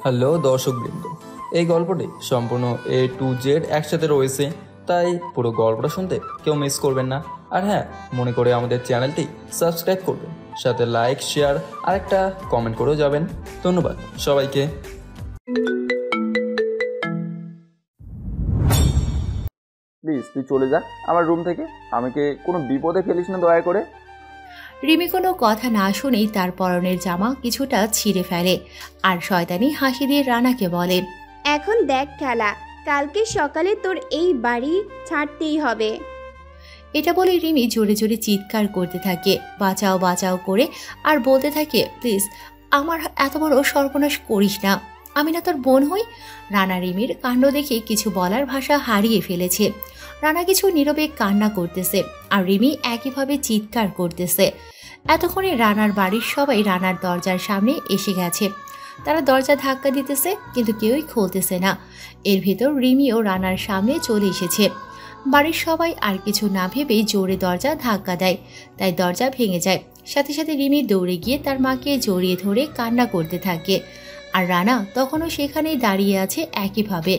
Hello দর্শকবৃন্দ, এই গল্পটি সম্পূর্ণ A to Z একসাথে রয়েছে, তাই পুরো গল্পটা শুনতে কেউ মিস করবেন না। আর হ্যাঁ, মনে করে আমাদের চ্যানেলটি সাবস্ক্রাইব করবেন, সাথে লাইক, শেয়ার আর একটা কমেন্ট করেও যাবেন। ধন্যবাদ সবাইকে। প্লিজ তুই চলে যা আমার রুম থেকে, আমাকে কোনো বিপদে ফেলিস না দয়া করে। রিমি কোনো কথা না শুনেই তার পরনের জামা কিছুটা ছিঁড়ে ফেলে আর শয়তানি হাসি দিয়ে রানাকে বলে, এখন দেখ খেলা, কালকে সকালে তোর এই বাড়ি ছাড়তেই হবে। এটা বলে রিমি জোরে জোরে চিৎকার করতে থাকে, বাঁচাও বাঁচাও করে, আর বলতে থাকে, প্লিজ আমার এত বড় সর্বনাশ করিস না, আমি না তোর বোন হই। রানা রিমির কাণ্ড দেখে কিছু বলার ভাষা হারিয়ে ফেলেছে। রানা কিছু নীরবে কান্না করতেছে আর রিমি একইভাবে চিৎকার করতেছে। এতক্ষণে রানার বাড়ির সবাই রানার দরজার সামনে এসে গেছে। তারা দরজা ধাক্কা দিতেছে কিন্তু কেউই খুলতেছে না। এর ভেতর রিমিও রানার সামনে চলে এসেছে। বাড়ির সবাই আর কিছু না ভেবেই জোরে দরজা ধাক্কা দেয়, তাই দরজা ভেঙে যায়। সাথে সাথে রিমি দৌড়ে গিয়ে তার মাকে জড়িয়ে ধরে কান্না করতে থাকে। আর রানা তখনও সেখানেই দাঁড়িয়ে আছে একইভাবে।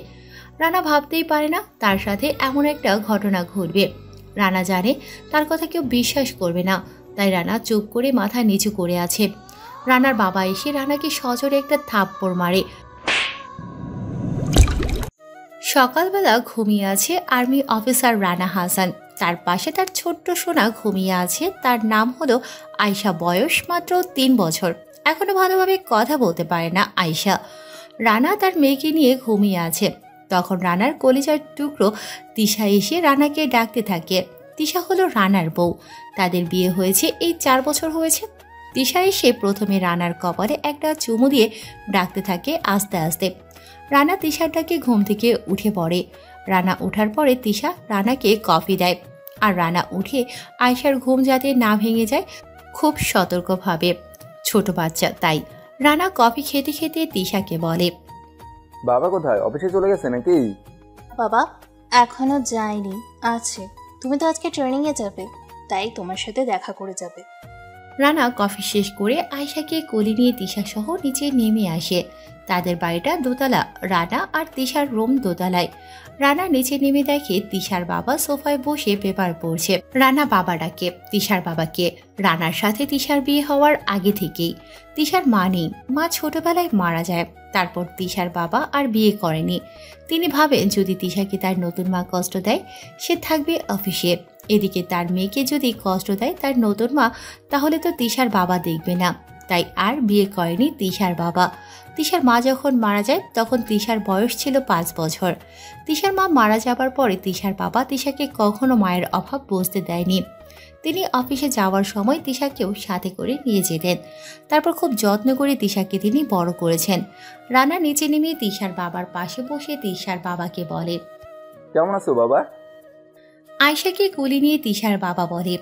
রানা ভাবতেই পারে না তার সাথে এমন একটা ঘটনা ঘটবে। রানা জানে তার কথা কেউ বিশ্বাস করবে না, তাই রানা চুপ করে মাথা নিচু করে আছে। রানার বাবা এসে রানাকে সজোরে একটা থাপ্পড় মারে। সকালবেলা ঘুমিয়ে আছে আর্মি অফিসার রানা হাসান। তার পাশে তার ছোট্ট সোনা ঘুমিয়ে আছে, তার নাম হলো আয়শা। বয়স মাত্র 3 বছর। এখনো ভালোভাবে কথা বলতে পারে না আয়শা। রানা তার মেয়েকে নিয়ে ঘুমিয়ে আছে। তখন রানার কলিজার টুকরো তিশা এসে রানাকে ডাকতে থাকে। তিশা হলো রানার বউ। তাদের বিয়ে হয়েছে এই 4 বছর হয়েছে। তিশা এসে প্রথমে রানার কপালে একটা চুমু দিয়ে ডাকতে থাকে আস্তে আস্তে। রানা তিশার ডাকে ঘুম থেকে উঠে পড়ে। রানা ওঠার পরে তিশা রানাকে কফি দেয় আর রানা উঠে আয়শার ঘুম যাতে না ভেঙে যায় খুব সতর্কভাবে। ছোট বাচ্চা তাই। রানা কফি খেতে খেতে তিশাকে বলে, বাবা কোথায়, অফিসে চলে গেছে নাকি? বাবা এখনো যায়নি, আছে। তুমি তো আজকে ট্রেনিংয়ে যাবে, তাই তোমার সাথে দেখা করে যাবে। রানা কফি শেষ করে আয়শাকে কোলে নিয়ে তিশা সহ নিচে নেমে আসে। তাদের বাড়িটা দোতলা, রানা আর তিশার রুম দোতলায়। রানা নিচে নেমে দেখে তিশার বাবা সোফায় বসে পেপার পড়ছে। রানা বাবা ডাকে তিশার বাবাকে। রানার সাথে তিশার বিয়ে হওয়ার আগে থেকেই তিশার মা নেই, মা ছোটবেলায় মারা যায়। তারপর তিশার বাবা আর বিয়ে করেনি। তিনি ভাবেন যদি তিশাকে তার নতুন মা কষ্ট দেয়, সে থাকবে অফিসে। এদিকে তার মেয়েকে যদি কষ্ট দেয় তার নতুন মা, তাহলে তো তিশার বাবা দেখবে না। তাই আর বিয়ে করেনি তিশার বাবা। তিশার মা যখন মারা যায় তখন তিশার বয়স ছিল 5 বছর। তিশার মা মারা যাবার পরে তিশার বাবা তিশাকে কখনো মায়ের অভাব বুঝতে দেয়নি। তিনি অফিসে যাওয়ার সময় তিশাকেও সাথে করে নিয়ে যেতেন। তারপর খুব যত্ন করে তিশাকে তিনি বড় করেছেন। রানা নিচে নেমে তিশার বাবার পাশে বসে তিশার বাবাকে বলে, কেমন আছো বাবা? আয়শাকে কোলে নিয়ে তিশার বাবা বলে,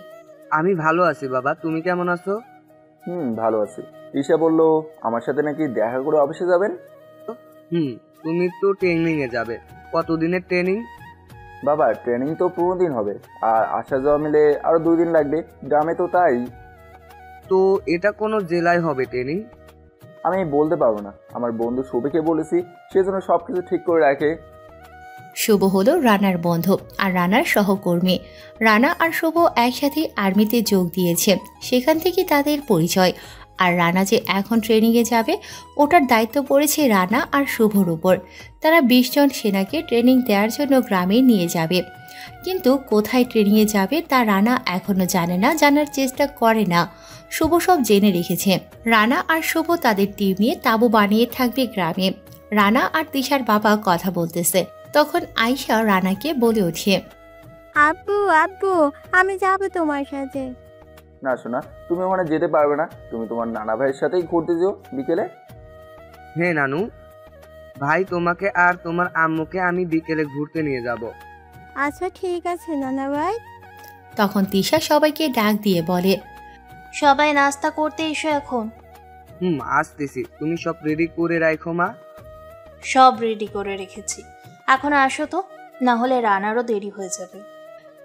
আমি ভালো আছি বাবা, তুমি কেমন আছো? ভালো আছি। ঈশা বললো আমার সাথে নাকি দেখা করে অফিসে যাবেন। তুমি তো ট্রেনিং এ যাবে। কতদিনের ট্রেনিং? বাবা ট্রেনিং তো 15 দিন হবে, আর আসা যাওয়া মিলে আরো 2 দিন লাগবে। গ্রামে তো তাই। তো এটা কোনো জেলায় হবে ট্রেনিং? আমি বলতে পারবো না, আমার বন্ধু শুভকে বলেছি, সেজন্য সবকিছু ঠিক করে রাখে। শুভ হলো রানার বন্ধু আর রানার সহকর্মী। রানা আর শুভ একসাথে আর্মিতে যোগ দিয়েছে, সেখান থেকে তাদের পরিচয়। আর রানা যে এখন ট্রেনিংয়ে যাবে, ওটার দায়িত্ব পড়েছে রানা আর শুভর উপর। তারা 20 জন সেনাকে ট্রেনিং দেওয়ার জন্য গ্রামে নিয়ে যাবে। কিন্তু কোথায় ট্রেনিংয়ে যাবে তা রানা এখনো জানে না, জানার চেষ্টা করে না। শুভ সব জেনে রেখেছে। রানা আর শুভ তাদের টিম নিয়ে তাঁবু বানিয়ে থাকবে গ্রামে। রানা আর তিশার বাবা কথা বলতেছে। তখন আয়শা রানাকে বলে ওঠে, আব্বু আব্বু আমি যাবো তোমার সাথে। না শোনা, তুমি ওখানে যেতে পারবে না, তুমি তোমার নানা ভাইয়ের সাথেই ঘুরতে যেও বিকেলে। হ্যাঁ নানু ভাই, তোমাকে আর তোমার আম্মুকে আমি বিকেলে ঘুরতে নিয়ে যাব। আচ্ছা ঠিক আছে নানা ভাই। তখন তিশা সবাইকে ডাক দিয়ে বলে, সবাই নাস্তা করতে এসো এখন। আসতেছি, তুমি সব রেডি করে রাখো মা। সব রেডি করে রেখেছি, এখন আসো তো, না হলে রানারও দেরি হয়ে যাবে।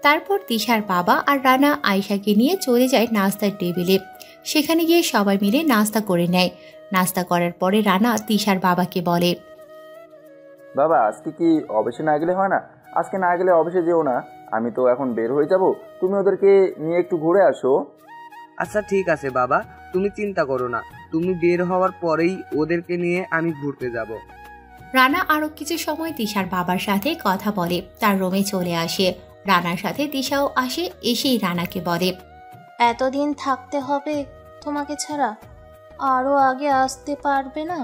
তারপর তিশার বাবা আর রানা আয়শাকে নিয়ে চলে যায় নাস্তার টেবিলে। সেখানে গিয়ে সবাই মিলে নাস্তা করে নেয়। নাস্তা করার পরে রানা তিশার বাবাকে বলে, বাবা আজকে কি অফিসে না গেলে হয় না? আজকে না গেলে অফিসে যেও না, আমি তো এখন বের হয়ে যাব, তুমি ওদেরকে নিয়ে একটু ঘুরে আসো। আচ্ছা ঠিক আছে বাবা, তুমি চিন্তা করো না, তুমি বের হওয়ার পরেই ওদেরকে নিয়ে আমি ঘুরতে যাব। রানা আরও কিছু সময় তিশার বাবার সাথে কথা বলে, তার রুমে চলে আসে। রানার সাথে তিশাও আসে, এসেই রানাকে বলে, এতদিন থাকতে হবে তোমাকে ছাড়া? আরও আগে আসতে পারবে না?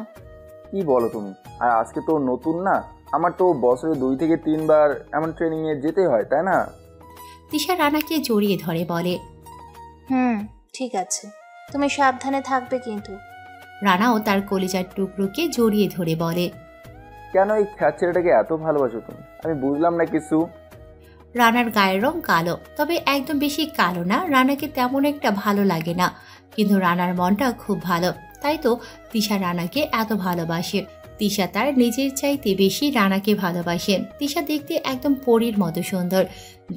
কি বলো তুমি? আর আজকে তো নতুন না, আমার তো বছরে 2 থেকে 3 বার এমন ট্রেনিংয়ে যেতে হয়, তাই না? তিশা রানাকে জড়িয়ে ধরে বলে, ঠিক আছে, তুমি সাবধানে থাকবে কিন্তু। রানাও তার কলিজার টুকরোকে জড়িয়ে ধরে বলে, কেন এই খ্যাত ছেলেটাকে এত ভালোবাসো তুমি? আমি বুঝলাম না কিছু। রানার গায়ের রং কালো, তবে একদম বেশি কালো না। রানাকে তেমন একটা ভালো লাগে না, কিন্তু রানার মনটা খুব ভালো, তাই তো তিশা রানাকে এত ভালোবাসে। তিশা তার নিজের চাইতে বেশি রানাকে ভালোবাসে। তিশা দেখতে একদম পরীর মতো সুন্দর,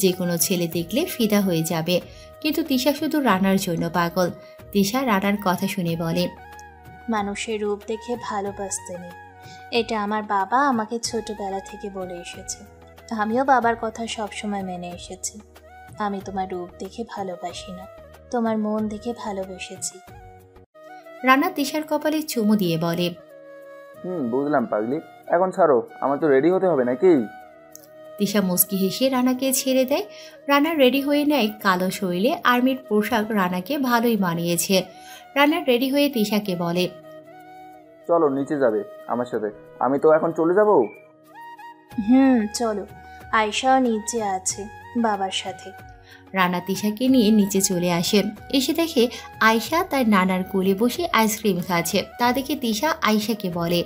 যে কোনো ছেলে দেখলে ফিদা হয়ে যাবে, কিন্তু তিশা শুধু রানার জন্য পাগল। তিশা রানার কথা শুনে বলে, মানুষের রূপ দেখে ভালোবাসতে নেই, এটা আমার বাবা আমাকে ছোটবেলা থেকে বলে এসেছে। আমিও বাবার কথা সবসময় মেনে এসেছি। আমি তোমার রূপ দেখে ভালোবাসি না, তোমার মন দেখে ভালোবেসেছি। রানা তিশার কপালে চুমু দিয়ে বলে, বুঝলাম পাগলি, এখন ছাড়ো, আমার তো রেডি হতে হবে নাকি? তিশা মুচকি হেসে রানাকে ছেড়ে দেয়। রানা রেডি হয়ে নেয় কালো শৈলে আর্মির পোশাক রানাকে ভালোই মানিয়েছে। রানা রেডি হয়ে তিশাকে বলে, চলো নিচে যাবে আমার সাথে, আমি তো এখন চলে যাব। চলো, আয়শাও নিচে আছে বাবার সাথে। রানা তিশাকে নিয়ে নিচে চলে আসে। এসে দেখে আয়শা তার নানার কোলে বসে আইসক্রিম খাচ্ছে। তা দেখে তিশা আয়শাকে বলে,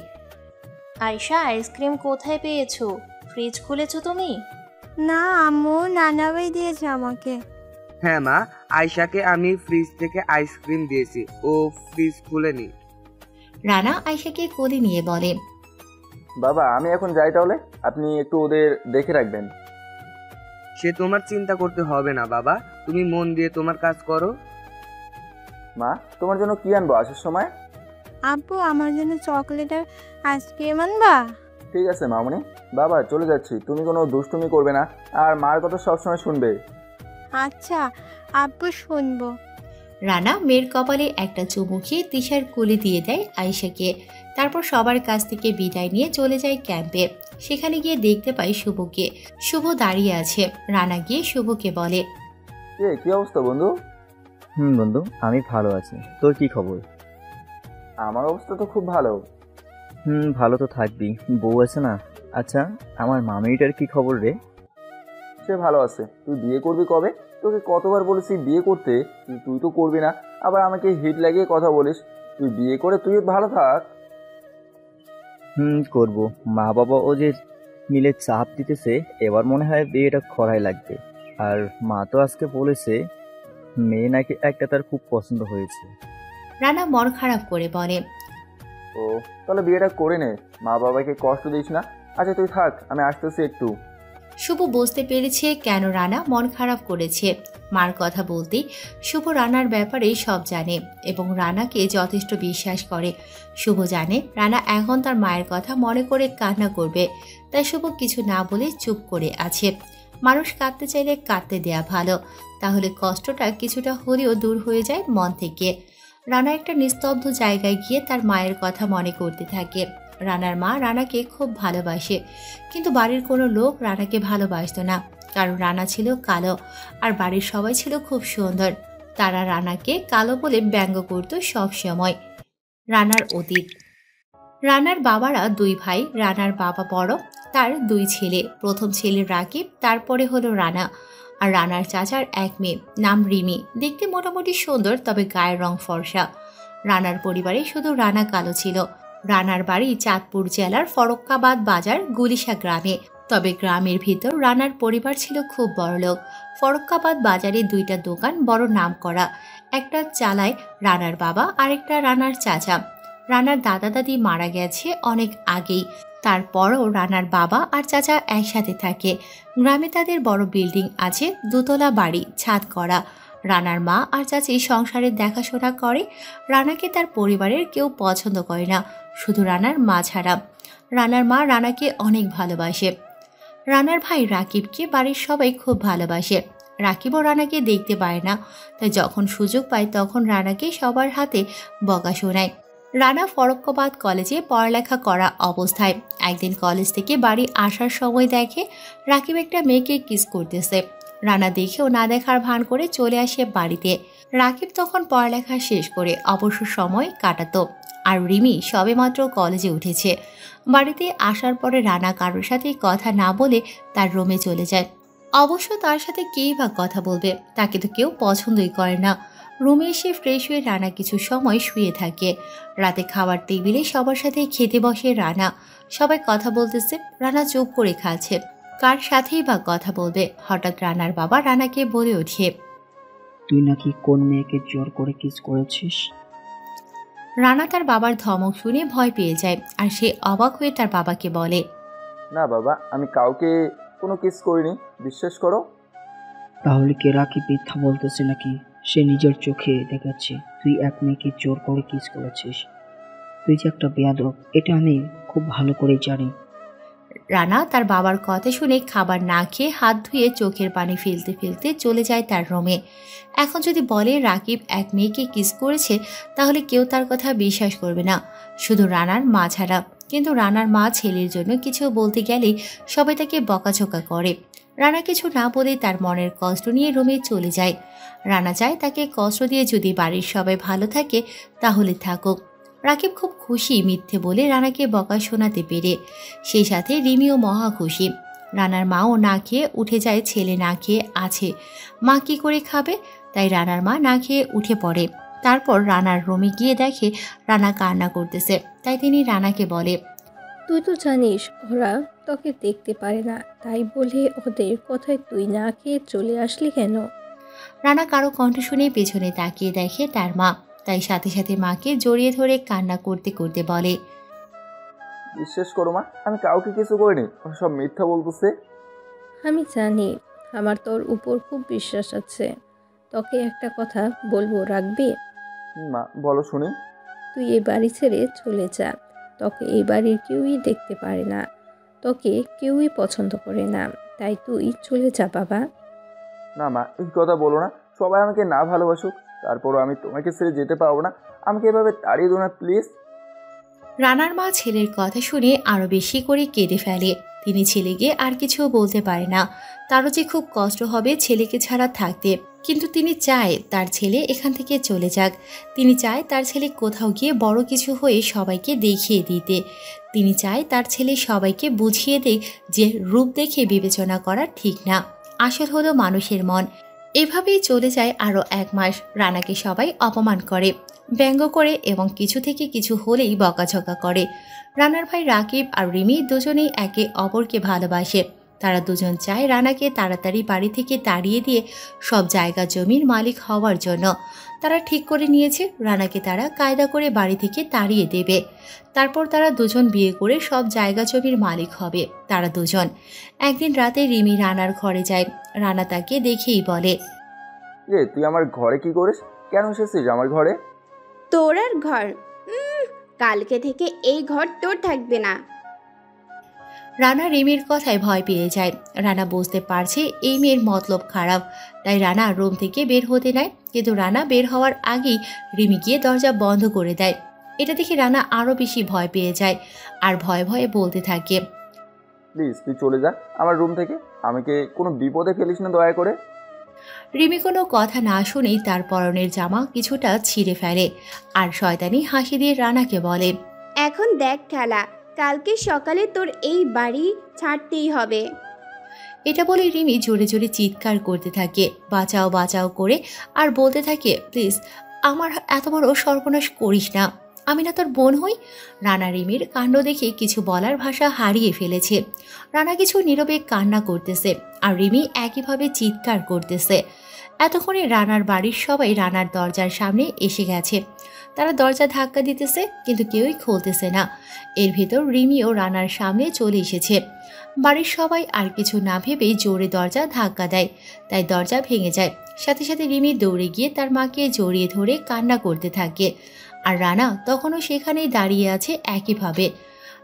আয়শা, আইসক্রিম কোথায় পেয়েছো? ফ্রিজ খুলেছো তুমি? না আম্মু, নানাবাই দিয়েছে আমাকে। হ্যাঁ মা, আয়শাকে আমি ফ্রিজ থেকে আইসক্রিম দিয়েছি, ও ফ্রিজ খুলেনি। রানা আয়শাকে কোলে নিয়ে বলে, বাবা আমি এখন যাই তাহলে, আপনি একটু ওদের দেখে রাখবেন। সে তোমার চিন্তা করতে হবে না বাবা, তুমি মন দিয়ে তোমার কাজ করো। মা তোমার জন্য কি আনবো আসার সময়? আব্বু আমার জন্য চকলেট আর আইসক্রিম আনবা? ঠিক আছে মামুনি, বাবা চলে যাচ্ছি, তুমি কোনো দুষ্টুমি করবে না, আর মার কথা সবসময় শুনবে। আচ্ছা আব্বু, শুনবো। রানা মেয়ের কপালে একটা চুমু খেয়ে তিশার কোলে দিয়ে দেয় আয়শাকে। তারপর সবার কাছ থেকে বিদায় নিয়ে চলে যায় ক্যাম্পে। সেখানে গিয়ে দেখতে পায় শুভকে। শুভ দাঁড়িয়ে আছে। রানা গিয়ে শুভকে বলে, কি অবস্থা বন্ধু? বন্ধু, আমি ভালো আছি, তোর কি খবর? আমার অবস্থা তো খুব ভালো। ভালো তো থাকবি, বউ আছে না। আচ্ছা, আমার মামিটার কি খবর রে? সে ভালো আছে। তুই বিয়ে করবি কবে? তোকে কতবার বলেছি বিয়ে করতে, তুই তো করবি না, আবার আমাকে হিট লাগিয়ে কথা বলিস। তুই বিয়ে করে তুই ভালো থাক। করব। মা বাবা ও যে মিলে চাপ দিতেছে, এবার মনে হয় বিয়েটা করাই লাগবে। আর মা তো আজকে বলেছে মেয়ে নাকি একটা তার খুব পছন্দ হয়েছে। রানা মন খারাপ করে বলে, ও তাহলে বিয়েটা করে নে, মা বাবাকে কষ্ট দিস না। আচ্ছা তুই থাক, আমি আসতেছি একটু। শুভ বুঝতে পেরেছে কেন রানা মন খারাপ করেছে। মার কথা বলতেই শুভ রানার ব্যাপারে সব জানে এবং রানাকে যথেষ্ট বিশ্বাস করে। শুভ জানে রানা এখন তার মায়ের কথা মনে করে কান্না করবে, তাই শুভ কিছু না বলে চুপ করে আছে। মানুষ কাঁদতে চাইলে কাঁদতে দেয়া ভালো, তাহলে কষ্টটা কিছুটা হলেও দূর হয়ে যায় মন থেকে। রানা একটা নিস্তব্ধ জায়গায় গিয়ে তার মায়ের কথা মনে করতে থাকে। রানার মা রানাকে খুব ভালোবাসে, কিন্তু বাড়ির কোনো লোক রানাকে ভালোবাসত না, কারণ রানা ছিল কালো আর বাড়ির সবাই ছিল খুব সুন্দর। তারা রানাকে কালো বলে ব্যঙ্গ করত সব সময়। রানার অতীত। রানার বাবারা 2 ভাই। রানার বাবা বড়, তার 2 ছেলে। প্রথম ছেলে রাকিব, তারপরে হলো রানা। আর রানার চাচার 1 মেয়ে, নাম রিমি। দেখতে মোটামুটি সুন্দর, তবে গায়ের রং ফর্সা। রানার পরিবারে শুধু রানা কালো ছিল। রানার বাড়ি চাঁদপুর জেলার ফরক্কাবাদ বাজার গুলিশা গ্রামে, তবে গ্রামের ভিতর রানার পরিবার ছিল খুব বড়লোক। ফরক্কাবাদ বাজারে 2টা দোকান বড় নাম করা, একটা চালায় রানার বাবা, আরেকটা রানার চাচা। রানার দাদা দাদি মারা গেছে অনেক আগেই, তারপরও রানার বাবা আর চাচা একসাথে থাকে। গ্রামে তাদের বড় বিল্ডিং আছে, 2তলা বাড়ি, ছাদ করা। রানার মা আর চাচি সংসারের দেখাশোনা করে। রানাকে তার পরিবারের কেউ পছন্দ করে না, শুধু রানার মা ছাড়া। রানার মা রানাকে অনেক ভালোবাসে। রানার ভাই রাকিবকে বাড়ির সবাই খুব ভালোবাসে। রাকিবও রানাকে দেখতে পায় না, তাই যখন সুযোগ পায় তখন রানাকে সবার হাতে বকা শোনায়। রানা ফরক্কাবাদ কলেজে পড়ালেখা করা অবস্থায় একদিন কলেজ থেকে বাড়ি আসার সময় দেখে রাকিব একটা মেয়েকে কিস করতেছে। রানা দেখেও না দেখার ভান করে চলে আসে বাড়িতে। রাকিব তখন পড়ালেখা শেষ করে অবসর সময় কাটাতো, আর রিমি সবেমাত্র কলেজে উঠেছে। বাড়িতে আসার পরে রানা কারোর সাথে কথা না বলে তার রুমে চলে যায়। অবশ্য তার সাথে কেই বা কথা বলবে, তাকে তো কেউ পছন্দই করে না। রুমে এসে ফ্রেশ হয়ে রানা কিছু সময় শুয়ে থাকে। রাতে খাবার টেবিলে সবার সাথে খেতে বসে রানা। সবাই কথা বলতেছে, রানা চুপ করে খাচ্ছে। কার সাথেই বা কথা বলবে? হঠাৎ রানার বাবা রানাকে বলে ওঠে, তুই নাকি কোন মেয়েকে জোর করে কিস করেছিস? রানা তার বাবার ধমক শুনে ভয় পেয়ে যায়, আর সে অবাক হয়ে তার বাবাকে বলে, না বাবা, আমি কাউকে কোনো কিস করিনি, বিশ্বাস করো। তাহলে কে রাকিব মিথ্যা বলতেছে নাকি? সে নিজের চোখে দেখেছে তুই এক মেয়েকে জোর করে কিস করেছিস। তুই যে একটা বেয়াদব, এটা আমি খুব ভালো করেই জানি। রানা তার বাবার কথা শুনে খাবার না খেয়ে হাত ধুয়ে চোখের পানি ফেলতে ফেলতে চলে যায় তার রুমে। এখন যদি বলে রাকিব এক মেয়েকে কিস করেছে, তাহলে কেউ তার কথা বিশ্বাস করবে না, শুধু রানার মা ছাড়া। কিন্তু রানার মা ছেলের জন্য কিছু বলতে গেলেই সবাই তাকে বকাঝকা করে। রানা কিছু না বলে তার মনের কষ্ট নিয়ে রুমে চলে যায়। রানা চায় তাকে কষ্ট দিয়ে যদি বাড়ির সবাই ভালো থাকে তাহলে থাকুক। রাকিব খুব খুশি মিথ্যে বলে রানাকে বকা শোনাতে পেরে। সেই সাথে রিমিও মহা খুশি। রানার মাও না খেয়ে উঠে যায়, ছেলে না খেয়ে আছে, মা কি করে খাবে? তাই রানার মা না খেয়ে উঠে পড়ে। তারপর রানার রুমে গিয়ে দেখে রানা কান্না করতেছে, তাই তিনি রানাকে বলে, তুই তো জানিস ওরা তোকে দেখতে পারে না, তাই বলে ওদের কথায় তুই না খেয়ে চলে আসলি কেন? রানা কারো কণ্ঠ শুনে পেছনে তাকিয়ে দেখে তার মা, তাই সাথে সাথে মাকে জড়িয়ে ধরে কান্না করতে করতে বলে, বিশ্বাস করো মা, আমি কাউকে কিছু করিনি, ওরা সব মিথ্যা বলতেছে। আমি জানি, আমার তোর উপর খুব বিশ্বাস আছে। তোকে একটা কথা বলবো, রাখবি? মা বলো শুনি। তুই এই বাড়ি ছেড়ে চলে যা। তোকে এই বাড়ির কেউই দেখতে পারে না, তোকে কেউই পছন্দ করে না, তাই তুই চলে যা বাবা। না মা, এই কথা বলো না। সবাই আমাকে না ভালোবাসুক, তারপরও আমি তোমাকে ছেড়ে যেতে পারবো না। আমাকে এভাবে তাড়িয়ে দো না প্লিজ। রানার মা ছেলের কথা শুনে আরো বেশি করে কেঁদে ফেলে। তিনি ছেলেকে আর কিছু বলতে পারে না। তারও যে খুব কষ্ট হবে ছেলেকে ছাড়া থাকতে, কিন্তু তিনি চায় তার ছেলে এখান থেকে চলে যাক। তিনি চায় তার ছেলে কোথাও গিয়ে বড় কিছু হয়ে সবাইকে দেখিয়ে দিতে। তিনি চায় তার ছেলে সবাইকে বুঝিয়ে দেয় যে রূপ দেখে বিবেচনা করা ঠিক না, আসল হলো মানুষের মন। এভাবেই চলে যায় আরও 1 মাস। রানাকে সবাই অপমান করে, ব্যঙ্গ করে এবং কিছু থেকে কিছু হলেই বকাঝকা করে। রানার ভাই রাকিব আর রিমি দুজনেই একে অপরকে ভালোবাসে। তারা দুজন চায় রানাকে তাড়াতাড়ি বাড়ি থেকে তাড়িয়ে দিয়ে সব জায়গা জমির মালিক হওয়ার জন্য। তারা ঠিক করে নিয়েছে রানাকে তারা কায়দা করে বাড়ি থেকে তাড়িয়ে দেবে। তারপর তারা দুজন বিয়ে করে সব জায়গা জমির মালিক হবে। তারা দুজন একদিন রাতে রিমি রানার ঘরে যায়। রানা তাকে দেখেই বলে, তুই আমার ঘরে কি করিস? কেন এসেছিস আমার ঘরে? তোর আর ঘর? কালকে থেকে এই ঘর তোর থাকবে না। রানা রিমির কথায় ভয় পেয়ে যায়। রানা বুঝতে পারছে এই মেয়ের মতলব খারাপ, তাই রানা রুম থেকে বের হতে নেয়। কিন্তু রানা বের হওয়ার আগেই রিমি গিয়ে দরজা বন্ধ করে দেয়। এটা দেখে রানা আরও বেশি ভয় পেয়ে যায় আর ভয়ে ভয়ে বলতে থাকে, প্লিজ তুই চলে যা আমার রুম থেকে, আমাকে কোনো বিপদে ফেলিস না দয়া করে। রিমি কোনো কথা না শুনেই তার পরনের জামা কিছুটা ছিঁড়ে ফেলে আর শয়তানি হাসি দিয়ে রানাকে বলে, এখন দেখ খেলা, কালকে সকালে তোর এই বাড়ি ছাড়তেই হবে। এটা বলে রিমি জোরে জোরে চিৎকার করতে থাকে, বাঁচাও বাঁচাও করে, আর বলতে থাকে, প্লিজ আমার এত বড় সর্বনাশ করিস না, আমি না তোর বোন হই। রানা রিমির কাণ্ড দেখে কিছু বলার ভাষা হারিয়ে ফেলেছে। রানা কিছু নীরবে কান্না করতেছে আর রিমি একইভাবে চিৎকার করতেছে। এতক্ষণে রানার বাড়ির সবাই রানার দরজার সামনে এসে গেছে। তারা দরজা ধাক্কা দিতেছে কিন্তু কেউই খুলতেছে না। এর ভেতর রিমিও রানার সামনে চলে এসেছে। বাড়ির সবাই আর কিছু না ভেবে জোরে দরজা ধাক্কা দেয়, তাই দরজা ভেঙে যায়। সাথে সাথে রিমি দৌড়ে গিয়ে তার মাকে জড়িয়ে ধরে কান্না করতে থাকে। আর রানা তখনও সেখানেই দাঁড়িয়ে আছে একইভাবে।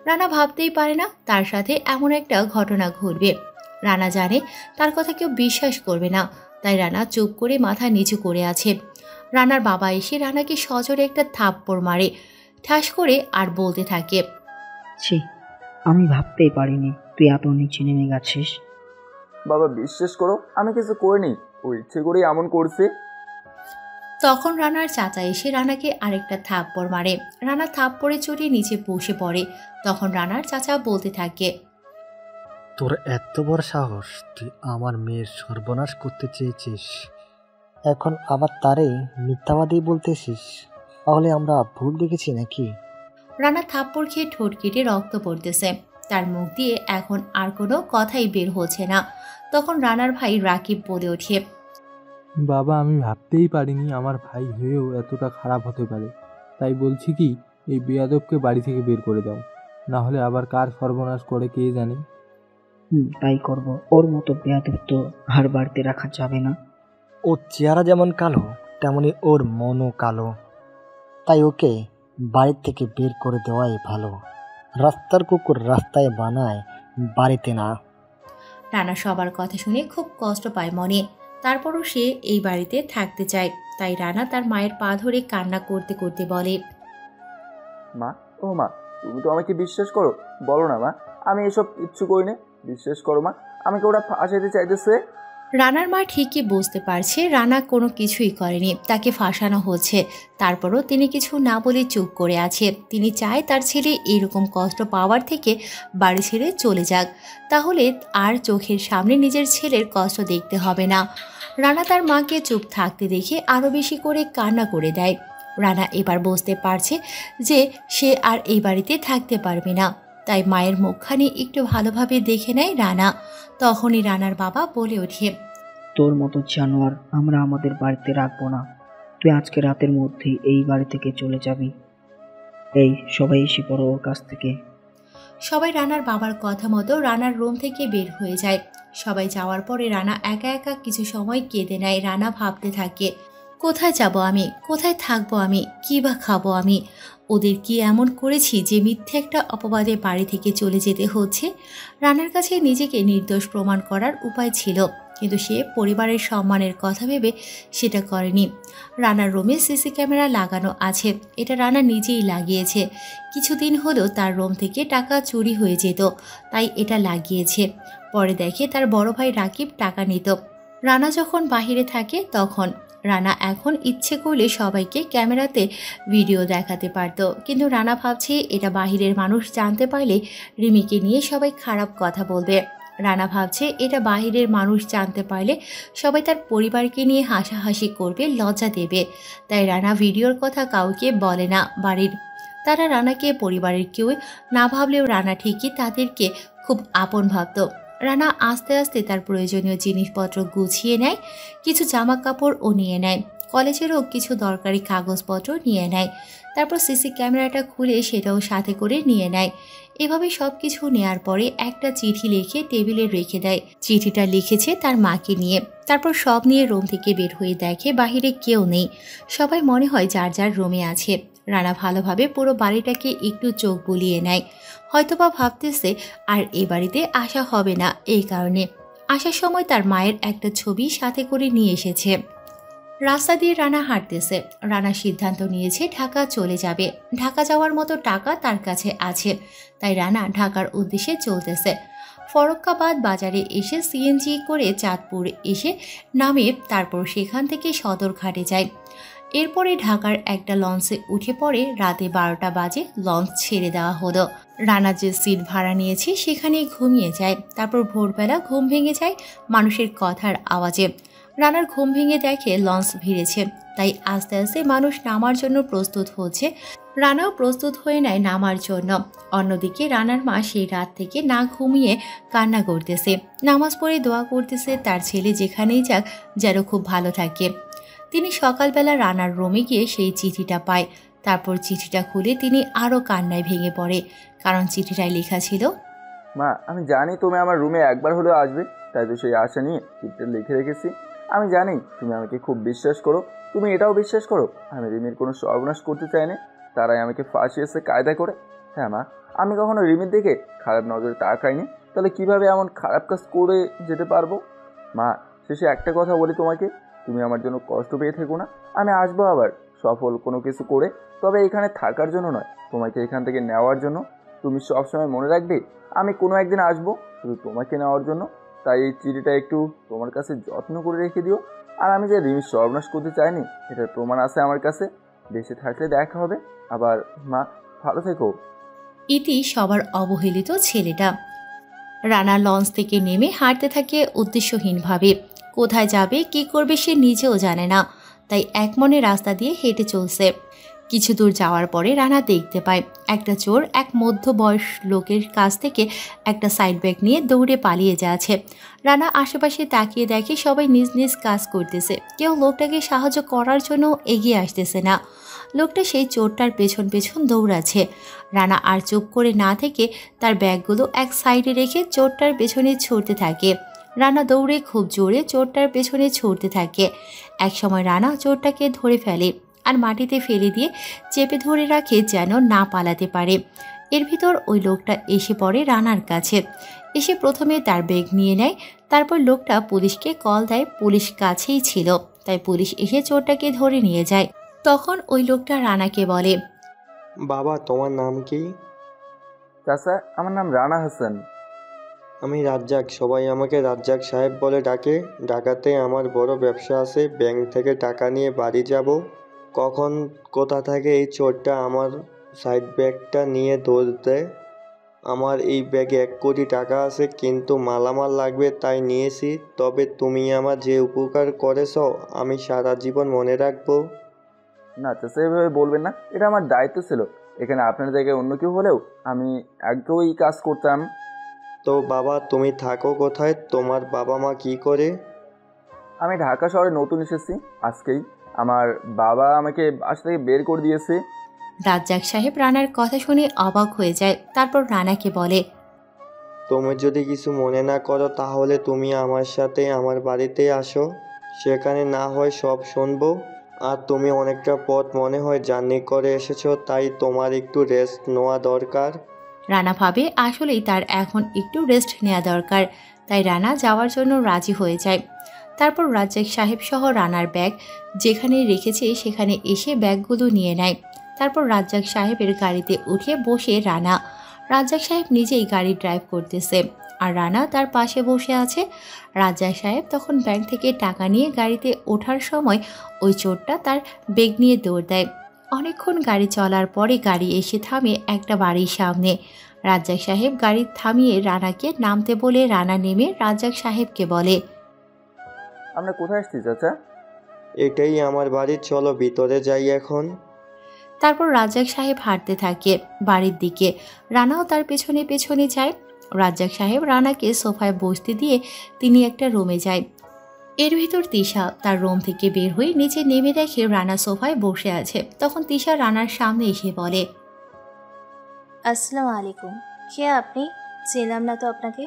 রানা ভাবতেই পারে না তার সাথে এমন একটা ঘটনা ঘটবে। রানা জানে তার কথা কেউ বিশ্বাস করবে না, তাই রানা চুপ করে মাথা নিচু করে আছে। রানার বাবা এসে রানাকে সজোরে একটা থাপ্পড় মারে ঠাস করে আর বলতে থাকে, ছি, আমি ভাবতেই পারিনি তুই এত নিচে নেমে গেছিস। বাবা বিশ্বাস করো, আমি কিছু করিনি, ও ইচ্ছে করেই এমন করছে। তখন রানার চাচা এসে রানাকে আরেকটা থাপ্পড় মারে। রানা থাপ্পড়ে চড়ে নিচে বসে পড়ে। তখন রানার চাচা বলতে থাকে, তোর এত বড় সাহস, তুই আমার মেয়ের সর্বনাশ করতে চেয়েছিস, এখন আবার তারে মিথ্যাবাদী বলতেছিস? তাহলে আমরা ভুল দেখেছি নাকি? রানা থাপ্পড় খেয়ে ঠোঁট কেটে রক্ত পড়তেছে। তার মুখ দিয়ে এখন আর কোনো কথাই বের হচ্ছে না। তখন রানার ভাই রাকিব বলে ওঠে, বাবা, আমি ভাবতেই পারিনি আমার ভাই হয়েও এতটা খারাপ হতে পারে। তাই বলছি কি, এই বেয়াদবকে বাড়ি থেকে বের করে দাও, না হলে আবার কার সর্বনাশ করে কে জানে। তাই করব। ওর মতো বেয়াদব তো আর বাড়িতে রাখা যাবে না। ওর চেহারা যেমন কালো, তেমনি ওর মনও কালো। তাই ওকে বাড়ি থেকে বের করে দেওয়াই ভালো। রাস্তার কুকুর রাস্তায় বানায়, বাড়িতে না। রানা সবার কথা শুনে খুব কষ্ট পায় মনে। তারপরও সে এই বাড়িতে থাকতে চায়। তাই রানা তার মায়ের পা ধরে কান্না করতে করতে বলে, মা, ও মা, তুমি তো আমাকে বিশ্বাস করো, বলো না মা, আমি এসব কিচ্ছু করিনি। বিশ্বাস করো মা, আমাকে ওরা ফাঁসাইতে চাইতেছে। রানার মা ঠিকই বুঝতে পারছে রানা কোনো কিছুই করেনি, তাকে ফাঁসানো হচ্ছে। তারপরও তিনি কিছু না বলে চুপ করে আছে। তিনি চায় তার ছেলে এরকম কষ্ট পাওয়ার থেকে বাড়ি ছেড়ে চলে যাক, তাহলে আর চোখের সামনে নিজের ছেলের কষ্ট দেখতে হবে না। রানা তার মাকে চুপ থাকতে দেখে আরও বেশি করে কান্না করে দেয়। রানা এবার বুঝতে পারছে যে সে আর এই বাড়িতে থাকতে পারবে না, তাই মায়ের মুখখানি একটু ভালোভাবে দেখে নেয় রানা। তখনই রানার বাবা বলে ওঠে, তোর মতো জানোয়ার আমরা আমাদের বাড়িতে রাখবো না। তুই আজকে রাতের মধ্যেই এই বাড়ি থেকে চলে যাবি। এই সবাই এসে পড়ো ওর কাছ থেকে। সবাই রানার বাবার কথা মতো রানার রুম থেকে বের হয়ে যায়। সবাই যাওয়ার পরে রানা একা একা কিছু সময় কেঁদে নেয়। রানা ভাবতে থাকে, কোথায় যাব আমি, কোথায় থাকবো আমি, কী বা খাবো আমি? ওদের কি এমন করেছি যে মিথ্যে একটা অপবাদে বাড়ি থেকে চলে যেতে হচ্ছে? রানার কাছে নিজেকে নির্দোষ প্রমাণ করার উপায় ছিল, কিন্তু সে পরিবারের সম্মানের কথা ভেবে সেটা করেনি। রানার রুমে সিসি ক্যামেরা লাগানো আছে, এটা রানা নিজেই লাগিয়েছে। কিছুদিন হলো তার রুম থেকে টাকা চুরি হয়ে যেত, তাই এটা লাগিয়েছে। পরে দেখে তার বড় ভাই রাকিব টাকা নিত। রানা যখন বাহিরে থাকে তখন রানা এখন ইচ্ছে করলে সবাইকে ক্যামেরাতে ভিডিও দেখাতে পারত, কিন্তু রানা ভাবছে এটা বাহিরের মানুষ জানতে পারলে রিমিকে নিয়ে সবাই খারাপ কথা বলবে। রানা ভাবছে এটা বাহিরের মানুষ জানতে পারলে সবাই তার পরিবারকে নিয়ে হাসাহাসি করবে, লজ্জা দেবে। তাই রানা ভিডিওর কথা কাউকে বলে না বাড়ির। তারা রানাকে পরিবারের কেউ না ভাবলেও রানা ঠিকই তাদেরকে খুব আপন ভাবত। রানা আস্তে আস্তে তার প্রয়োজনীয় জিনিসপত্র গুছিয়ে নেয়, কিছু জামা কাপড়ও নিয়ে নেয়, কলেজেরও কিছু দরকারি কাগজপত্র নিয়ে নেয়। তারপর সিসি ক্যামেরাটা খুলে সেটাও সাথে করে নিয়ে নেয়। এভাবে সব কিছু নেয়ার পরে একটা চিঠি লিখে টেবিলে রেখে দেয়। চিঠিটা লিখেছে তার মাকে নিয়ে। তারপর সব নিয়ে রুম থেকে বের হয়ে দেখে বাহিরে কেউ নেই, সবাই মনে হয় যার যার রুমে আছে। রানা ভালোভাবে পুরো বাড়িটাকে একটু চোখ বুলিয়ে নেয়, হয়তোবা ভাবতেছে আর এ বাড়িতে আসা হবে না। এই কারণে আসার সময় তার মায়ের একটা ছবি সাথে করে নিয়ে এসেছে। রাস্তা দিয়ে রানা হাঁটতেছে। রানা সিদ্ধান্ত নিয়েছে ঢাকা চলে যাবে। ঢাকা যাওয়ার মতো টাকা তার কাছে আছে, তাই রানা ঢাকার উদ্দেশ্যে চলতেছে। ফরক্কাবাদ বাজারে এসে সিএনজি করে চাঁদপুর এসে নামে, তারপর সেখান থেকে সদরঘাটে যায়। এরপরে ঢাকার একটা লঞ্চে উঠে পড়ে। রাতে 12টা বাজে লঞ্চ ছেড়ে দেওয়া হলো। রানা যে সিট ভাড়া নিয়েছে সেখানেই ঘুমিয়ে যায়। তারপর ভোরবেলা ঘুম ভেঙে যায় মানুষের কথার আওয়াজে। রানার ঘুম ভেঙে দেখে লঞ্চ ভিড়েছে, তাই আস্তে আস্তে মানুষ নামার জন্য প্রস্তুত হচ্ছে। রানাও প্রস্তুত হয়ে নেয় নামার জন্য। অন্যদিকে রানার মা সেই রাত থেকে না ঘুমিয়ে কান্না করতেছে, নামাজ পড়ে দোয়া করতেছে তার ছেলে যেখানেই যাক যেন খুব ভালো থাকে। তিনি সকালবেলা রানার রুমে গিয়ে সেই চিঠিটা পায়। তারপর চিঠিটা খুলে তিনি আরও কান্নায় ভেঙে পড়ে, কারণ চিঠিটায় লেখা ছিল, মা আমি জানি তুমি আমার রুমে একবার হলেও আসবে, তাই তো সেই আশা নিয়ে চিঠিটা লিখে রেখেছি। আমি জানি তুমি আমাকে খুব বিশ্বাস করো, তুমি এটাও বিশ্বাস করো আমি রিমির কোনো সর্বনাশ করতে চাইনি, তারাই আমাকে ফাঁসিয়েছে কায়দা করে। হ্যাঁ মা, আমি কখনো রিমির দিকে খারাপ নজরে তাকাইনি, তাহলে কিভাবে এমন খারাপ কাজ করে যেতে পারবো? মা শেষে একটা কথা বলি তোমাকে, তুমি আমার জন্য কষ্ট পেয়ে থেকো না। আমি আসবো আবার সফল কোনো কিছু করে, তবে এখানে থাকার জন্য নয়, তোমাকে এখান থেকে নেওয়ার জন্য। তুমি সবসময় মনে রাখবে আমি কোনো একদিন আসবো শুধু তোমাকে নেওয়ার জন্য। তাই এই চিঠিটা একটু তোমার কাছে যত্ন করে রেখে দিও। আর আমি যে রিমির সর্বনাশ করতে চাইনি এটার প্রমাণ আছে আমার কাছে, বেঁচে থাকলে দেখা হবে। আবার মা ভালো থেকো। ইতি সবার অবহেলিত ছেলেটা। রানা লঞ্চ থেকে নেমে হাঁটতে থাকে উদ্দেশ্যহীনভাবে। কোথায় যাবে কি করবে সে নিজেও জানে না, তাই একমনে রাস্তা দিয়ে হেঁটে চলছে। কিছু দূর যাওয়ার পরে রানা দেখতে পায় একটা চোর এক মধ্যবয়স লোকের কাছ থেকে একটা সাইড ব্যাগ নিয়ে দৌড়ে পালিয়ে যাচ্ছে। রানা আশেপাশে তাকিয়ে দেখে সবাই নিজ নিজ কাজ করতেছে, কেউ লোকটাকে সাহায্য করার জন্য এগিয়ে আসতেছে না। লোকটা সেই চোরটার পেছন পেছন দৌড়াচ্ছে। রানা আর চুপ করে না থেকে তার ব্যাগগুলো এক সাইডে রেখে চোরটার পেছনে ছুটতে থাকে। রানা দৌড়ে খুব জোরে চোরটার পেছনে ছুটতে থাকে। একসময় রানা চোরটাকে ধরে ফেলে আর মাটিতে ফেলে দিয়ে চেপে ধরে রাখে যেন না পালাতে পারে। এর ভিতর ওই লোকটা এসে পড়ে রানার কাছে। এসে প্রথমে তার ব্যাগ নিয়ে নেয়, তারপর লোকটা পুলিশকে কল দেয়। পুলিশ কাছেই ছিল, তাই পুলিশ এসে চোরটাকে ধরে নিয়ে যায়। তখন ওই লোকটা রানাকে বলে, বাবা তোমার নাম কি? চাচা আমার নাম রানা হাসান। আমি রাজ্জাক, সবাই আমাকে রাজ্জাক সাহেব বলে ডাকে। ঢাকাতে আমার বড় ব্যবসা আছে, ব্যাংক থেকে টাকা নিয়ে বাড়ি যাব। কখন কোথা থেকে এই চোরটা আমার সাইড ব্যাগটা নিয়ে দৌড় দেয়। আমার এই ব্যাগে 1 কোটি টাকা আছে, কিন্তু মালামাল লাগবে তাই নিয়েছি। তবে তুমি আমার যে উপকার করেছ আমি সারা জীবন মনে রাখবো। না চাচা এভাবে বলবেন না, এটা আমার দায়িত্ব ছিল। এখানে আপনার জায়গায় অন্য কেউ হলেও আমি একই কাজ করতাম। তো বাবা তুমি থাকো কোথায়? তোমার বাবা মা কি করে? আমি ঢাকা শহরে নতুন এসেছি আজকেই। আমার বাবা আমাকে বাসা থেকে বের করে দিয়েছে। রাজ্জাক সাহেব রানার কথা শুনে অবাক হয়ে যায়। তারপর রানাকে বলে, তুমি যদি কিছু মনে না করো তাহলে তুমি আমার সাথে আমার বাড়িতে আসো, সেখানে না হয় সব শুনবো। আর তুমি অনেকটা পথ মনে হয় জার্নি করে এসেছো, তাই তোমার একটু রেস্ট নেওয়া দরকার। রানা ভাবে আসলেই তার এখন একটু রেস্ট নেওয়া দরকার, তাই রানা যাওয়ার জন্য রাজি হয়ে যায়। তারপর রাজ্জাক সাহেব সহ রানার ব্যাগ যেখানে রেখেছে সেখানে এসে ব্যাগগুলো নিয়ে নেয়। তারপর রাজ্জাক সাহেবের গাড়িতে উঠে বসে রানা। রাজ্জাক সাহেব নিজেই গাড়ি ড্রাইভ করতেছে আর রানা তার পাশে বসে আছে। রাজ্জাক সাহেব তখন ব্যাংক থেকে টাকা নিয়ে গাড়িতে ওঠার সময় ওই চোরটা তার ব্যাগ নিয়ে দৌড় দেয়। অনেকক্ষণ গাড়ি চলার পরে গাড়ি এসে থামে একটা বাড়ির সামনে। রাজ্জাক সাহেব গাড়ি থামিয়ে রানাকে নামতে বলে রানা নেমে রাজ্জাক সাহেবকে বলে, আমরা কোথায় আসছি চাচা? এটাই আমার বাড়ি, চলো ভিতরে যাই এখন। তারপর রাজ্জাক সাহেব হাঁটতে থাকে বাড়ির দিকে। রানাও তার পেছনে পেছনে যায়। রাজ্জাক সাহেব রানাকে সোফায় বসতে দিয়ে তিনি একটা রুমে যায়। এর ভিতর তিশা তার রুম থেকে বের হয়ে নিচে নেমে দেখে রানা সোফায় বসে আছে। তখন তিশা রানার সামনে এসে বলে, আসসালামু আলাইকুম। কে আপনি? ছিলাম না তো আপনাকে।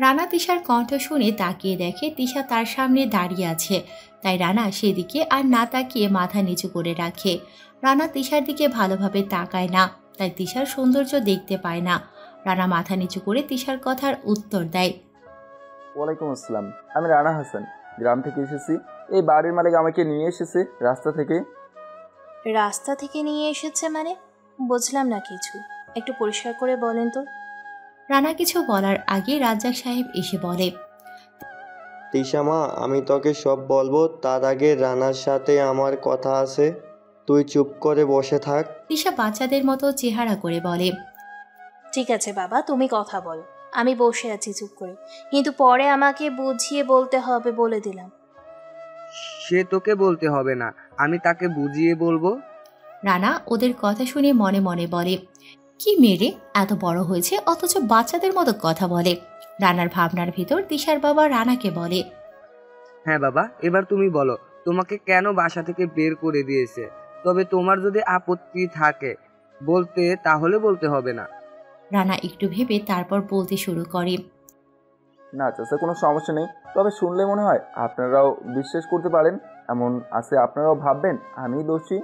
রানা তিশার কণ্ঠ শুনে তাকিয়ে দেখে তিশা তার সামনে দাঁড়িয়ে আছে, তাই রানা সেদিকে আর না তাকিয়ে মাথা নিচু করে রাখে। রানা তিশার দিকে ভালোভাবে তাকায় না, তাই তিশার সৌন্দর্য দেখতে পায় না। রানা মাথা নিচু করে তিশার কথার উত্তর দেয়, ওয়ালাইকুম আসসালাম, আমি রানা হাসান, গ্রাম থেকে এসেছি। এই বাড়ির মালিক আমাকে নিয়ে এসেছে রাস্তা থেকে। রাস্তা থেকে নিয়ে এসেছে মানে? বুঝলাম না কিছু, একটু পরিষ্কার করে বলেন তো। রানা কিছু বলার আগে রাজ্জাক সাহেব এসে বলে, তিশা মা, আমি তোকে সব বলবো, তার আগে রানার সাথে আমার কথা আছে, তুই চুপ করে বসে থাক। তিশা বাচ্চাদের মতো চেহারা করে বলে, ঠিক আছে বাবা, তুমি কথা বলো, আমি বসে আছি চুপ করে, কিন্তু পরে আমাকে বুঝিয়ে বলতে হবে বলে দিলাম। সে তোকে বলতে হবে না, আমি তাকে বুঝিয়ে বলবো। রানা ওদের কথা শুনে মনে মনে বলে, কি মেরে এত বড় হয়েছে অথচ বাচ্চাদের মতো কথা বলে। রানার ভাবনার ভিতর তিশার বাবা রানাকে বলে, হ্যাঁ বাবা, এবার তুমি বলো তোমাকে কেন বাসা থেকে বের করে দিয়েছে। তবে তোমার যদি আপত্তি থাকে বলতে, তাহলে বলতে হবে না। রানা একটু ভেবে তারপর বলতে শুরু করে, না চাচা, কোনো সমস্যা নেই। তবে শুনলে মনে হয় আপনারাও বিশ্বাস করতে পারেন, এমন আছে আপনারাও ভাববেন আমি দোষী।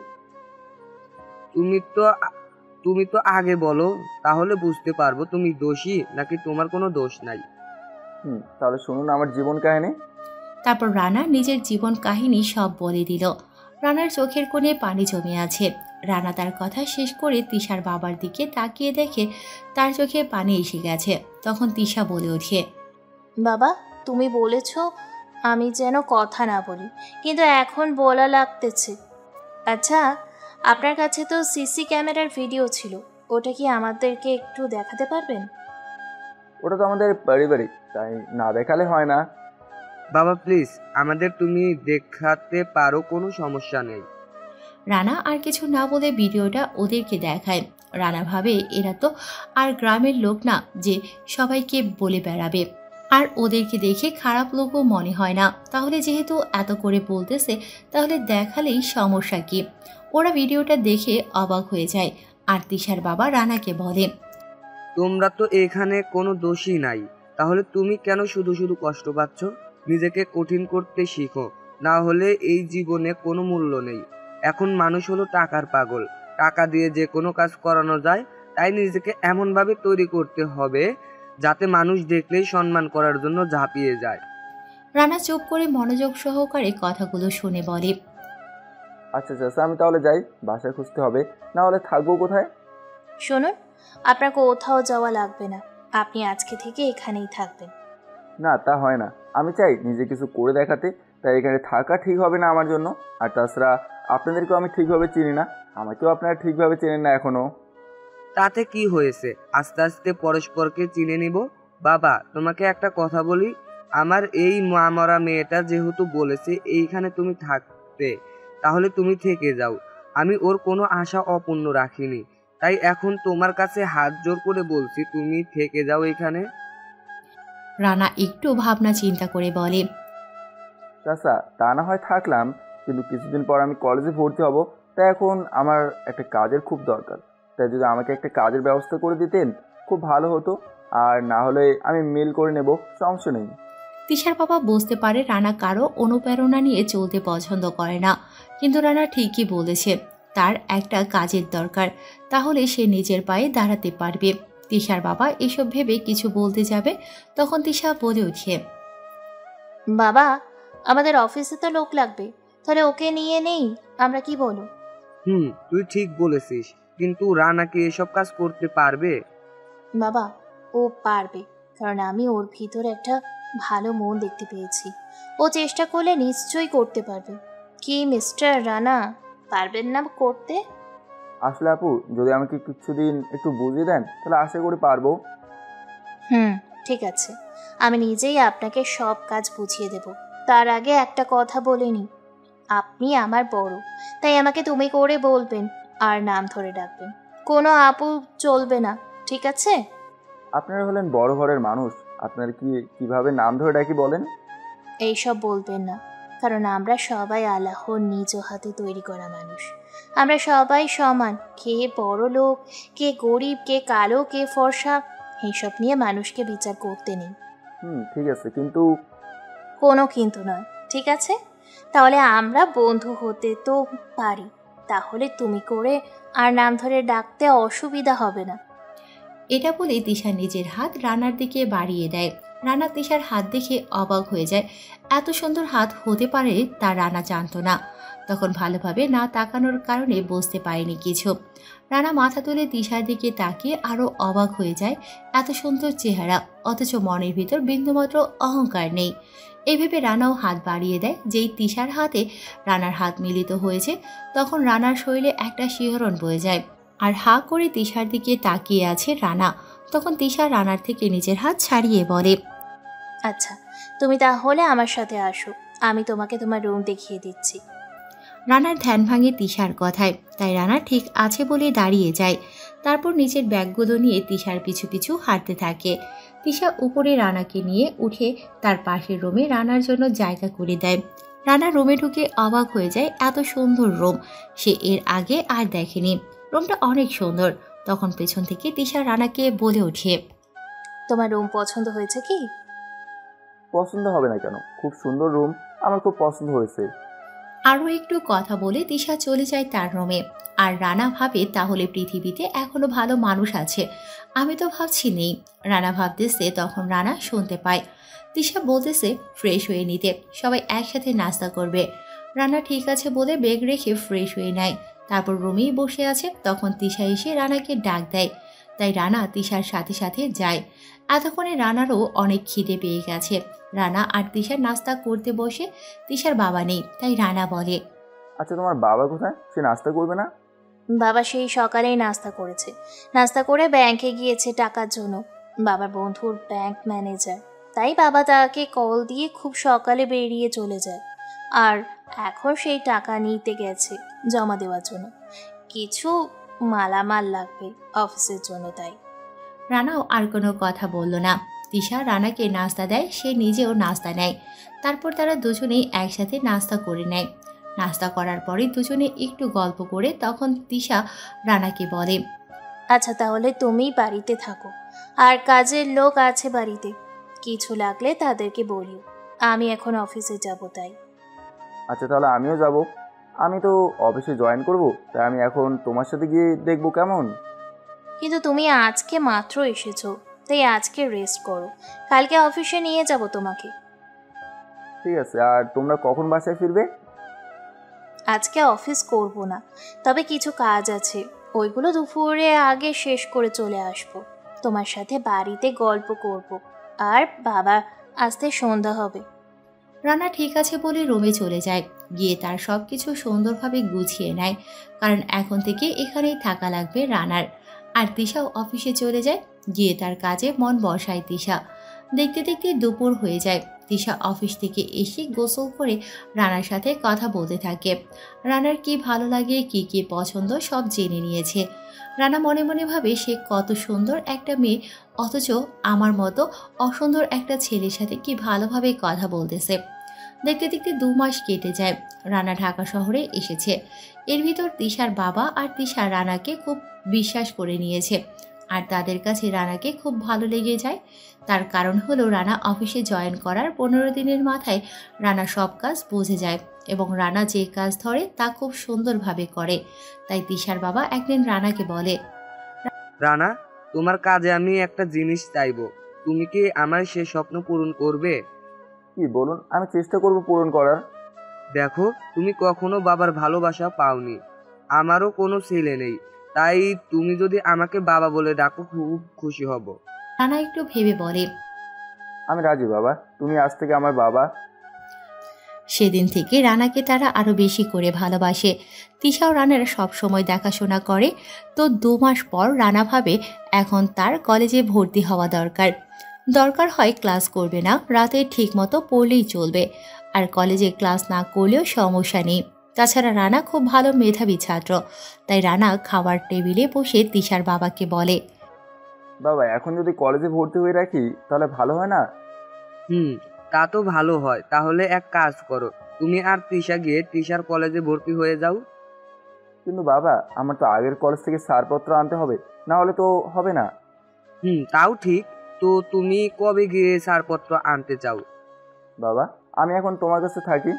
তুমি তো আগে বলো, তাহলে বুঝতে পারবো তুমি দোষী নাকি তোমার কোনো দোষ নাই। তাহলে শুনুন আমার জীবন কাহিনী। তারপর রানা নিজের জীবন কাহিনী সব বলে দিল। রানার চোখের কোণে পানি জমে আছে। রানা তার কথা শেষ করে তিশার বাবার দিকে তাকিয়ে দেখে তার চোখে পানি এসে গেছে। তখন তিশা বলে ওঠে, বাবা তুমি বলেছ আমি যেন কথা না বলি, কিন্তু এখন বলা লাগতেছে। আচ্ছা, আপনার কাছে তো সিসি ক্যামেরার ভিডিও ছিল, ওটা কি আমাদেরকে একটু দেখাতে পারবেন? ওটা তো আমাদের পারিবারিক, তাই না দেখালে হয় না। বাবা প্লিজ, আমাদের তুমি দেখাতে পারো, কোনো সমস্যা নেই। রানা আর কিছু না বলে ভিডিওটা ওদেরকে দেখায়। রানা ভাবে এরা তো আর গ্রামের লোক না যে সবাইকে বলে বেড়াবে, আর ওদেরকে দেখে খারাপ লোকও মনে হয় না। তাহলে যেহেতু এত করে বলতেছে, তাহলে দেখালেই সমস্যা কি? ওরা ভিডিওটা দেখে অবাক হয়ে যায়। আর তিশার বাবা রানাকে বলে, তোমরা তো এখানে কোনো দোষী নাই, তাহলে তুমি কেন শুধু শুধু কষ্ট পাচ্ছ? নিজেকে কঠিন করতে শিখো, না হলে এই জীবনে কোনো মূল্য নেই। এখন মানুষ হলো টাকার পাগল, টাকা দিয়ে যে কোনো কাজ করানো যায়, তাই নিজেকে এমনভাবে তৈরি করতে হবে যাতে মানুষ দেখলেই সম্মান করার জন্য ঝাঁপিয়ে যায়। রানা চুপ করে মনোযোগ সহকারে কথাগুলো শুনে বলে, আচ্ছা চাচা, আমি তাহলে যাই, বাসা খুঁজতে হবে, না হলে থাকবো কোথায়? শুনুন, আপনার কোথাও যাওয়া লাগবে না, আপনি আজকে থেকে এখানেই থাকবেন। না তা হয় না, আমি চাই নিজে কিছু করে দেখাতে, তাই এখানে থাকা ঠিক হবে না আমার জন্য। আর তাছাড়া আপনাদেরকেও আমি ঠিকভাবে চিনি না, আমাকেও আপনারা ঠিকভাবে চেনেন না এখনো। তাতে কি হয়েছে, আস্তে আস্তে পরস্পরকে চিনে নিব। বাবা তোমাকে একটা কথা বলি, আমার এই মা মরা মেয়েটা যেহেতু বলেছে এইখানে তুমি থাকতে, তাহলে তুমি থেকে যাও। আমি ওর কোনো আশা অপূর্ণ রাখিনি, তাই এখন তোমার কাছে হাত জোর করে বলছি তুমি থেকে যাও এখানে। রানা একটু ভাবনা চিন্তা করে বলে, চাচা তা না হয় থাকলাম, কিন্তু কিছুদিন পর আমি কলেজে ভর্তি হব, তাই এখন আমার একটা কাজের খুব দরকার। তাই যদি আমাকে একটা কাজের ব্যবস্থা করে দিতেন খুব ভালো হতো, আর না হলে আমি মেল করে নেব, সমস্যা নেই। তিশার বাবা বুঝতে পারে রানা কারো অনুপ্রেরণা নিয়ে চলতে পছন্দ করে না, কিন্তু রানা ঠিকই বলেছে, তার একটা কাজের দরকার, তাহলে সে নিজের পায়ে দাঁড়াতে পারবে। তিশার বাবা এসব ভেবে কিছু বলতে যাবে, তখন তিশা বলে ওঠে, বাবা আমাদের অফিসে তো লোক লাগবে, তাহলে ওকে নিয়ে নেই, আমরা কি বলো? তুই ঠিক বলেছিস, কিন্তু রানা কি এসব কাজ করতে পারবে? বাবা ও পারবে, কারণ আমি ওর ভিতরে একটা ভালো মন দেখতে পেয়েছি। ও চেষ্টা করলে নিশ্চয়ই করতে পারবে। কি মিস্টার রানা, পারবেন না করতে? আসলে আপু, যদি আমাকে কিছুদিন একটু বুঝিয়ে দেন তাহলে আশা করি পারবো। ঠিক আছে, আমি নিজেই আপনাকে সব কাজ বুঝিয়ে দেব। তার আগে একটা কথা বলিনি, আপনি আমার বড়, তাই আমাকে তুমি করে বলবেন আর নাম ধরে ডাকবেন, কোনো আপু চলবে না, ঠিক আছে? আপনারা হলেন বড় ঘরের মানুষ, আপনার কিভাবে নাম ধরে ডাকি বলেন? এইসব বলবেন না, কারণ আমরা সবাই আল্লাহর নিজ হাতে তৈরি করা মানুষ। আমরা সবাই সমান, কে বড় লোক, কে গরিব, কে কালো, কে ফর্সা, এইসব নিয়ে মানুষকে বিচার করতে নেই। ঠিক আছে, কিন্তু কোনো কিন্তু নয়, ঠিক আছে? তাহলে আমরা বন্ধু হতে তো পারি, তাহলে তুমি করে আর নাম ধরে ডাকতে অসুবিধা হবে না। এটা বলে তিশা নিজের হাত রানার দিকে বাড়িয়ে দেয়। রানা তিশার হাত দেখে অবাক হয়ে যায়, এত সুন্দর হাত হতে পারে তা রানা জানতো না। তখন ভালোভাবে না তাকানোর কারণে বুঝতে পারেনি কিছু। রানা মাথা তুলে তিশার দিকে তাকিয়ে আরও অবাক হয়ে যায়, এত সুন্দর চেহারা, অথচ মনের ভিতর বিন্দুমাত্র অহংকার নেই। এভাবে রানাও হাত বাড়িয়ে দেয়। যেই তিশার হাতে রানার হাত মিলিত হয়েছে, তখন রানার শরীরে একটা শিহরণ বয়ে যায়, আর হা করে তিশার দিকে তাকিয়ে আছে রানা। তখন তিশা রানার থেকে নিজের হাত ছাড়িয়ে বলে, আচ্ছা তুমি তাহলে আমার সাথে আসো, আমি তোমাকে তোমার রুম দেখিয়ে দিচ্ছি। রানার ধ্যান ভাঙে তিশার কথায়, তাই রানা ঠিক আছে বলে দাঁড়িয়ে যায়। তারপর নিচের ব্যাগগুলো নিয়ে তিশার পিছু পিছু হাঁটতে থাকে। তিশা উপরে রানাকে নিয়ে উঠে তার পাশের রুমে রানার জন্য জায়গা করে দেয়। রানা রুমে ঢুকে অবাক হয়ে যায়, এত সুন্দর রুম সে এর আগে আর দেখেনি। রুমটা অনেক সুন্দর। তখন পেছন থেকে তিশা রানাকে বলে ওঠে, তোমার রুম পছন্দ হয়েছে কি? পছন্দ হবে না কেন, খুব সুন্দর রুম, আমার খুব পছন্দ হয়েছে। আরও একটু কথা বলে তিশা চলে যায় তার রুমে। আর রানা ভাবে, তাহলে পৃথিবীতে এখনো ভালো মানুষ আছে, আমি তো ভাবছি নেই। রানা ভাবতেছে, তখন রানা শুনতে পায় তিশা বলতেছে ফ্রেশ হয়ে নিতে, সবাই একসাথে নাস্তা করবে। রানা ঠিক আছে বলে ব্যাগ রেখে ফ্রেশ হয়ে নেয়। তারপর রুমেই বসে আছে। তখন তিশা এসে রানাকে ডাক দেয়, তাই রানা তিশার সাথে সাথে যায়। এতক্ষণে রানারও অনেক খিদে পেয়ে গেছে। রানা আর তিশা নাস্তা করতে বসে। তিশার বাবা নেই, তাই রানা বলে, আচ্ছা তোমার বাবা কোথায়, সে নাস্তা করবে না? বাবা সেই সকালেই নাস্তা করেছে। নাস্তা করে ব্যাংকে গিয়েছে টাকার জন্য। বাবার বন্ধুর ব্যাংক ম্যানেজার, তাই বাবা তাকে কল দিয়ে খুব সকালে বেরিয়ে চলে যায়। আর এখন সেই টাকা নিতে গেছে জমা দেওয়ার জন্য। কিছু মালামাল লাগবে অফিসের জন্য, তাই। রানাও আর কোনো কথা বলল না। তিশা রানাকে নাস্তা দেয়, সে নিজেও নাস্তা নেয়। তারপর তারা দুজনেই একসাথে নাস্তা করে নেয়। নাস্তা করার পরে দুজনে একটু গল্প করে তখন তিশা রানাকে বলে, আচ্ছা তাহলে তুমি বাড়িতে থাকো, আর কাজের লোক আছে বাড়িতে, কিছু লাগলে তাদেরকে বলিও। আমি এখন অফিসে যাব, তাই। আচ্ছা তাহলে আমিও যাব, আমি তো অফিসে জয়েন করব, তাই আমি এখন তোমার সাথে গিয়ে দেখবো কেমন। কিন্তু তুমি আজকে মাত্র এসেছো, তাই আজকে রেস্ট করো, কালকে অফিসে নিয়ে যাব তোমাকে। ঠিক আছে, আর তোমরা কখন বাসায় ফিরবে? আজকে অফিস করব না, তবে কিছু কাজ আছে, ওইগুলো দুপুরে আগে শেষ করে চলে আসব। তোমার সাথে বাড়িতে গল্প করব, আর বাবা আসতে সন্ধ্যা হবে। রানা ঠিক আছে বলে রুমে চলে যায়। গিয়ে তার সব কিছু সুন্দরভাবে গুছিয়ে নেয়, কারণ এখন থেকে এখানেই থাকা লাগবে রানার। আর তিশাও অফিসে চলে যায়। গিয়ে তার কাজে মন বসায় তিশা। দেখতে দেখতে দুপুর হয়ে যায়। তিশা অফিস থেকে এসে গোসল করে রানার সাথে কথা বলতে থাকে। রানার কি ভালো লাগে, কি কি পছন্দ সব জেনে নিয়েছে। রানা মনে মনে ভাবে, সে কত সুন্দর একটা মেয়ে, অথচ আমার মতো অসুন্দর একটা ছেলের সাথে কি ভালোভাবে কথা বলতেছে। দেখতে দেখতে 2 মাস কেটে যায়। রানা ঢাকা শহরে এসেছে। এর ভিতর তিশার বাবা আর তিশা রানাকে খুব বিশ্বাস করে নিয়েছে, আর তাদের কাছে রানাকে খুব ভালো লেগে যায়। তার কারণ হলো, রানা অফিসে জয়েন করার 15 দিনের মাথায় রানা সব কাজ বুঝে যায়, এবং রানা যে কাজ ধরে তা খুব সুন্দরভাবে করে। তাই তিশার বাবা একদিন রানাকে বলে, রানা, তোমার কাজে আমি একটা জিনিস চাইবো, তুমি কি আমার সে স্বপ্ন পূরণ করবে? কি বলুন, আমি চেষ্টা করব পূরণ করার। দেখো, তুমি কখনো বাবার ভালোবাসা পাওনি, আমারও কোনো ছেলে নেই, তাই তুমি যদি আমাকে বাবা বলে ডাকো খুব খুশি হব। রানা একটু ভেবে বলে, আমি রাজি বাবা, তুমি আজ থেকে আমার বাবা। সেদিন থেকে রানাকে তারা আরো বেশি করে ভালোবাসে। তিশাও রানার সব সময় দেখাশোনা করে। তো 2 মাস পর রানা ভাবে এখন তার কলেজে ভর্তি হওয়া দরকার হয় ক্লাস করবে না, রাতে ঠিক মতো পড়লেই চলবে, আর কলেজে ক্লাস না করলেও সমস্যা নেই। তাছাড়া রানা খুব ভালো মেধাবী ছাত্র। তাই রানা খাবার টেবিলে বসে তিশার বাবাকে বলে, বাবা এখন যদি কলেজে ভর্তি হয়ে রাখি তাহলে ভালো হয় না? তা তো ভালো হয়। তাহলে এক কাজ করো, তুমি আর তিশা গিয়ে তিশার কলেজে ভর্তি হয়ে যাও। কিন্তু বাবা, আমার তো আগের কলেজ থেকে ছাড়পত্র আনতে হবে, না হলে তো হবে না। তাও ঠিক। তো তুমি কবে গিয়ে ছাড়পত্র আনতে চাও? বাবা, আমি এখন তোমার কাছে থাকি,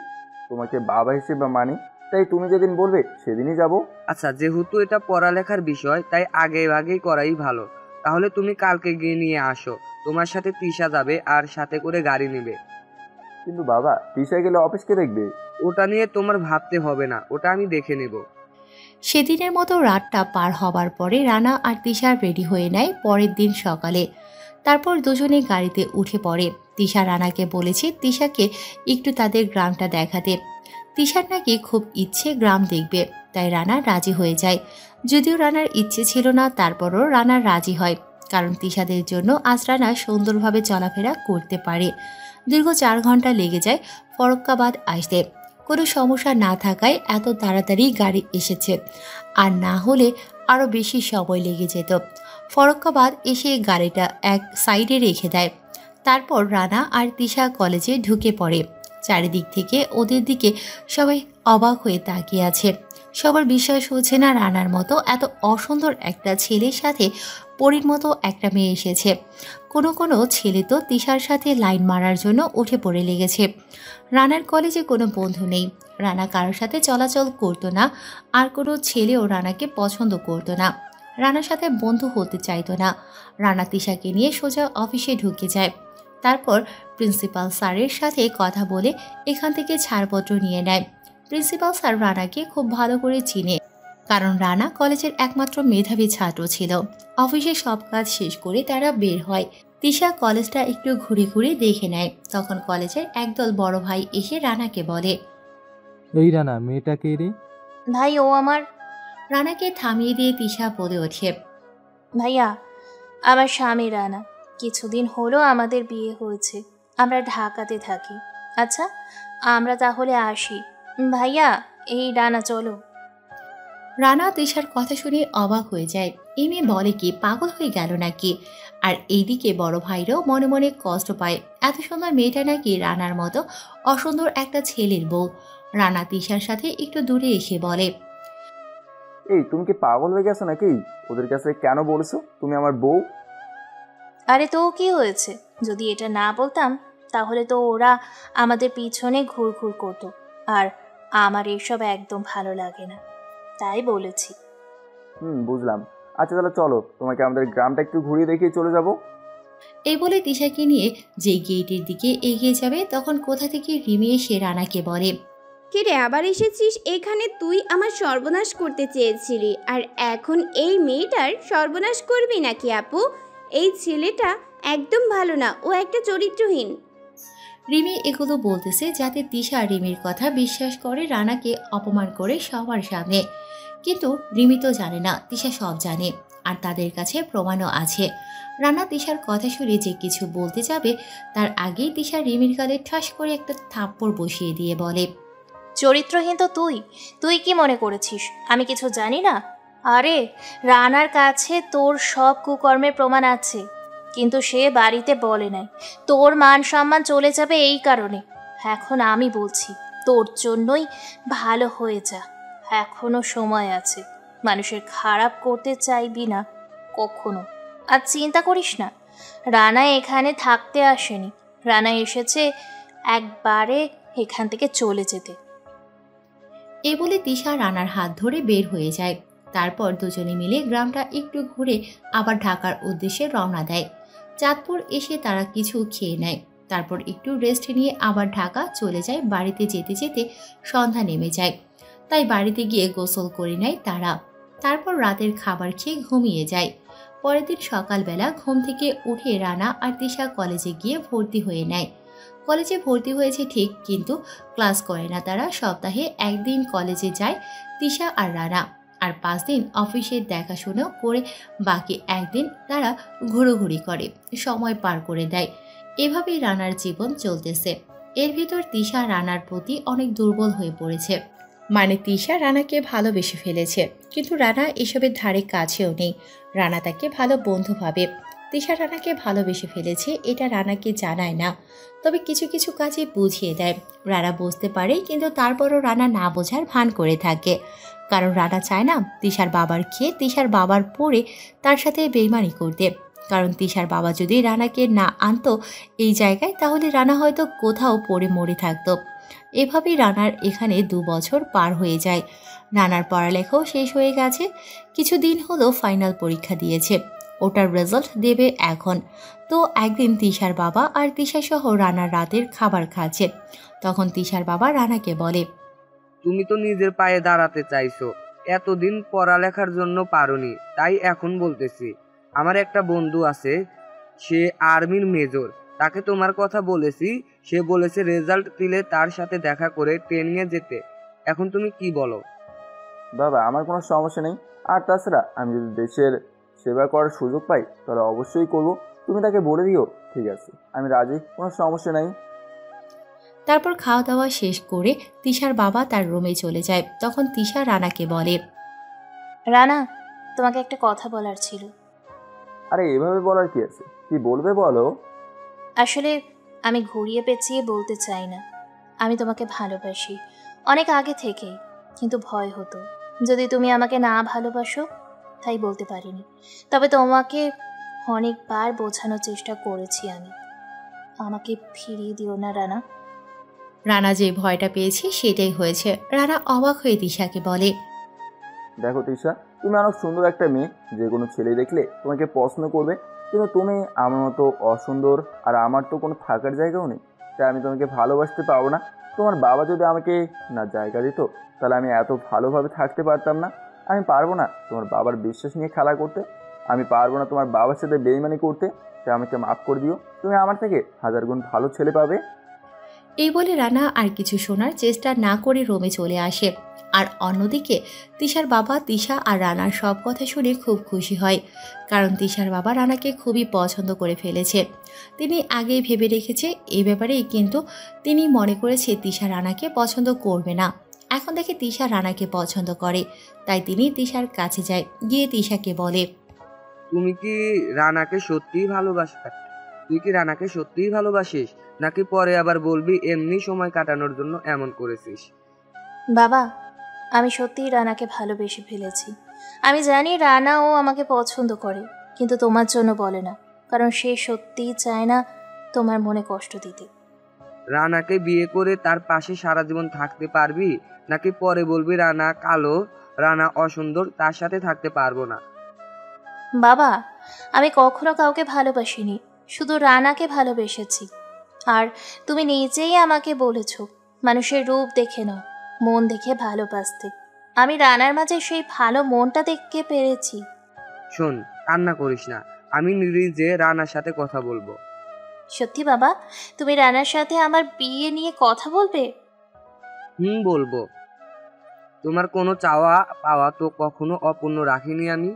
তোমাকে বাবা হিসেবে মানি, তাই তুমি যেদিন বলবে সেদিনই যাব। আচ্ছা, যেহেতু এটা পড়ালেখার বিষয়, তাই আগেই করাই ভালো। তাহলে তুমি কালকে গিয়ে নিয়ে আসো, তোমার সাথে তিশা যাবে আর সাথে করে গাড়ি নেবে। কিন্তু বাবা, তিশা গেলে অফিসকে দেখবে। ওটা নিয়ে তোমার ভাবতে হবে না, ওটা আমি দেখে নেব। সেদিনের মতো রাতটা পার হবার পরে রানা আর তিশা রেডি হয়ে নেয় পরের দিন সকালে। তারপর দুজনে গাড়িতে উঠে পড়ে। তিশা রানাকে বলেছে তিশাকে একটু তাদের গ্রামটা দেখাতে। তিশার নাকি খুব ইচ্ছে গ্রাম দেখবে, তাই রানা রাজি হয়ে যায়। যদিও রানার ইচ্ছে ছিল না, তারপরও রানা রাজি হয়, কারণ তিশাদের জন্য আজ রানা সুন্দরভাবে চলাফেরা করতে পারে। দীর্ঘ 4 ঘন্টা লেগে যায় ফরক্কাবাদ আসতে। কোনো সমস্যা না থাকায় এত তাড়াতাড়ি গাড়ি এসেছে, আর না হলে আরও বেশি সময় লেগে যেত। ফরক্কাবাদ এসে গাড়িটা এক সাইডে রেখে দেয়। তারপর রানা আর তিশা কলেজে ঢুকে পড়ে। চারিদিক থেকে ওদের দিকে সবাই অবাক হয়ে তাকিয়ে আছে। সবার বিশ্বাস হচ্ছে না রানার মতো এত অসুন্দর একটা ছেলের সাথে পরীর মতো একটা মেয়ে এসেছে। কোনো কোনো ছেলে তো তিশার সাথে লাইন মারার জন্য উঠে পড়ে লেগেছে। রানার কলেজে কোনো বন্ধু নেই, রানা কারোর সাথে চলাচল করতো না, আর কোনো ছেলেও রানাকে পছন্দ করতো না, রানার সাথে বন্ধু হতে চাইতো না। রানা তিশাকে নিয়ে সোজা অফিসে ঢুকে যায়। তারপর প্রিন্সিপাল স্যারের সাথে কথা বলে এখান থেকে ছাড়পত্র নিয়ে নেয়। প্রিন্সিপাল স্যার রানাকে খুব ভালো করে চিনে, কারণ রানা কলেজের একমাত্র মেধাবী ছাত্র ছিল। অফিসে সব কাজ শেষ করে তারা বের হয়। তিশা কলেজটা একটু ঘুরে ঘুরে দেখে নেয়। তখন কলেজের একদল বড় ভাই এসে রানাকে বলে, এই রানা, মেয়েটা কে রে? ভাই ও আমার। রানাকে থামিয়ে দিয়ে তিশা বলে ওঠে, ভাইয়া, আমার স্বামী রানা। কিছুদিন হলো আমাদের বিয়ে হয়েছে, আমরা ঢাকাতে থাকি। আচ্ছা, আমরা তাহলে আসি। ভাইয়া, এই রানা চলো। রানা তিশার কথা শুনে অবাক হয়ে যায়। এই মেয়ে বলে কি, পাগল হয়ে গেল নাকি? আর এইদিকে বড় ভাইরাও মনে মনে কষ্ট পায়। এত সুন্দর মেয়েটা নাকি রানার মতো অসুন্দর একটা ছেলের বউ। রানা তিশার সাথে একটু দূরে এসে বলে, এই তুমি কি পাগল হয়ে গেছো নাকি? ওদের কাছে কেন বলছো তুমি আমার বউ? আরে তো কি হয়েছে? যদি এটা না বলতাম তাহলে তো ওরা আমাদের পিছনে ঘুরঘুর করতো, আর আমার এসব একদম ভালো লাগে না, তাই বলেছি। বুঝলাম। আচ্ছা তাহলে চলো, তোমাকে আমাদের গ্রামটা একটু ঘুরিয়ে দেখিয়ে চলে যাব। এই বলে তিশাকে নিয়ে যে গেটের দিকে এগিয়ে যাবে, তখন কোথা থেকে রিমি এসে রানাকে বলে, কে রে, আবার এসেছিস এখানে? তুই আমার সর্বনাশ করতে চেয়েছিলি, আর এখন এই মেয়েটার সর্বনাশ করবি নাকি আপু? এই ছেলেটা একদম ভালো না, ও একটা চরিত্রহীন। রিমি এগুলো বলতেছে যাতে তিশা রিমির কথা বিশ্বাস করে রানাকে অপমান করে সবার সামনে। কিন্তু রিমি তো জানে না তিশা সব জানে, আর তাদের কাছে প্রমাণও আছে। রানা তিশার কথা শুনে যে কিছু বলতে যাবে, তার আগেই তিশা রিমির গালে ঠাস করে একটা থাপ্পড় বসিয়ে দিয়ে বলে, চরিত্রহীন তো তুই কি মনে করেছিস আমি কিছু জানি না? আরে, রানার কাছে তোর সব কুকর্মের প্রমাণ আছে, কিন্তু সে বাড়িতে বলে নাই। তোর মান সম্মান চলে যাবে এই কারণে। এখন আমি বলছি, তোর জন্যই ভালো হয়ে যা, এখনো সময় আছে। মানুষের খারাপ করতে চাইবি না কখনো। আর চিন্তা করিস না, রানা এখানে থাকতে আসেনি, রানা এসেছে একবারে এখান থেকে চলে যেতে। এ বলে তিশা রানার হাত ধরে বের হয়ে যায়। তারপর দুজনে মিলে গ্রামটা একটু ঘুরে আবার ঢাকার উদ্দেশ্যে রওনা দেয়। চাঁদপুর এসে তারা কিছু খেয়ে নেয়। তারপর একটু রেস্ট নিয়ে আবার ঢাকা চলে যায়। বাড়িতে যেতে যেতে সন্ধ্যা নেমে যায়, তাই বাড়িতে গিয়ে গোসল করে নেয় তারা। তারপর রাতের খাবার খেয়ে ঘুমিয়ে যায়। পরের দিন সকালবেলা ঘুম থেকে উঠে রানা আর তিশা কলেজে গিয়ে ভর্তি হয়ে নেয়। কলেজে ভর্তি হয়েছে ঠিক, কিন্তু ক্লাস করে না তারা। সপ্তাহে একদিন কলেজে যায় তিশা আর রানা, আর 5 দিন অফিসের দেখাশোনা করে বাকি একদিন তারা ঘোরাঘুরি করে, সময় পার করে দেয়। এভাবেই রানার জীবন চলতেছে। এর ভিতর তিশা রানার প্রতি অনেক দুর্বল হয়ে পড়েছে। মানে তিশা রানাকে ভালোবেসে ফেলেছে, কিন্তু রানা এসবের ধারে কাছেও নেই। রানা তাকে ভালো বন্ধু ভাবে। তিশা রানাকে ভালোবেসে ফেলেছে, এটা রানাকে জানায় না, তবে কিছু কিছু কাজে বুঝিয়ে দেয়। রানা বুঝতে পারে, কিন্তু তারপরও রানা না বোঝার ভান করে থাকে, কারণ রানা চায় না তিশার বাবার খেয়ে তিশার বাবার পরে তার সাথে বেইমানি করতে। কারণ তিশার বাবা যদি রানাকে না আনতো এই জায়গায়, তাহলে রানা হয়তো কোথাও পড়ে মরে থাকতো। এভাবেই রানার এখানে 2 বছর পার হয়ে যায়। রানার পড়ালেখাও শেষ হয়ে গেছে। কিছুদিন হলো ফাইনাল পরীক্ষা দিয়েছে, ওটার রেজাল্ট দেবে এখন। তো একদিন তিশার বাবা আর তিশা সহ রানার রাতের খাবার খাচ্ছে। তখন তিশার বাবা রানাকে বলে, তুমি তো নিজের পায়ে দাঁড়াতে চাইছো, এতদিন পড়ালেখার জন্য পারোনি, তাই এখন বলতেছি। আমার একটা বন্ধু আছে, সে আর্মির মেজর, তাকে তোমার কথা বলেছি। সে বলেছে রেজাল্ট দিলে তার সাথে দেখা করে ট্রেনিংয়ে যেতে। এখন তুমি কি বলো? বাবা, আমার কোনো সমস্যা নেই। আর তাছাড়া আমি যদি দেশের সেবা করার সুযোগ পাই তাহলে অবশ্যই করব। তুমি তাকে বলে দিও। ঠিক আছে, আমি রাজি, কোনো সমস্যা নেই। তারপর খাওয়া দাওয়া শেষ করে তিশার বাবা তার রুমে চলে যায়। তখন তিশা রানাকে বলে, রানা, তোমাকে একটা কথা বলার ছিল। আরে এভাবে বলার কি আছে, কি বলবে বলো। আসলে আমি ঘুরিয়ে পেঁচিয়ে বলতে চাই না, আমি তোমাকে ভালোবাসি অনেক আগে থেকেই, কিন্তু ভয় হতো যদি তুমি আমাকে না ভালোবাসো, তাই বলতে পারিনি। তবে তোমাকে অনেকবার বোঝানোর চেষ্টা করেছি আমি। আমাকে ফিরিয়ে দিও না রানা। রানা যে ভয়টা পেয়েছে সেটাই হয়েছে। রানা অবাক হয়ে তিশাকে বলে, দেখো তিশা, তুমি অনেক সুন্দর একটা মেয়ে, যে কোনো ছেলে দেখলে তোমাকে পছন্দ করবে, কিন্তু তুমি আমার মতো অসুন্দর, আর আমার তো কোনো থাকার জায়গাও নেই, তাই আমি তোমাকে ভালোবাসতে পারবো না। তোমার বাবা যদি আমাকে না জায়গা দিত, তাহলে আমি এত ভালোভাবে থাকতে পারতাম না। আমি পারবো না তোমার বাবার বিশ্বাস নিয়ে খেলা করতে, আমি পারবো না তোমার বাবার সাথে বেইমানি করতে, তাই আমাকে মাফ করে দিও। তুমি আমার থেকে 1000 গুণ ভালো ছেলে পাবে। এই বলে রানা আর কিছু শোনার চেষ্টা না করে রুমে চলে আসে। আর অন্যদিকে তিশার বাবা তিশা আর রানার সব কথা শুনে খুব খুশি হয়, কারণ তিশার বাবা রানাকে খুবই পছন্দ করে ফেলেছে। তিনি আগেই ভেবে রেখেছে এই ব্যাপারেই, কিন্তু তিনি মনে করেছে তিশা রানাকে পছন্দ করবে না। এখন দেখে তিশা রানাকে পছন্দ করে, তাই তিনি তিশার কাছে যায়, গিয়ে তিশাকে বলে, তুমি কি রানাকে সত্যিই ভালোবাসিস? তুই কি রানাকে সত্যিই ভালোবাসিস, নাকি পরে আবার বলবি এমনি সময় কাটানোর জন্য এমন করেছিস? বাবা, আমি সত্যিই রানাকে ভালোবেসে ফেলেছি। আমি জানি রানাও আমাকে পছন্দ করে, কিন্তু তোমার জন্য বলে না, কারণ সে সত্যিই চায় না তোমার মনে কষ্ট দিতে। রানাকে বিয়ে করে তার পাশে সারা জীবন থাকতে পারবি, নাকি পরে বলবি রানা কালো, রানা অসুন্দর, তার সাথে থাকতে পারবো না? বাবা, আমি কখনো কাউকে ভালোবাসিনি, শুধু রানাকে ভালোবেসেছি। আর তুমি নিজেই আমাকে বলেছ মানুষের রূপ দেখে নয়, মন দেখে ভালোবাসতে। আমি রানার মাঝে সেই ভালো মনটা দেখতে পেরেছি। শোন, কান্না করিস না, আমি নিজে রানার সাথে কথা বলবো। সত্যি বাবা, তুমি রানার সাথে আমার বিয়ে নিয়ে কথা বলবে? বলবো। তোমার কোনো চাওয়া পাওয়া তো কখনো অপূর্ণ রাখিনি আমি।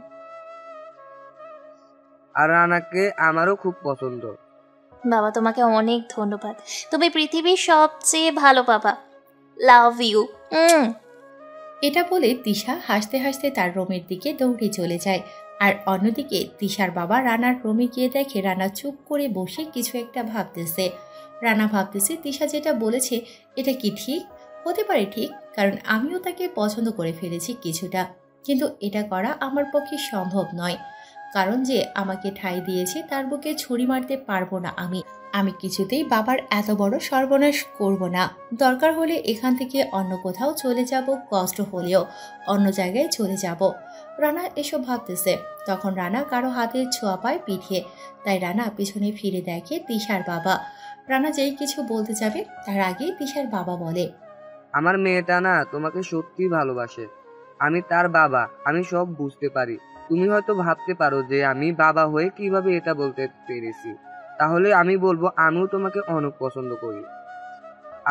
আর রানাকে আমারও খুব পছন্দ। বাবা, তোমাকে অনেক ধন্যবাদ। তুমি পৃথিবীর সবচেয়ে ভালো বাবা। Love you. এটা বলে তিশা হাসতে হাসতে তার রুমের দিকে দৌড়ে চলে যায়। আর অন্যদিকে তিশার বাবা রানার রুমে গিয়ে দেখে রানা চুপ করে বসে কিছু একটা ভাবতেছে। রানা ভাবতেছে তিশা যেটা বলেছে এটা কি ঠিক হতে পারে? ঠিক, কারণ আমিও তাকে পছন্দ করে ফেলেছি কিছুটা, কিন্তু এটা করা আমার পক্ষে সম্ভব নয়, কারণ যে আমাকে ঠাঁই দিয়েছে তার বুকে ছুরি মারতে পারবো না। আমি কিছুতেই বাবার এত বড় সর্বনাশ করব না। দরকার হলে এখান থেকে অন্য কোথাও চলে যাব, কষ্ট হলেও অন্য জায়গায় চলে যাব। রানা এসব ভাবতেছে, তখন রানা কারো হাতের ছোঁয়া পায় পিঠে, তাই রানা পিছনে ফিরে দেখে তিশার বাবা। রানা যেই কিছু বলতে যাবে তার আগেই তিশার বাবা বলে, আমার মেয়েটা না তোমাকে সত্যি ভালোবাসে। আমি তার বাবা, আমি সব বুঝতে পারি। তুমি হয়তো ভাবতে পারো যে আমি বাবা হয়ে কিভাবে এটা বলতে পেরেছি, তাহলে আমি বলবো আমিও তোমাকে অনেক পছন্দ করি।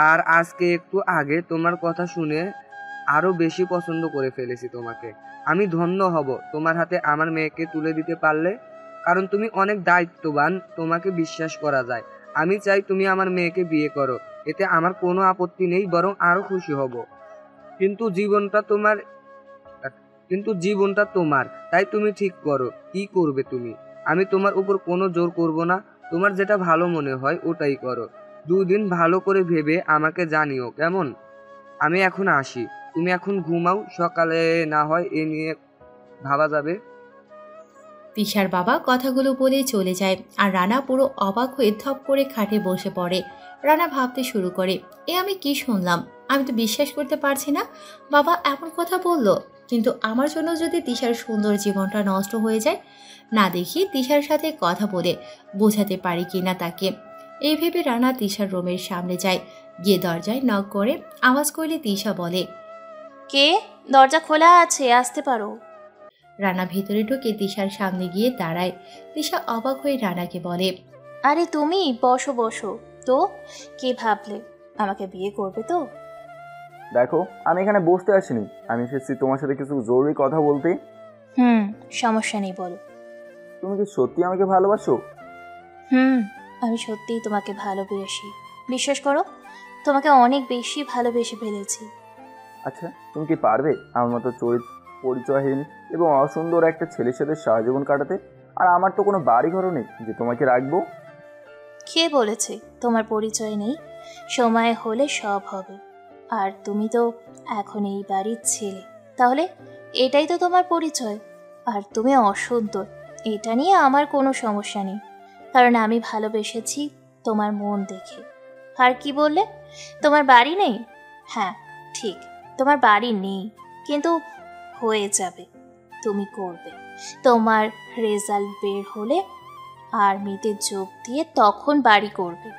আর আজকে একটু আগে তোমার কথা শুনে আরো বেশি পছন্দ করে ফেলেছি তোমাকে। আমি ধন্য হব তোমার হাতে আমার মেয়েকে তুলে দিতে পারলে, কারণ তুমি অনেক দায়িত্ববান, তোমাকে বিশ্বাস করা যায়। আমি চাই তুমি আমার মেয়েকে বিয়ে করো, এতে আমার কোনো আপত্তি নেই, বরং আরো খুশি হব। কিন্তু জীবনটা তোমার, তাই তুমি ঠিক করো কি করবে তুমি। আমি তোমার উপর কোনো জোর করব না, তোমার যেটা ভালো মনে হয় ওটাই করো। 2 দিন ভালো করে ভেবে আমাকে জানিও, কেমন? আমি এখন আসি, তুমি এখন ঘুমাও, সকালে না হয় এ নিয়ে ভাবা যাবে। তিশার বাবা কথাগুলো বলে চলে যায়। আর রানা পুরো অবাক হয়ে ধপ করে খাটে বসে পড়ে। রানা ভাবতে শুরু করে, এ আমি কি শুনলাম? আমি তো বিশ্বাস করতে পারছি না বাবা এমন কথা বলল। কিন্তু আমার জন্য যদি তিশার সুন্দর জীবনটা নষ্ট হয়ে যায়, না দেখি তিশার সাথে কথা বলে বোঝাতে পারি কিনা তাকে। এই ভেবে রানা তিশার রুমের সামনে যায়, গিয়ে দরজায় নক করে আওয়াজ করলে তিশা বলে, কে? দরজা খোলা আছে, আসতে পারো। রানা ভেতরে ঢুকে তিশার সামনে গিয়ে দাঁড়ায়। তিশা অবাক হয়ে রানাকে বলে, আরে তুমি বসো বসো। তো কি ভাবলে, আমাকে বিয়ে করবে তো? দেখো, আমি এখানে বসতে আসিনি, আমি এসেছি তোমার সাথে কিছু জরুরি কথা বলতে। সমস্যা নেই, বলো। তুমি কি সত্যি আমাকে ভালোবাসো? আমি সত্যিই তোমাকে ভালোবেসি, বিশ্বাস করো। তোমাকে অনেক বেশি ভালোবেসে ফেলেছি। আচ্ছা, তুমি কি পারবে আমার মতো পরিচয়হীন এবং অসুন্দর একটা ছেলের সাথে সারা জীবন কাটাতে? আর আমার তো কোনো বাড়ি ঘরও নেই যে তোমাকে রাখবো। কে বলেছে তোমার পরিচয় নেই? সময় হলে সব হবে। আর তুমি তো এখন এই বাড়ির ছেলে, তাহলে এটাই তো তোমার পরিচয়। আর তুমি অসুন্দর, এটা নিয়ে আমার কোনো সমস্যা নেই, কারণ আমি ভালোবেসেছি তোমার মন দেখে। আর কি বললে, তোমার বাড়ি নেই? হ্যাঁ ঠিক, তোমার বাড়ি নেই, কিন্তু হয়ে যাবে। তুমি করবে, তোমার রেজাল্ট বের হলে আর্মিতে যোগ দিয়ে তখন বাড়ি করবে।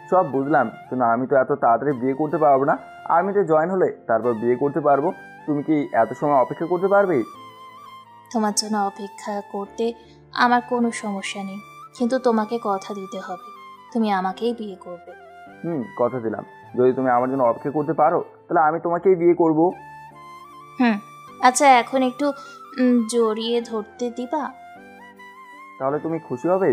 সব বুঝলাম, কিন্তু আমি তো এত তাড়াতাড়ি বিয়ে করতে পারবো না। আর্মিতে জয়েন হলে তারপর বিয়ে করতে পারবো। তুমি কি এত সময় অপেক্ষা করতে পারবে? তোমার জন্য অপেক্ষা করতে আমার কোনো সমস্যা নেই, কিন্তু তোমাকে কথা দিতে হবে তুমি আমাকেই বিয়ে করবে। কথা দিলাম, যদি তুমি আমার জন্য অপেক্ষা করতে পারো তাহলে আমি তোমাকেই বিয়ে করব। আচ্ছা, এখন একটু জড়িয়ে ধরতে দিবা? তাহলে তুমি খুশি হবে?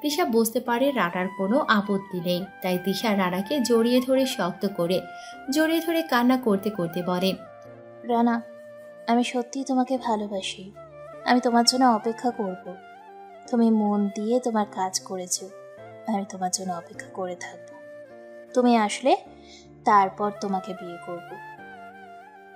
তিশা বুঝতে পারে রানার কোনো আপত্তি নেই, তাই তিশা রানাকে জড়িয়ে ধরে কান্না করতে করতে বলে, রানা, আমি সত্যিই তোমাকে ভালোবাসি। আমি তোমার জন্য অপেক্ষা করব। তুমি মন দিয়ে তোমার কাজ করেছো, আমি তোমার জন্য অপেক্ষা করে থাকবো। তুমি আসলে তারপর তোমাকে বিয়ে করব।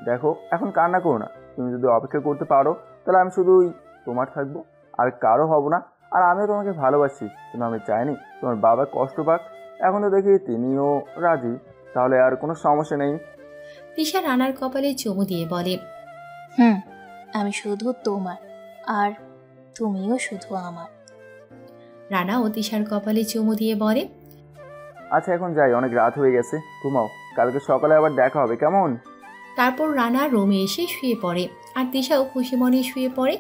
দেখো, এখন কান্না করো না। তুমি যদি অপেক্ষা করতে পারো তাহলে আমি শুধুই তোমার থাকবো, আর কারো হব না। আর আমিও তোমাকে ভালোবাসি, কিন্তু আমি চাইনি তোমার বাবা কষ্ট পাক। এখন তো দেখি তিনিও রাজি, তাহলে আর কোনো সমস্যা নেই। তিশা রানার কপালে চুমু দিয়ে বলে, আমি শুধু তোমার, আর তুমিও শুধু আমার। রানা ও তিশার কপালে চুমু দিয়ে বলে, আচ্ছা এখন যাই, অনেক রাত হয়ে গেছে, ঘুমাও। কালকে সকালে আবার দেখা হবে, কেমন? তারপর রানা রুমে এসে শুয়ে পড়ে, আর তিশাও খুশি মনে শুয়ে পড়ে।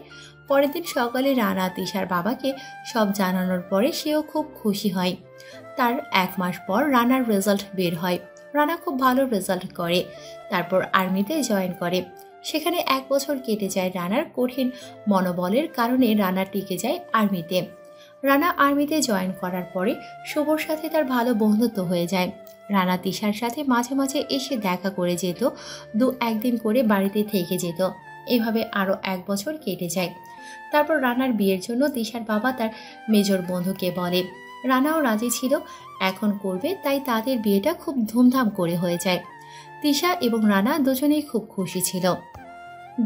পরের দিন সকালে রানা তিশার বাবাকে সব জানানোর পরে সেও খুব খুশি হয়। তার 1 মাস পর রানার রেজাল্ট বের হয়। রানা খুব ভালো রেজাল্ট করে, তারপর আর্মিতে জয়েন করে। সেখানে 1 বছর কেটে যায়। রানার কঠিন মনোবলের কারণে রানা টিকে যায় আর্মিতে। রানা আর্মিতে জয়েন করার পরে শুভর সাথে তার ভালো বন্ধুত্ব হয়ে যায়। রানা তিশার সাথে মাঝে মাঝে এসে দেখা করে যেত, 2-1 দিন করে বাড়িতে থেকে যেত। এভাবে আরও 1 বছর কেটে যায়। তারপর রানার বিয়ের জন্য তিশার বাবা তার মেজর বন্ধুকে বলে। রানাও রাজি ছিল, এখন করবে, তাই তাদের বিয়েটা খুব ধুমধাম করে হয়ে যায়। তিশা এবং রানা দুজনেই খুব খুশি ছিল।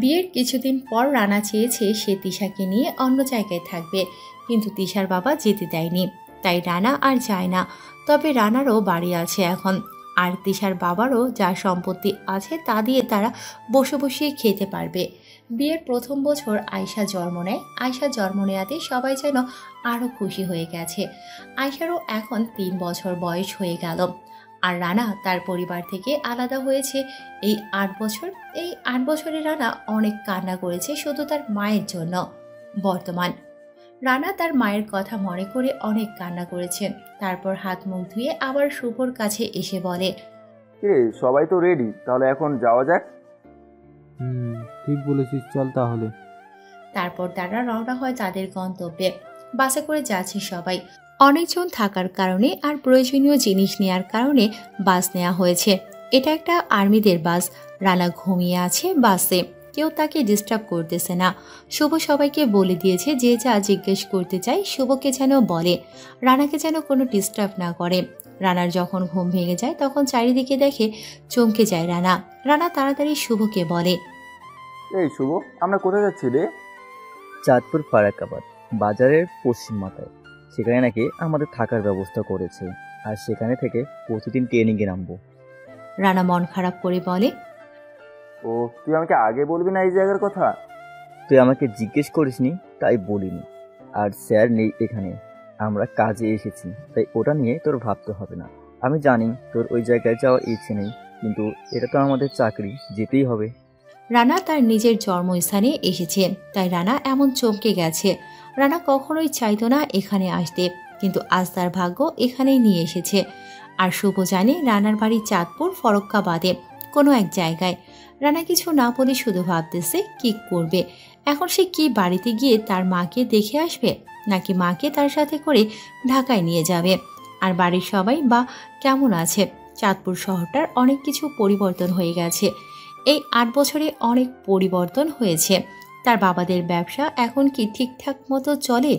বিয়ের কিছুদিন পর রানা চেয়েছে সে তিশাকে নিয়ে অন্য জায়গায় থাকবে, কিন্তু তিশার বাবা যেতে দেয়নি, তাই রানা আর যায় না। তবে রানারও বাড়ি আছে এখন, আর তিশার বাবারও যা সম্পত্তি আছে তা দিয়ে তারা বসে বসে খেতে পারবে। বিয়ের প্রথম বছর আয়শা জন্ম নেয়। আয়শা জন্ম নেওয়াতে সবাই যেন আরও খুশি হয়ে গেছে। আয়শারও এখন 3 বছর বয়স হয়ে গেল। আর রানা তার পরিবার থেকে আলাদা হয়েছে এই 8 বছর। এই 8 বছরে রানা অনেক কান্না করেছে শুধু তার মায়ের জন্য। বর্তমান রানা তার মায়ের কথা মনে করে অনেক কান্না করেছে। তারপর হাত মুখ ধুয়ে আবার শুভর কাছে এসে বলে, সবাই তো রেডি, তাহলে এখন যাওয়া যাক। ঠিক বলেছিস, চল তাহলে। তারপর তারা রওনা হয় তাদের গন্তব্যে। বাসে করে যাচ্ছে সবাই। অনেকজন থাকার কারণে আর প্রয়োজনীয় জিনিস নেয়ার কারণে বাস নেওয়া হয়েছে। এটা একটা আর্মিদের বাস। রানা ঘুমিয়ে আছে বাসে, কেউ তাকে ডিস্টার্ব করতেছে না। শুভ সবাইকে বলে দিয়েছে যে যা জিজ্ঞেস করতে চাই শুভকে যেন বলে, রানাকে যেন কোনো ডিস্টার্ব না করে। রানার যখন ঘুম ভেঙে যায় তখন চারিদিকে দেখে চমকে যায় রানা। রানা তাড়াতাড়ি শুভকে বলে, এই শুভ, আমরা কোথায় যাচ্ছি রে? চাঁদপুর ফারাক্কাবাদ বাজারের পশ্চিম মাথায়। সেখানে নাকি আমাদের থাকার ব্যবস্থা করেছে, আর সেখানে থেকে প্রতিদিন ট্রেনিংয়ে নামবো। রানা মন খারাপ করে বলে, ও তুই আমাকে আগে বলবি না এই জায়গার কথা? তুই আমাকে জিজ্ঞেস করিসনি তাই বলিনি। আর স্যার নেই এখানে, আমরা কাজে এসেছি, তাই ওটা নিয়ে তোর ভাবতে হবে না। আমি জানি তোর ওই জায়গায় যাওয়ার ইচ্ছে নেই, কিন্তু এটা তো আমাদের চাকরি, যেতেই হবে। রানা তার নিজের জন্মস্থানে এসেছে, তাই রানা এমন চমকে গেছে। রানা কখনোই চাইতো না এখানে আসতে, কিন্তু আজ তার ভাগ্য এখানেই নিয়ে এসেছে। আর শুভ জানে রানার বাড়ি চাঁদপুর ফরক্কাবাদে কোনো এক জায়গায়। রানা কিছু না বলে শুধু ভাবতেছে কি করবে এখন। সে কি বাড়িতে গিয়ে তার মাকে দেখে আসবে, নাকি মাকে তার সাথে করে ঢাকায় নিয়ে যাবে? আর বাড়ির সবাই বা কেমন আছে চাঁদপুর শহরটার অনেক কিছু পরিবর্তন হয়ে গেছে। এই 8 বছরে অনেক পরিবর্তন হয়েছে। তার বাবাদের ব্যবসা এখন কি ঠিকঠাক মতো চলে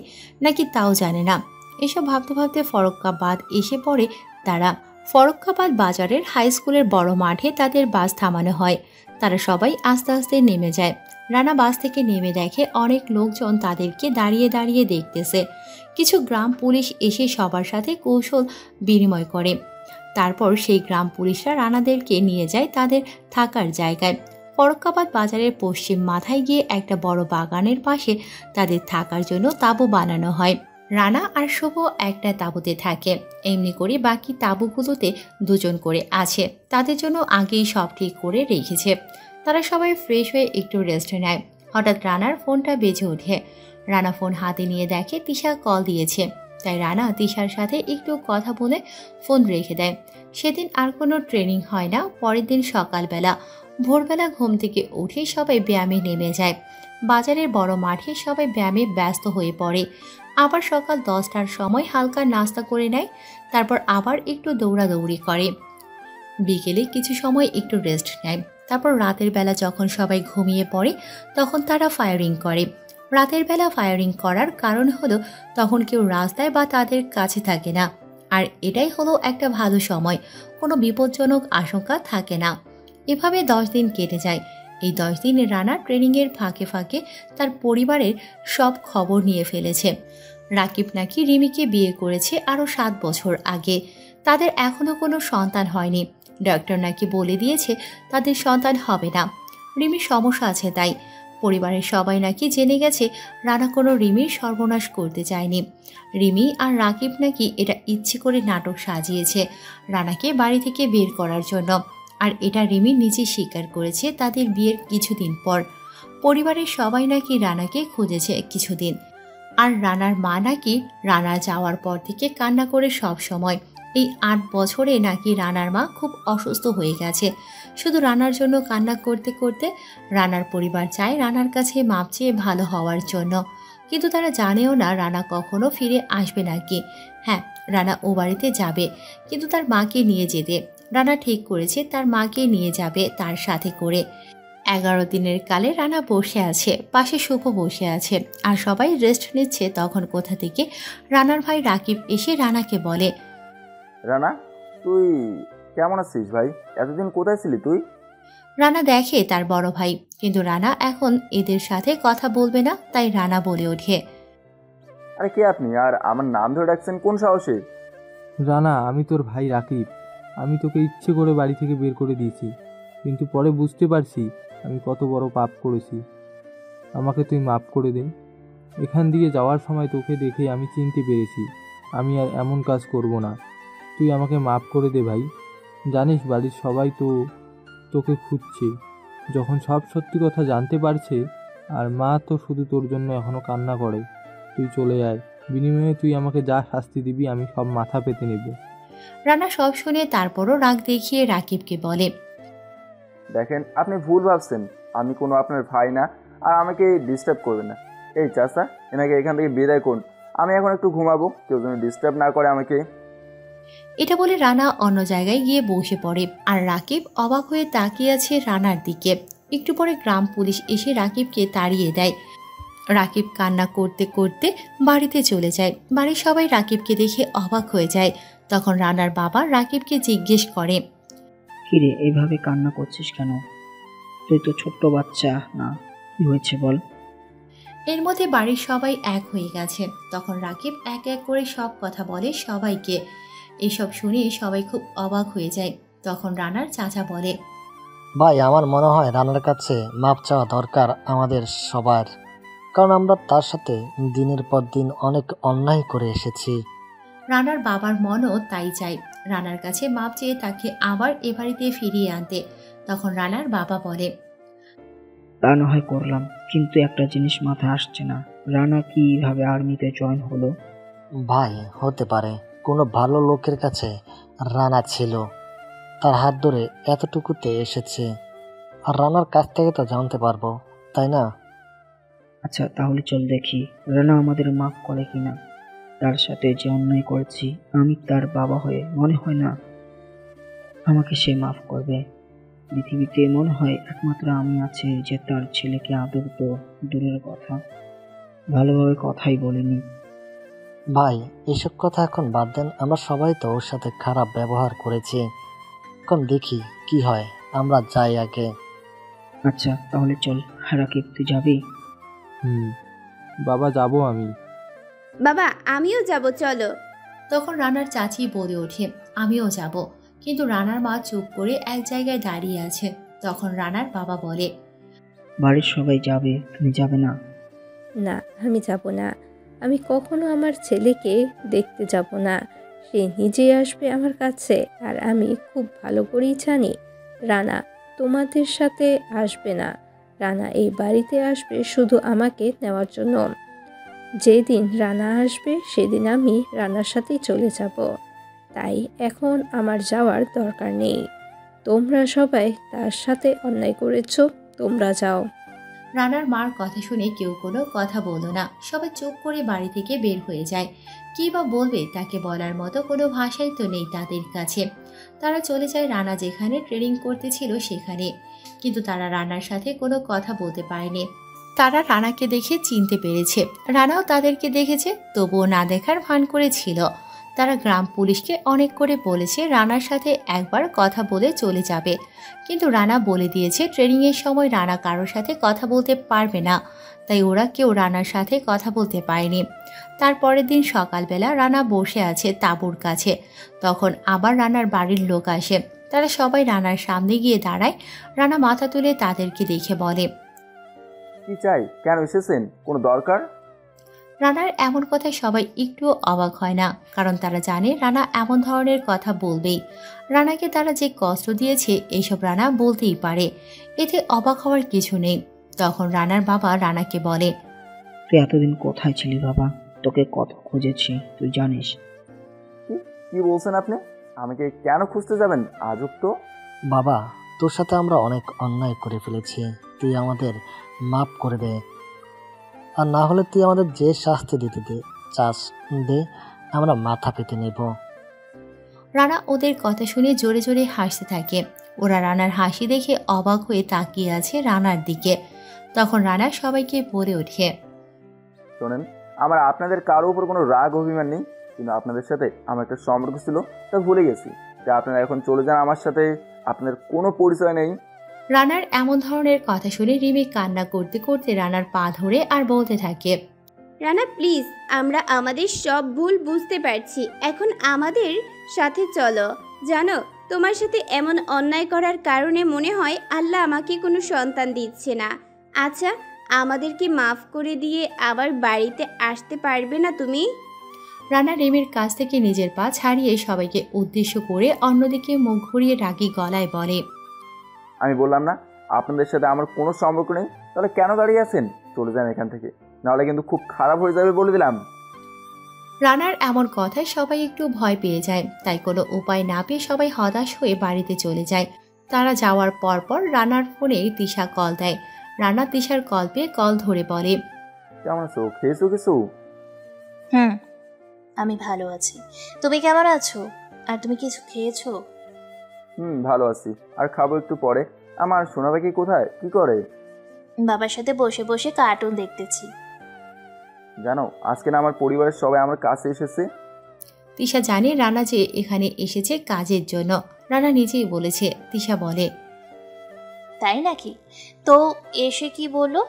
নাকি তাও জানে না। এসব ভাবতে ভাবতে ফরক্কাবাদ এসে পড়ে তারা। ফরক্কাবাদ বাজারের হাই স্কুলের বড় মাঠে তাদের বাস থামানো হয়। তারা সবাই আস্তে আস্তে নেমে যায়। রানা বাস থেকে নেমে দেখে অনেক লোকজন তাদেরকে দাঁড়িয়ে দাঁড়িয়ে দেখতেছে। কিছু গ্রাম পুলিশ এসে সবার সাথে কৌশল বিনিময় করে। তারপর সেই গ্রাম পুলিশরা রানাদেরকে নিয়ে যায় তাদের থাকার জায়গায়। ফরক্কাবাদ বাজারের পশ্চিম মাথায় গিয়ে একটা বড় বাগানের পাশে তাদের থাকার জন্য তাঁবু বানানো হয়। রানা আর শুভ একটা তাঁবুতে থাকে। এমনি করে বাকি তাঁবুগুলোতে দুজন করে আছে। তাদের জন্য আগেই সব ঠিক করে রেখেছে। তারা সবাই ফ্রেশ হয়ে একটু রেস্ট নেয়। হঠাৎ রানার ফোনটা বেজে ওঠে। রানা ফোন হাতে নিয়ে দেখে তিশা কল দিয়েছে। তাই রানা তিশার সাথে একটু কথা বলে ফোন রেখে দেয়। সেদিন আর কোনো ট্রেনিং হয় না। পরের দিন সকালবেলা ভোরবেলা ঘুম থেকে উঠে সবাই ব্যায়ামে নেমে যায়। বাজারের বড় মাঠে সবাই ব্যায়ামে ব্যস্ত হয়ে পড়ে। আবার সকাল 10টার সময় হালকা নাস্তা করে নেয়। তারপর আবার একটু দৌড়াদৌড়ি করে। বিকেলে কিছু সময় একটু রেস্ট নেয়। তারপর রাতের বেলা যখন সবাই ঘুমিয়ে পড়ে তখন তারা ফায়ারিং করে। রাতের বেলা ফায়ারিং করার কারণ হলো তখন কেউ রাস্তায় বা তাদের কাছে থাকে না। আর এটাই হলো একটা ভালো সময়, কোনো বিপজ্জনক আশঙ্কা থাকে না। এভাবে 10 দিন কেটে যায়। এই 10 দিন রানা ট্রেনিংয়ের ফাঁকে ফাঁকে তার পরিবারের সব খবর নিয়ে ফেলেছে। রাকিব নাকি রিমিকে বিয়ে করেছে আরও 7 বছর আগে। তাদের এখনও কোনো সন্তান হয়নি। ডক্টর নাকি বলে দিয়েছে তাদের সন্তান হবে না। রিমির সমস্যা আছে তাই। পরিবারের সবাই নাকি জেনে গেছে রানা কোনো রিমির সর্বনাশ করতে চায়নি। রিমি আর রাকিব নাকি এটা ইচ্ছে করে নাটক সাজিয়েছে রানাকে বাড়ি থেকে বের করার জন্য। আর এটা রিমি নিজে স্বীকার করেছে তাদের বিয়ের কিছুদিন পর। পরিবারের সবাই নাকি রানাকে খুঁজেছে কিছুদিন। আর রানার মা নাকি রানা যাওয়ার পর থেকে কান্না করে সব সময়। এই 8 বছরে নাকি রানার মা খুব অসুস্থ হয়ে গেছে। শুধু রানার জন্য কান্না করতে করতে রানার পরিবার চায় রানার কাছে মাপ চেয়ে ভালো হওয়ার জন্য। কিন্তু তারা জানেও না রানা কখনো ফিরে আসবে নাকি। হ্যাঁ, রানা ও বাড়িতে যাবে, কিন্তু তার মাকে নিয়ে যেতে। রানা ঠিক করেছে তার মাকে নিয়ে যাবে তার সাথে করে। 11 দিনের কালে রানা বসে আছে, পাশে শুভ বসে আছে আর সবাই রেস্ট নিচ্ছে। তখন কোথা থেকে রানার ভাই রাকিব এসে রানাকে বলে, রানা, তুই কেমন আছিস ভাই? এতদিন কোথায় ছিলি তুই? রানা দেখে তার বড় ভাই, কিন্তু রানা এখন এদের সাথে কথা বলবে না। তাই রানা বলে ওঠে, আরে কে আপনি আর আমার নাম ধরে ডাকছেন কোন সাহসে? রানা, আমি তোর ভাই রাকিব। আমি তোকে ইচ্ছে করে বাড়ি থেকে বের করে দিয়েছি, কিন্তু পরে বুঝতে পারছি আমি কত বড় পাপ করেছি। আমাকে তুই মাফ করে দে। এখান দিয়ে যাওয়ার সময় তোকে দেখে আমি চিনতে পেরেছি আমি আর এমন কাজ করব না। তুই আমাকে মাফ করে দে ভাই। জানিস বাড়ির সবাই তোকে খুঁজছে। যখন সব সত্যি কথা জানতে পারছে, আর মা তো শুধু তোর জন্য এখনও কান্না করে। তুই চলে আয়, বিনিময়ে তুই আমাকে যা শাস্তি দিবি আমি সব মাথা পেতে নেব। রানা সব শুনে তারপরও রাগ দেখিয়ে রাকিবকে বলে, দেখেন, আপনি ভুল ভাবছেন। আমি কোনো আপনার ভাই না, আর আমাকে ডিস্টার্ব করবেন না। এই চাচা, এনাকে এখান থেকে বিদায় করুন। আমি এখন একটু ঘুমাবো, কেউ যেন ডিস্টার্ব না করে আমাকে। এটা বলে রানা অন্য জায়গায় গিয়ে বসে পড়ে। আর রাকিব অবাক হয়ে তাকিয়ে আছে রানার দিকে। একটু পরে গ্রাম পুলিশ এসে রাকিবকে তাড়িয়ে দেয়। রাকিব কান্না করতে করতে বাড়িতে চলে যায়। বাড়ির সবাই রাকিবকে দেখে অবাক হয়ে যায়। তখন রানার বাবা রাকিবকে জিজ্ঞেস করে, কিরে, এইভাবে কান্না করছিস কেন? তুই তো ছোট্ট বাচ্চা না, কি হয়েছে বল? এর মধ্যে বাড়ির সবাই এক হয়ে গেছে। তখন রাকিব এক এক করে সব কথা বলে সবাইকে। এসব শুনে সবাই খুব অবাক হয়ে যায়। তখন রানার চাচা বলে, ভাই, আমার মনে হয় রানার কাছে মাপ চাওয়া দরকার আমাদের সবার, কারণ আমরা তার সাথে দিনের পর দিন অনেক অন্যায় করে এসেছি। রানার বাবার মনও তাই চায়, রানার কাছে মাপ চেয়ে তাকে আবার এ বাড়িতে ফিরিয়ে আনতে। তখন রানার বাবা বলে, তা না হয় করলাম, কিন্তু একটা জিনিস মাথায় আসছে না, রানা কিভাবে আর্মিতে জয়েন হলো? ভাই, হতে পারে কোনো ভালো লোকের কাছে রানা ছিল, তার হাত ধরে এতটুকুতে এসেছে। আর রানার কাছ থেকে তো জানতে পারবো, তাই না? আচ্ছা, তাহলে চল দেখি রানা আমাদের মাফ করে কিনা। তার সাথে যে অন্যায় করেছি আমি তার বাবা হয়ে মনে হয় না। আমাকে সে মাফ করবে। পৃথিবীতে মনে হয় একমাত্র আমি আছি যে তার ছেলেকে আদর তো দূরের কথা, ভালোভাবে কথাই বলিনি। ভাই, এসব কথা এখন বাদ দেন। আমরা সবাই তো ওর সাথে খারাপ ব্যবহার করেছি, এখন দেখি কি হয়। আমরা যাই আগে। আচ্ছা তাহলে চল। রাকিব, তুই যাবি? বাবা, যাবো আমি। বাবা আমিও যাব, চলো। তখন রানার চাচি বলে ওঠে, আমিও যাব। কিন্তু রানার মা চুপ করে এক জায়গায় দাঁড়িয়ে আছে। তখন রানার বাবা বলে, বাড়ির সবাই যাবে, তুমি যাবে না? না, আমি যাব না। আমি কখনো আমার ছেলেকে দেখতে যাব না। সে নিজেই আসবে আমার কাছে। আর আমি খুব ভালো করেই জানি রানা তোমাদের সাথে আসবে না। রানা এই বাড়িতে আসবে শুধু আমাকে নেওয়ার জন্য। যেদিন রানা আসবে সেদিন আমি রানার সাথেই চলে যাব। তাই এখন আমার যাওয়ার দরকার নেই। তোমরা সবাই তার সাথে অন্যায় করেছো, তোমরা যাও। রানার মার কথা শুনে কেউ কোনো কথা বলল না। সবাই চুপ করে বাড়ি থেকে বের হয়ে যায়। কী বা বলবে, তাকে বলার মতো কোনো ভাষাই তো নেই তাদের কাছে। তারা চলে যায় রানা যেখানে ট্রেনিং করতেছিল সেখানে। কিন্তু তারা রানার সাথে কোনো কথা বলতে পারেনি। তারা রানাকে দেখে চিনতে পেরেছে, রানাও তাদেরকে দেখেছে, তবুও না দেখার ভান করেছিল। তারা গ্রাম পুলিশকে অনেক করে বলেছে রানার সাথে একবার কথা বলে চলে যাবে, কিন্তু রানা বলে দিয়েছে ট্রেনিংয়ের সময় রানা কারোর সাথে কথা বলতে পারবে না। তাই ওরা কেউ রানার সাথে কথা বলতে পারেনি। তারপরের দিন সকালবেলা রানা বসে আছে তাঁবুর কাছে। তখন আবার রানার বাড়ির লোক আসে। তারা সবাই রানার সামনে গিয়ে দাঁড়ায়। রানা মাথা তুলে তাদেরকে দেখে বলে, কি চাই? কেন এসেছেন? কোনো দরকার? রানার এমন কথায় সবাই একটুও অবাক হয় না, কারণ তারা জানে রানা এমন ধরনের কথা বলবেই। রানাকে তারা যে কষ্ট দিয়েছে এইসব রানা বলতেই পারে, এতে অবাক হওয়ার কিছু নেই। তখন রানার বাবা রানাকে বলে, তুই এতদিন কোথায় ছিলি বাবা? তোকে কত খুঁজেছি তুই জানিস? কি বলছেন আপনি? আমাকে কেন খুঁজতে যাবেন? আজব তো। বাবা, তোর সাথে আমরা অনেক অন্যায় করে ফেলেছি, তুই আমাদের মাফ করে দে। আর না হলে তুই আমাদের যে শাস্তি দিতে চাস দে, আমরা মাথা পেতে নেব। রানা ওদের কথা শুনে জোরে জোরে হাসতে থাকে। ওরা রানার হাসি দেখে অবাক হয়ে তাকিয়ে আছে রানার দিকে। তখন রানা সবাইকে বলে ওঠে, শোনেন, আমার আপনাদের কারো উপর কোনো রাগ অভিমান নেই, কিন্তু আপনাদের সাথে আমার একটা সম্পর্ক ছিল, তা ভুলে গেছি। তাই আপনারা এখন চলে যান, আমার সাথে আপনাদের কোনো পরিচয় নেই। রানার এমন ধরনের কথা শুনে রিমি কান্না করতে করতে রানার পা ধরে আর বলতে থাকে, রানা প্লিজ, আমরা আমাদের সব ভুল বুঝতে পারছি, এখন আমাদের সাথে চলো। জানো, তোমার সাথে এমন অন্যায় করার কারণে মনে হয় আল্লাহ আমাকে কোনো সন্তান দিচ্ছে না। আচ্ছা, আমাদেরকে মাফ করে দিয়ে আবার বাড়িতে আসতে পারবে না তুমি? রানা রিমির কাছ থেকে নিজের পা ছাড়িয়ে সবাইকে উদ্দেশ্য করে অন্যদিকে মুখ ঘুরিয়ে রাগী গলায় বলে, আমি বললাম না আপনাদের সাথে আমার কোনো সম্পর্ক নেই, তাহলে কেন দাঁড়িয়ে আছেন? চলে যান এখান থেকে, নাহলে কিন্তু খুব খারাপ হয়ে যাবে বলে দিলাম। রানার এমন কথায় সবাই একটু ভয় পেয়ে যায়। তাই কোনো উপায় না পেয়ে সবাই হতাশ হয়ে বাড়িতে চলে যায়। তারা যাওয়ার পর রানার ফোনে তিশা কল দেয়। রানা তিশার কল পেয়ে কল ধরে বলে, কেমন আছো? খেয়েছো কিছু? আমি ভালো আছি। তুমি কেমন আছো? আর তুমি কিছু খেয়েছো? ভালো আছি, আর খাবো একটু পরে। আমার সোনা পাখি কোথায়, কি করে? বাবার সাথে বসে বসে কার্টুন দেখতেছি। জানো, আজকে না আমার পরিবারের সবাই আমার কাছে এসেছে। তিশা জানে রানা যে এখানে এসেছে কাজের জন্য। রানা নিজেই বলেছে। তিশা বলে, তাই নাকি? তো এসে কি বললো?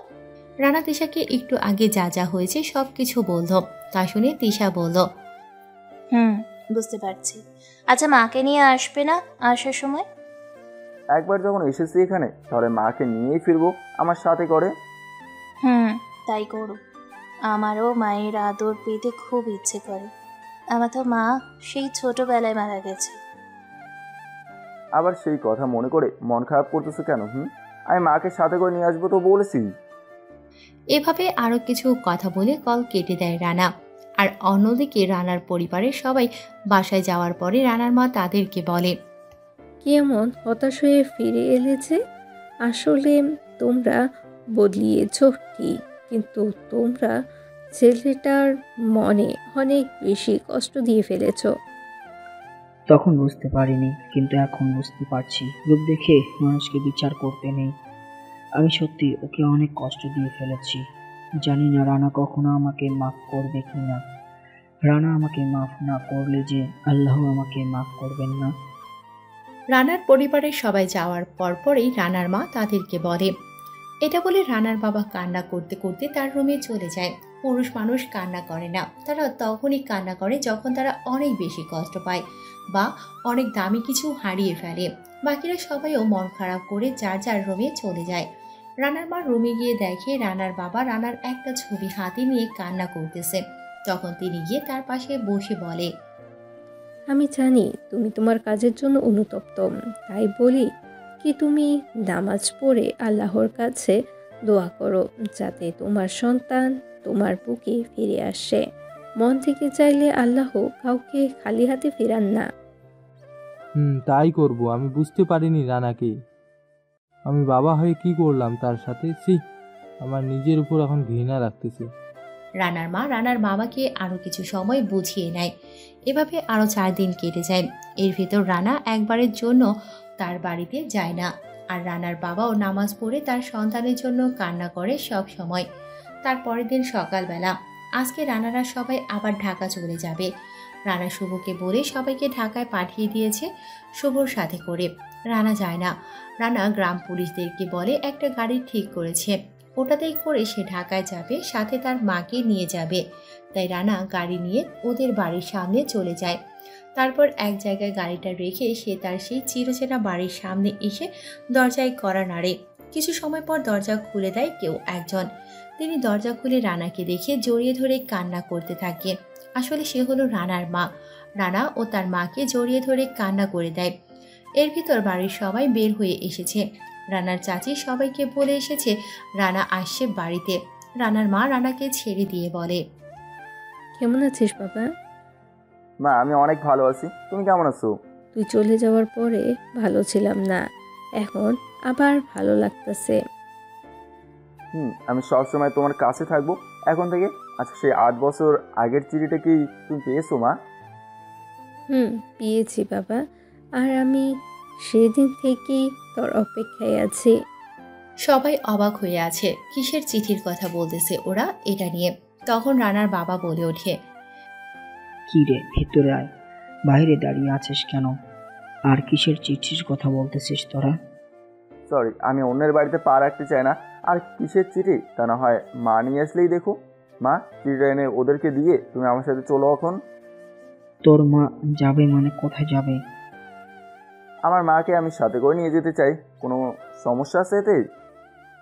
রানা তিশাকে একটু আগে যা যা হয়েছে সব কিছু বলল। তা শুনে তিশা বলল, বুঝতে পারছি। আচ্ছা, মাকে নিয়ে আসবে না আসার সময়? একবার যখন এসেছি এখানে, তাহলে মাকে নিয়েই ফিরবো আমার সাথে করে। তাই করো। আমারও মায়ের আদর পেতে খুব ইচ্ছে করে। আমার তো মা সেই ছোটবেলায় মারা গেছে। আবার সেই কথা মনে করে মন খারাপ করতেছো কেন? আমি মাকে সাথে করে নিয়ে আসবো তো বলেছি। এভাবে আরো কিছু কথা বলে কল কেটে দেয় রানা। আর অন্যদিকে রানার পরিবারের সবাই বাসায় যাওয়ার পরে রানার মা তাদেরকে বলে, কি এমন হতাশ হয়ে ফিরে এলেছে? আসলে তোমরা বদলিয়েছ ঠিক, কিন্তু তোমরা ছেলেটার মনে অনেক বেশি কষ্ট দিয়ে ফেলেছ। তখন বুঝতে পারিনি, কিন্তু এখন বুঝতে পারছি রূপ দেখে মানুষকে বিচার করতে নেই। আমি সত্যি ওকে অনেক কষ্ট দিয়ে ফেলেছি। জানি না রানা কখনো আমাকে মাফ করবে কি না। রানা আমাকে মাফ না করলে যে আল্লাহ আমাকে মাফ করবেন না। রানার পরিবারের সবাই যাওয়ার পরপরই রানার মা তাদেরকে বলে। এটা বলে রানার বাবা কান্না করতে করতে তার রুমে চলে যায়। পুরুষ মানুষ কান্না করে না, তারা তখনই কান্না করে যখন তারা অনেক বেশি কষ্ট পায় বা অনেক দামি কিছু হারিয়ে ফেলে। বাকিরা সবাইও মন খারাপ করে যার যার রুমে চলে যায়। রানার মা রুমে গিয়ে দেখে রানার বাবা রানার একটা ছবি হাতে নিয়ে কান্না করতেছে। তখন তিনি গিয়ে তার পাশে বসে বলে, আমি জানি তুমি তোমার কাজের জন্য অনুতপ্ত, তাই বলি কি তুমি নামাজ পড়ে আল্লাহর কাছে দোয়া করো যাতে তোমার সন্তান তোমার বুকে ফিরে আসে। মন থেকে চাইলে আল্লাহ কাউকে খালি হাতে ফেরান না। তাই করব। আমি বুঝতে পারিনি রানাকে। আমি বাবা হয়ে কি করলাম তার সাথে। আমার নিজের উপর এখন ঘৃণা লাগতেছে। রানার মা রানার বাবাকে আরো কিছু সময় বুঝিয়ে নেয়। এভাবে আরো 4 দিন কেটে যায়। এর ভেতর রানা একবারের জন্য তার বাড়িতে যায় না। আর রানার বাবাও নামাজ পড়ে তার সন্তানের জন্য কান্না করে সব সময়। তার পরের দিন সকালবেলা আজকে রানারা সবাই আবার ঢাকা চলে যাবে। রানা শুভকে বলে সবাইকে ঢাকায় পাঠিয়ে দিয়েছে শুভর সাথে করে। রানা যায় না। রানা গ্রাম পুলিশদেরকে বলে একটা গাড়ি ঠিক করেছে, ওটাতেই করে সে ঢাকায় যাবে, সাথে তার মাকে নিয়ে যাবে। তাই রানা গাড়ি নিয়ে ওদের বাড়ির সামনে চলে যায়। তারপর এক জায়গায় গাড়িটা রেখে সে তার সেই চিরচেনা বাড়ির সামনে এসে দরজায় কড়া নাড়ে। কিছু সময় পর দরজা খুলে দেয় কেউ একজন। তিনি দরজা খুলে রানাকে দেখে জড়িয়ে ধরে কান্না করতে থাকে। আসলে সে হলো রানার মা। রানা ও তার মাকে জড়িয়ে ধরে কান্না করে দেয়। এর ভিতর বাড়ির সবাই বের হয়ে এসেছে। রানার চাচি সবাইকে বলে এসেছে রানা আসছে বাড়িতে। রানার মা রানাকে ছেড়ে দিয়ে বলে, কেমন আছিস বাবা? মা আমি অনেক ভালো আছি, তুমি কেমন আছো? তুই চলে যাওয়ার পরে ভালো ছিলাম না, এখন আবার ভালো লাগতেছে। আমি সবসময় তোমার কাছে থাকবো এখন থেকে। আচ্ছা সেই 8 বছর আগের চিঠিটা কি তুমি পেয়েছো মা? পেয়েছি বাবা, আর আমি সেদিন থেকেই তোর অপেক্ষায় আছি। সবাই অবাক হয়ে আছে কিসের চিঠির কথা বলতেছে ওরা এটা নিয়ে। তখন রানার বাবা বলে ওঠে, কি রে, ভেতরে আয়, বাইরে দাঁড়িয়ে আছিস কেন? আর কিসের চিঠির কথা বলতেছিস তোরা? সরি, আমি অন্যের বাড়িতে পা রাখতে চাই না। আর কিসের চিঠি তা না হয় মা নিয়ে আসলেই দেখো। মা চিঠিটা এনে ওদেরকে দিয়ে তুমি আমার সাথে চলো এখন। তোর মা যাবে মানে কোথায় যাবে? আমার মাকে আমি সাথে করে নিয়ে যেতে চাই, কোনো সমস্যা আছে এতে?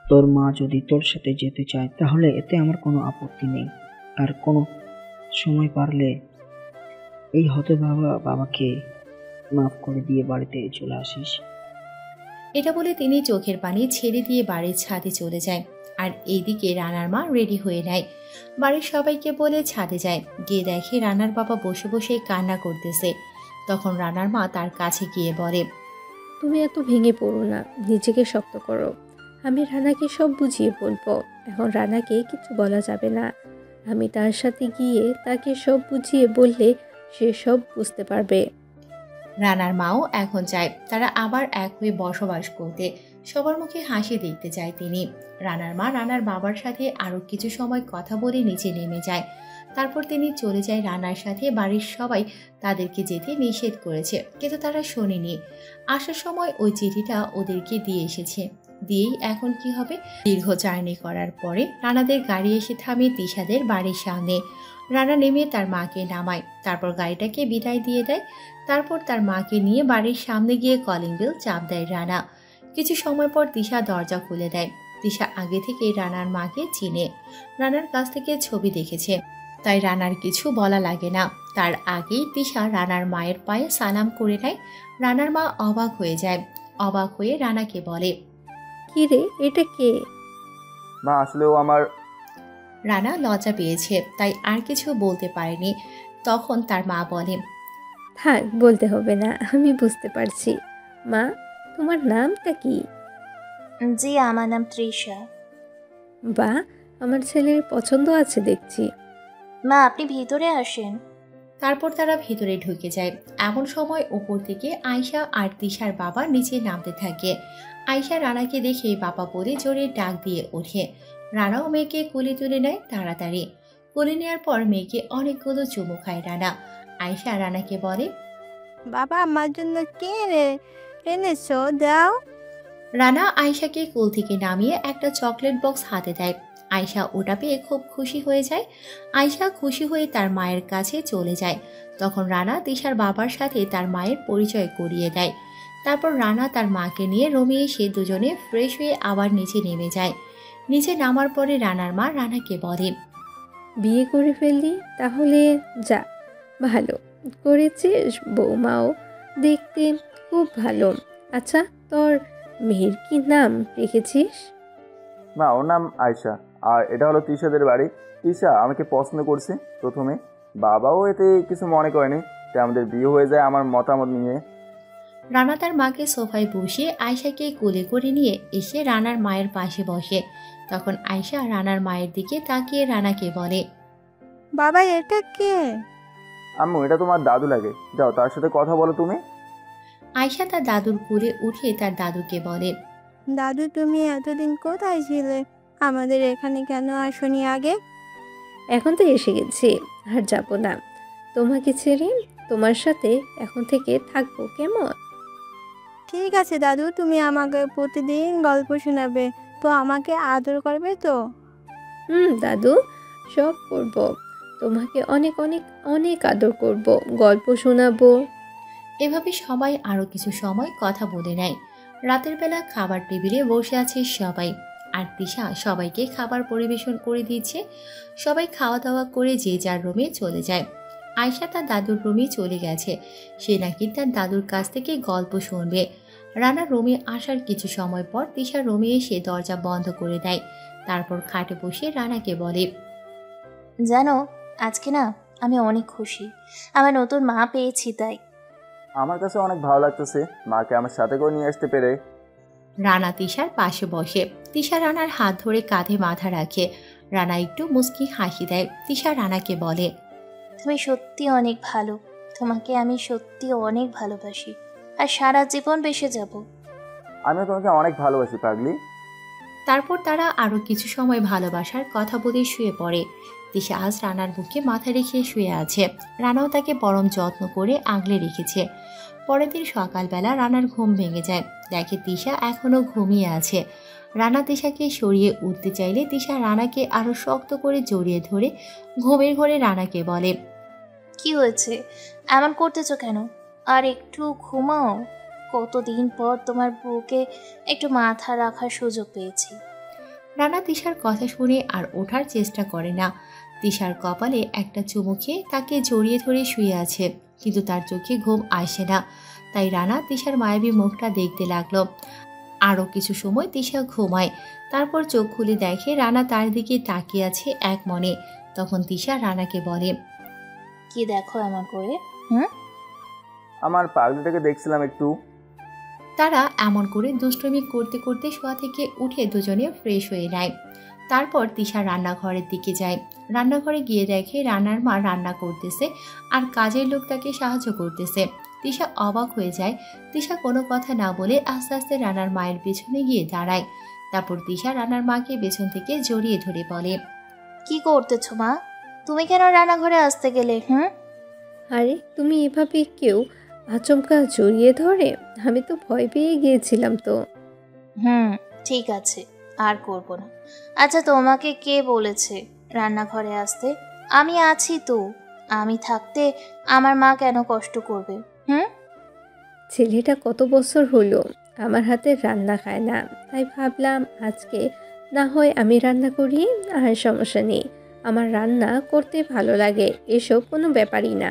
তোর মা যদি তোর সাথে যেতে চায় তাহলে এতে আমার কোনো আপত্তি নেই। আর কোনো সময় পারলে এই বাবাকে মাফ করে দিয়ে বাড়িতে চলে আসিস। এটা বলে তিনি চোখের পানি ছেড়ে দিয়ে বাড়ির ছাদে চলে যায়। আর এইদিকে রানার মা রেডি হয়ে নেয়, বাড়ির সবাইকে বলে ছাদে যায়। গিয়ে দেখে রানার বাবা বসে বসে কান্না করতেছে। তখন রানার মা তার কাছে গিয়ে বলে, তুমি এত ভেঙে পড়ো না, নিজেকে শক্ত করো। আমি রানাকে সব বুঝিয়ে বলবো। এখন রানাকে কিছু বলা যাবে না। আমি তার সাথে গিয়ে তাকে সব বুঝিয়ে বললে সে সব বুঝতে পারবে। রানার মাও এখন চায় তারা আবার এক হয়ে বসবাস করতে। সবার মুখে হাসি দেখতে চায় তিনি। রানার মা রানার বাবার সাথে আরো কিছু সময় কথা বলে নিচে নেমে যায়। তারপর তিনি চলে যায় রানার সাথে। বাড়ির সবাই তাদেরকে যেতে নিষেধ করেছে, কিন্তু তারা শোনেনি। আসার সময় ওই চিঠিটা ওদেরকে দিয়ে এসেছে। দিয়েই এখন কি হবে? দীর্ঘ জার্নি করার পরে রানাদের গাড়ি এসে থামে তিশাদের বাড়ির সামনে। রানা নেমে তার মাকে নামায়, তারপর গাড়িটাকে বিদায় দিয়ে দেয়। তারপর তার মাকে নিয়ে বাড়ির সামনে গিয়ে কলিং বেল চাপ দেয় রানা। কিছু সময় পর তিশা দরজা খুলে দেয়। তিশা আগে থেকে রানার মাকে চিনে, রানার কাছ থেকে ছবি দেখেছে, তাই রানার কিছু বলা লাগে না। তার আগেই তিশা রানার মায়ের পায়ে সালাম করে নেয়। রানার মা অবাক হয়ে যায়। অবাক হয়ে রানাকে বলে, কি রে, এটা কে? মা আসলে ও আমার। রানা লজ্জা পেয়েছে, তাই আর কিছু বলতে পারেনি। তখন তার মা বলে, থাক, বলতে হবে না, আমি বুঝতে পারছি। মা, তোমার নামটা কি? জি, আমার নাম তৃষা। বাহ, আমার ছেলের পছন্দ আছে দেখছি। মা আপনি ভিতরে আসেন। তারপর তারা ভেতরে ঢুকে যায়। এমন সময় উপর থেকে আয়শা আর তিশার বাবা নিচে নামতে থাকে। আয়শা রানাকে দেখে বাবা বলে জোরে ডাক দিয়ে ওঠে। রানাও মেয়েকে কোলে তুলে নেয় তাড়াতাড়ি। কোলে নেওয়ার পর মেয়েকে অনেকগুলো চুমু খায় রানা। আয়শা রানাকে বলে, বাবা আমার জন্য কে এনেছো, দাও। রানা আয়শাকে কোল থেকে নামিয়ে একটা চকলেট বক্স হাতে দেয়। আয়শা ওটা পেয়ে খুব খুশি হয়ে যায়। আয়শা খুশি হয়ে তার মায়ের কাছে চলে যায়। তখন রানা তিশার বাবার সাথে তার মায়ের পরিচয় করিয়ে দেয়। তারপর রানা তার মাকে নিয়ে রুমে এসে দুজনে ফ্রেশ হয়ে আবার নিচে নেমে যায়। নিচে নামার পরে রানার মা রানাকে বলে, বিয়ে করে ফেললি, তাহলে যা, ভালো করেছিস, বৌমাও দেখতে খুব ভালো। আচ্ছা, তোর মেয়ের কি নাম রেখেছিস? মা, ওর নাম আয়শা, আর এটা হলো তিশাদের বাড়ি। তিশা আমাকে পছন্দ করছে প্রথমে, বাবাও এতে কিছু মনে করেনি যে আমাদের বিয়ে হয়ে যায় আমার মতামত নিয়ে। রানা তার মাকে সোফায় বসিয়ে আয়শাকে কোলে করে নিয়ে এসে রানার মায়ের পাশে বসে। তখন আয়শা রানার মায়ের দিকে তাকিয়ে রানাকে বলে, বাবা এটা কে? আম্মু, এটা তোমার দাদু লাগে, যাও তার সাথে কথা বলো তুমি। আয়শা তার দাদুর কোলে উঠে তার দাদুকে বলে, দাদু তুমি এতদিন কোথায় ছিলে? আমাদের এখানে কেন আসনি আগে? এখন তো এসে গেছি, আর যাব না তোমাকে ছেড়ে। তোমার সাথে এখন থেকে থাকবো, কেমন? ঠিক আছে দাদু, তুমি আমাকে প্রতিদিন গল্প শোনাবে তো, আমাকে আদর করবে তো? দাদু, সব করব, তোমাকে অনেক অনেক অনেক আদর করব, গল্প শোনাবো। এভাবে সবাই আরো কিছু সময় কথা বলে নেয়। রাতের বেলা খাবার টেবিলে বসে আছে সবাই, আর তিশা সবাইকে খাবার পরিবেশন করে দিয়েছে। সবাই খাওয়া দাওয়া করে যে যার রুমে চলে যায়। আয়শা তার দাদুর রুমে চলে গেছে, সে নাকি তার দাদুর কাছ থেকে গল্প শুনবে। রানা রুমে আসার কিছু সময় পর তিশা রুমে এসে দরজা বন্ধ করে দেয়। তারপর খাটে বসে রানাকে বলে, জানো, আজকে না আমি অনেক খুশি, আমার নতুন মা পেয়েছি তাই। আমার কাছে অনেক ভালো লাগতেছে মাকে আমার সাথে করে নিয়ে আসতে পেরে। রানা তিশার পাশে বসে। তিশা রানার হাত ধরে কাঁধে মাথা রাখে। রানা একটু মুচকি হাসি দেয়। তিশা রানাকে বলে, তুমি সত্যি অনেক ভালো, তোমাকে আমি সত্যি অনেক ভালোবাসি, আর সারা জীবন বেসে যাব। আমিও তোমাকে অনেক ভালোবাসি পাগলি। তারপর তারা আরো কিছু সময় ভালোবাসার কথা বলে শুয়ে পড়ে। তিশা আজ রানার বুকে মাথা রেখে শুয়ে আছে। রানাও তাকে পরম যত্ন করে আগলে রেখেছে। পরের দিন সকালবেলা রানার ঘুম ভেঙে যায়, দেখে তিশা এখনো ঘুমিয়ে আছে। রানা তিশাকে সরিয়ে উঠতে চাইলে তিশা রানাকে আরো শক্ত করে জড়িয়ে ধরে ঘুমের ঘরে রানাকে বলে, কি হয়েছে, এমন করতেছো কেন? আর একটু ঘুমাও, কতদিন পর তোমার বুকে একটু মাথা রাখার সুযোগ পেয়েছি। রানা তিশার কথা শুনে আর ওঠার চেষ্টা করে না। তিশার কপালে একটা চুমু খেয়ে তাকে জড়িয়ে ধরে শুয়ে আছে, কিন্তু তার চোখে ঘুম আসে না। তাই রানা তিশার মায়াবী মুখটা দেখতে লাগলো। আরও কিছু সময় তিশা ঘুমায়। তারপর চোখ খুলে দেখে রানা তার দিকে তাকিয়ে আছে এক মনে। তখন তিশা রানাকে বলে, কি দেখো এমন করে? আমার পাগলিটাকে দেখছিলাম একটু। তারা এমন করে দুষ্টুমি করতে করতে শোয়া থেকে উঠে দুজনে ফ্রেশ হয়ে নেয়। তারপর তিশা রান্নাঘরের দিকে যায়। রান্নাঘরে গিয়ে দেখে রান্নার মা রান্না করতেছে আর কাজের লোক তাকে সাহায্য করতেছে। তিশা অবাক হয়ে যায়। তিশা কোনো কথা না বলে আস্তে আস্তে রান্নার মায়ের পেছনে গিয়ে দাঁড়ায়। তারপর তিশা রান্নার মাকে পেছন থেকে জড়িয়ে ধরে বলে, কি করতেছো মা? তুমি কেন রান্নাঘরে আসতে গেলে? আরে তুমি এভাবে কেউ আচমকা জড়িয়ে ধরে? আমি তো ভয় পেয়ে গিয়েছিলাম তো। ঠিক আছে, আর করব না। আচ্ছা, তোমাকে কে বলেছে রান্নাঘরে আসতে? আমি আছি তো, আমি থাকতে আমার মা কেন কষ্ট করবে? ছেলেটা কত বছর হলো আমার হাতে রান্না খায় না, তাই ভাবলাম আজকে না হয় আমি রান্না করি। আর সমস্যা নেই, আমার রান্না করতে ভালো লাগে, এসব কোনো ব্যাপারই না।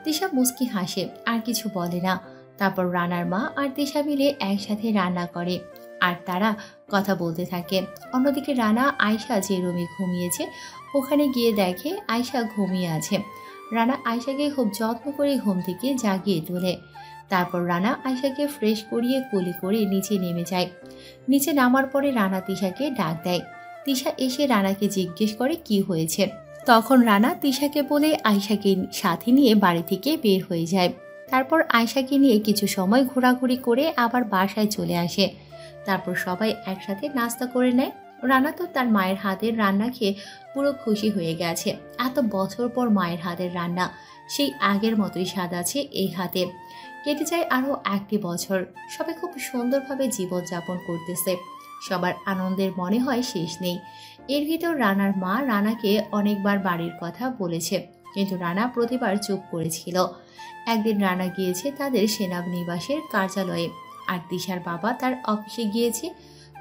তিশা মুচকি হাসে, আর কিছু বলে না। তারপর রানার মা আর তিশা মিলে একসাথে রান্না করে আর তারা কথা বলতে থাকে। অন্যদিকে রানা আয়শা যে রুমে ঘুমিয়েছে ওখানে গিয়ে দেখে আয়শা ঘুমিয়ে আছে। রানা আয়শাকে খুব যত্ন করে ঘুম থেকে জাগিয়ে তোলে। তারপর রানা আয়শাকে ফ্রেশ করিয়ে কোলে করে নিচে নেমে যায়। নিচে নামার পরে রানা তিশাকে ডাক দেয়। তিশা এসে রানাকে জিজ্ঞেস করে কি হয়েছে। তখন রানা তিশাকে বলে আয়শাকে সাথে নিয়ে বাড়ি থেকে বের হয়ে যায়। তারপর আয়শাকে নিয়ে কিছু সময় ঘোরাঘুরি করে আবার বাসায় চলে আসে। তারপর সবাই একসাথে নাস্তা করে নেয়। রানা তো তার মায়ের হাতের রান্না খেয়ে পুরো খুশি হয়ে গেছে। এত বছর পর মায়ের হাতের রান্না, সেই আগের মতোই স্বাদ আছে এই হাতে। কেটে যায় আরও 1টি বছর। সবাই খুব সুন্দরভাবে জীবনযাপন করতেছে। সবার আনন্দের মনে হয় শেষ নেই। এর ভিতর রানার মা রানাকে অনেকবার বাড়ির কথা বলেছে, কিন্তু রানা প্রতিবার চুপ করেছিল। একদিন রানা গিয়েছে তাদের সেনানিবাসের কার্যালয়ে, আর তিশার বাবা তার অফিসে গিয়েছে।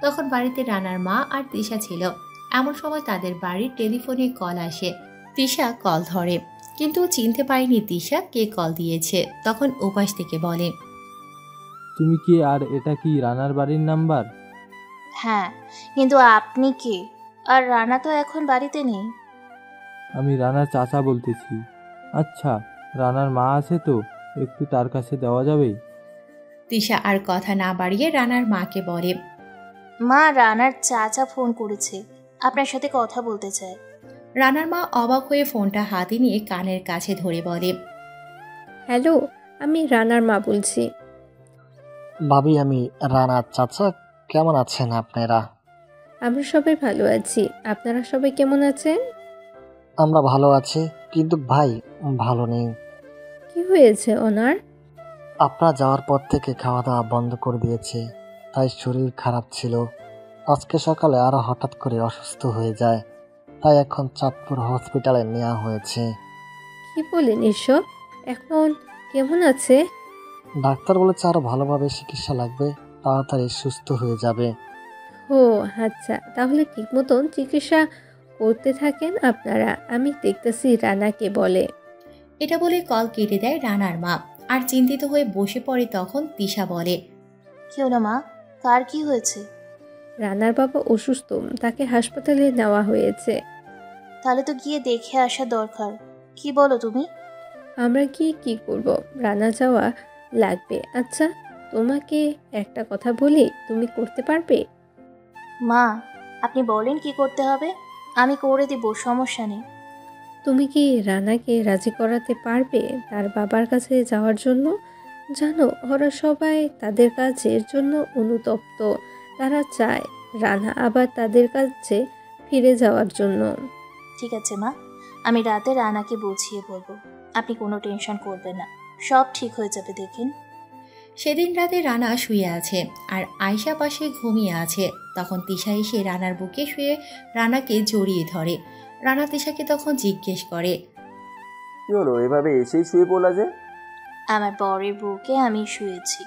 তখন বাড়িতে রানার মা আর তিশা ছিল। এমন সময় তাদের বাড়ির টেলিফোনে কল আসে। তিশা কল ধরে, কিন্তু চিনতে পারেনি তিশা কে কল দিয়েছে। তখন উপাস থেকে বলে, তুমি কি আর এটা কি রানার বাড়ির নাম্বার? হ্যাঁ, কিন্তু আপনি কে? আর রানা তো এখন বাড়িতে নেই। আমি রানার চাচা বলতেছি। আচ্ছা, রানার মা আছে তো, একটু তার কাছে দেওয়া যাবে? তিশা আর কথা না বাড়িয়ে রানার মাকে বলে, মা, রানার চাচা ফোন করেছে, আপনার সাথে কথা বলতে চায়। রানার মা অবাক হয়ে ফোনটা হাতে নিয়ে কানের কাছে ধরে বলে, হ্যালো, আমি রানার মা বলছি। ভাবি, আমি রানার চাচা। কেমন আছেন আপনারা? আমরা সবাই ভালো আছি, আপনারা সবাই কেমন আছেন? আমরা ভালো আছি, কিন্তু ভাই ভালো নেই। কি হয়েছে ওনার? আপনারা যাওয়ার পর থেকে খাওয়া দাওয়া বন্ধ করে দিয়েছে, তাই শরীর খারাপ ছিল। আজকে সকালে আরো হঠাৎ করে অসুস্থ হয়ে যায়, তাই এখন চাঁদপুর হসপিটালে নেওয়া হয়েছে। কি বলেন এসব? এখন কেমন আছে? ডাক্তার বলেছে আরো ভালোভাবে চিকিৎসা লাগবে, তাড়াতাড়ি সুস্থ হয়ে যাবে। ও আচ্ছা, তাহলে ঠিক মতন চিকিৎসা করতে থাকেন আপনারা, আমি দেখতেছি রানাকে বলে। এটা বলে কল কেটে দেয় রানার মা, আর চিন্তিত হয়ে বসে পড়ে। তখন তিশা বলে, কি হলো মা, কার কি হয়েছে? রানার বাবা অসুস্থ, তাকে হাসপাতালে নেওয়া হয়েছে। তাহলে তো গিয়ে দেখে আসা দরকার। কি বলো তুমি? আমরা গিয়ে কি করব? রানা যাওয়া লাগবে। আচ্ছা, তোমাকে একটা কথা বলি, তুমি করতে পারবে? মা, আপনি বলেন কি করতে হবে, আমি করে দিব, সমস্যা নেই। তুমি কি রানাকে রাজি করাতে পারবে তার বাবার কাছে যাওয়ার জন্য? জানো, ওরা সবাই তাদের কাজের জন্য অনুতপ্ত। তারা চায় রানা আবার তাদের কাছে ফিরে যাওয়ার জন্য। ঠিক আছে মা, আমি রাতে রানাকে বুঝিয়ে বলবো। আপনি কোনো টেনশন করবেন না, সব ঠিক হয়ে যাবে, দেখেন। সেদিন রাতে রানা শুয়ে আছে আর আয়শা পাশে ঘুমিয়ে আছে। তখন তিশা এসে রানার বুকে শুয়ে রানাকে জড়িয়ে ধরে। রানা তিশাকে তখন জিজ্ঞেস করে, কি হলো, এভাবে এসেই শুয়ে পড়লা যে? আমার বরের বুকে আমি শুয়েছি,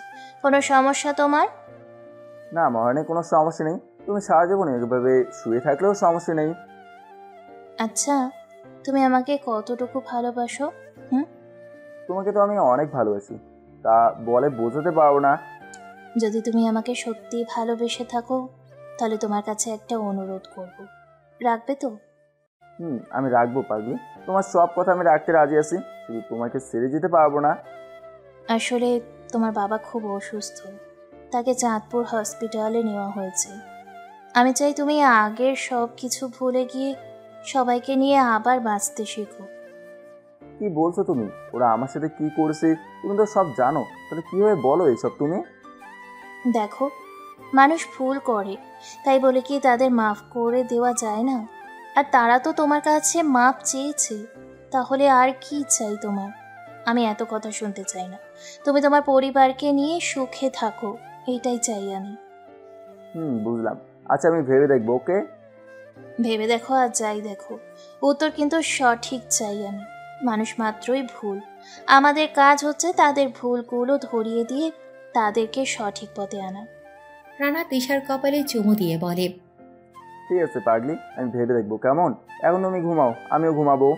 কোনো সমস্যা তোমার? না মহারানী, কোনো সমস্যা নেই। তুমি সারা জীবন এভাবে শুয়ে থাকলেও সমস্যা নেই। আচ্ছা, তুমি আমাকে কতটুকু ভালোবাসো? তোমাকে তো আমি অনেক ভালোবাসি, তা বলে বোঝাতে পারবো না। যদি তুমি আমাকে সত্যি ভালোবেসে থাকো, তাহলে তোমার কাছে একটা অনুরোধ করব, রাখবে তো? আমি রাখবো পাগলি, তোমার সব কথা আমি রাখতে রাজি আছি, শুধু তোমাকে ছেড়ে যেতে পারবো না। আসলে তোমার বাবা খুব অসুস্থ, তাকে চাঁদপুর হসপিটালে নেওয়া হয়েছে। আমি চাই তুমি আগের সব কিছু ভুলে গিয়ে সবাইকে নিয়ে আবার বাঁচতে শেখো। কি বলছো তুমি? ওরা আমার সাথে কি করেছে তুমি তো সব জানো, তাহলে কিভাবে বলো এইসব তুমি? দেখো, মানুষ ভুল করে, তাই বলে কি তাদের মাফ করে দেওয়া যায় না? আর তারা তো তোমার কাছে মাপ চেয়েছে, তাহলে আর কি চাই তোমার? আমি এত কথা শুনতে চাই না, তুমি তোমার পরিবারকে নিয়ে সুখে থাকো, এইটাই চাই আমি। বুঝলাম। আচ্ছা, আমি ভেবে দেখবো। ওকে, ভেবে দেখো আর যাই দেখো, উত্তর কিন্তু সঠিক চাই আমি। মানুষ মাত্রই ভুল, আমাদের কাজ হচ্ছে তাদের ভুলগুলো ধরিয়ে দিয়ে তাদেরকে সঠিক পথে আনা। রানা তিশার কপালে চুমু দিয়ে বলে, ঠিক আছে পাগলি, আমি ভেবে দেখবো, কেমন? এখন তুমি ঘুমাও, আমিও ঘুমাবো।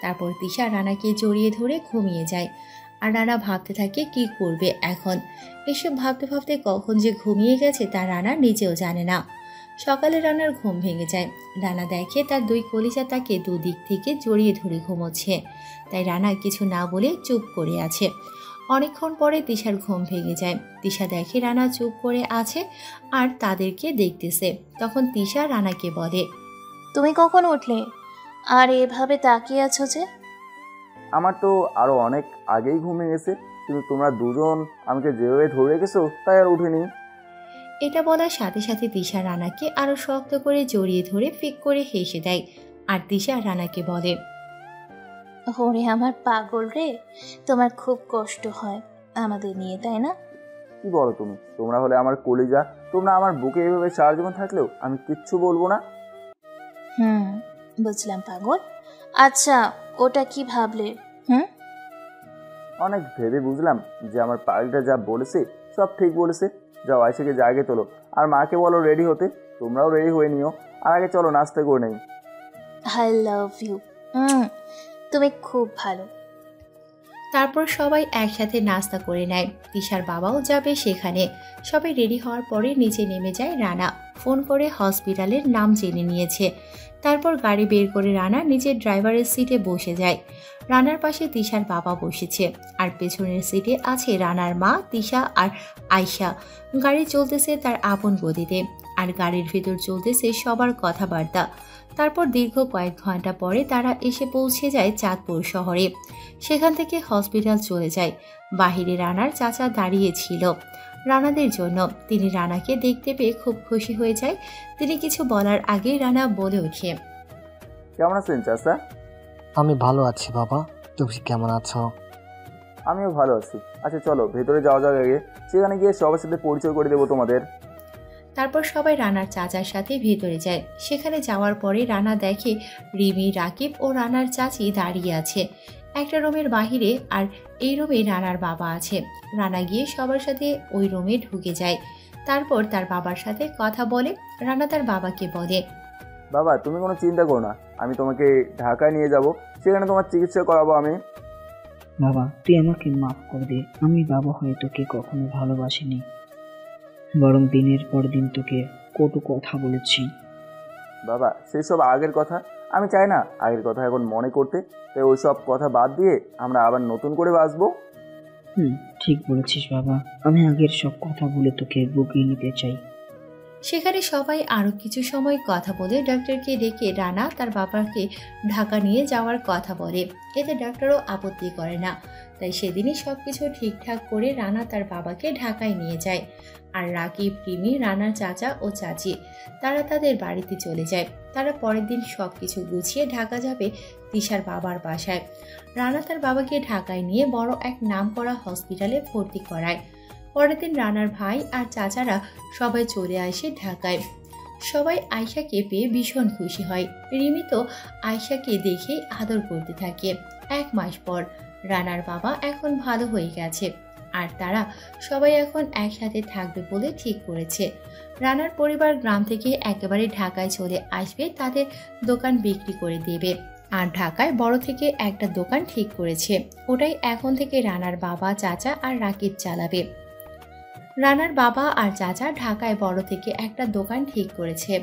তারপর তিশা রানাকে জড়িয়ে ধরে ঘুমিয়ে যায়। আর রানা ভাবতে থাকে কি করবে এখন। এসব ভাবতে ভাবতে কখন যে ঘুমিয়ে গেছে তা রানা নিজেও জানে না। সকালে রানার ঘুম ভেঙে যায়। রানা দেখে তার দুই কলিজা তাকে দুদিক থেকে জড়িয়ে ধরে ঘুমোচ্ছে। তাই রানা কিছু না বলে চুপ করে আছে। অনেকক্ষণ পরে তিশার ঘুম ভেঙে যায়। তিশা দেখে রানা চুপ করে আছে আর তাদেরকে দেখতেছে। তখন তিশা রানাকে বলে, তুমি কখন উঠলে? আর এভাবে তাকিয়ে আছো যে? আমার তো আরও অনেক আগেই ঘুমিয়ে গেছে, কিন্তু তোমরা দুজন আমাকে যেভাবে ধরে রেখেছো তাই আর উঠিনি। এটা বলার সাথে সাথে দিশা রানাকে আরো শক্ত করে জড়িয়ে ধরে ফিক করে হেসে দেয়। আর দিশা রানাকে বলে, ওরে আমার পাগল রে, তোমার খুব কষ্ট হয় আমাদের নিয়ে, তাই না? কি বলো তুমি? তোমরা হলে আমার কলিজা, তোমরা আমার বুকে এভাবে সারা জীবন থাকলেও আমি কিচ্ছু বলবো না। বুঝলাম পাগল। আচ্ছা, ওটা কি ভাবলে? অনেক ভেবে বুঝলাম যে আমার পাগলটা যা বলেছে সব ঠিক বলেছে। যাও আয়সাকে জাগে তোলো, আর মাকে বলো রেডি হতে। তোমরাও রেডি হয়ে নিও, আর আগে চলো নাস্তা করে নেই। I love you. তুমি খুব ভালো। তারপর সবাই একসাথে নাস্তা করে নেয়। দিশার বাবাও যাবে সেখানে। সবাই রেডি হওয়ার পরে নিচে নেমে যায় রানা। ফোন করে হসপিটালের নাম জেনে নিয়েছে। তারপর গাড়ি বের করে রানা নিজের ড্রাইভারের সিটে বসে যায়। রানার পাশে দিশার বাবা বসেছে, আর পেছনের সিটে আছে রানার মা, দিশা আর আয়শা। গাড়ি চলতেছে তার আপন গতিতে, আর গাড়ির ভেতর চলতেছে সবার কথাবার্তা। তারপর দীর্ঘ কয়েক ঘন্টা পরে তারা এসে পৌঁছে যায় চাঁদপুর শহরে। সেখান থেকে হসপিটাল চলে যায়। বাহিরে রানার চাচা দাঁড়িয়েছিল রানাদের জন্য। তিনি রানাকে দেখতে পেয়ে খুব খুশি হয়ে যায়। তিনি কিছু বলার আগেই রানা বলে ওঠে, কেমন আছেন চাচা? আমি ভালো আছি বাবা, তুমি কেমন আছো? আমিও ভালো আছি। আচ্ছা চলো ভেতরে যাওয়া যাক আগে, সেখানে গিয়ে সবার সাথে পরিচয় করে দেবো তোমাদের। তারপর সবাই রানার চাচার সাথে ভেতরে যায়। সেখানে যাওয়ার পরে রানা দেখে রিমি, রাকিব ও রানার চাচি দাঁড়িয়ে আছে একটা রুমের বাহিরে, আর এই রুমে রানার বাবা আছে। রানা গিয়ে সবার সাথে ওই রুমে ঢুকে যায়। তারপর তার বাবার সাথে কথা বলে। রানা তার বাবাকে বলে, বাবা তুমি কোনো চিন্তা করো না, আমি তোমাকে ঢাকায় নিয়ে যাব, সেখানে তোমার চিকিৎসা করাবো আমি। বাবা তুই আমাকে মাফ করে দে, আমি বাবা হয়ে তোকে কখনো ভালোবাসিনি, বরং দিনের পর দিন তোকে কটু কথা বলেছি। বাবা সেসব আগের কথা, আমি চাই না আগের কথা এখন মনে করতে। তাই ওই সব কথা বাদ দিয়ে আমরা আবার নতুন করে বাঁচবো। ঠিক বলেছিস বাবা, আমি আগের সব কথা বলে তোকে বুকিয়ে নিতে চাই। সেখানে সবাই আরো কিছু সময় কথা বলে ডাক্তারকে ডেকে রানা তার বাবাকে ঢাকা নিয়ে যাওয়ার কথা বলে। এতে ডাক্তারও আপত্তি করে না। তাই সেদিনই সবকিছু ঠিকঠাক করে রানা তার বাবাকে ঢাকায় নিয়ে যায়। আর রাকিব, রিমি, রানার চাচা ও চাচি তারা তাদের বাড়িতে চলে যায়। তারা পরের দিন সবকিছু গুছিয়ে ঢাকা যাবে দিশার বাবার বাসায়। রানা তার বাবাকে ঢাকায় নিয়ে বড় এক নামকরা হসপিটালে ভর্তি করায়। পরের দিন রানার ভাই আর চাচারা সবাই চলে আসে ঢাকায়। সবাই আয়শাকে পেয়ে ভীষণ খুশি হয়। রিমি তো আয়শাকে দেখেই আদর করতে থাকে। 1 মাস পর রানার বাবা এখন ভালো হয়ে গেছে, আর তারা সবাই এখন একসাথে থাকবে বলে ঠিক করেছে। রানার পরিবার গ্রাম থেকে একেবারে ঢাকায় চলে আসবে, তাদের দোকান বিক্রি করে দেবে। আর ঢাকায় বড় থেকে একটা দোকান ঠিক করেছে, ওটাই এখন থেকে রানার বাবা, চাচা আর রাকিব চালাবে। রানার বাবা আর চাচা ঢাকায় বড় থেকে একটা দোকান ঠিক করেছে,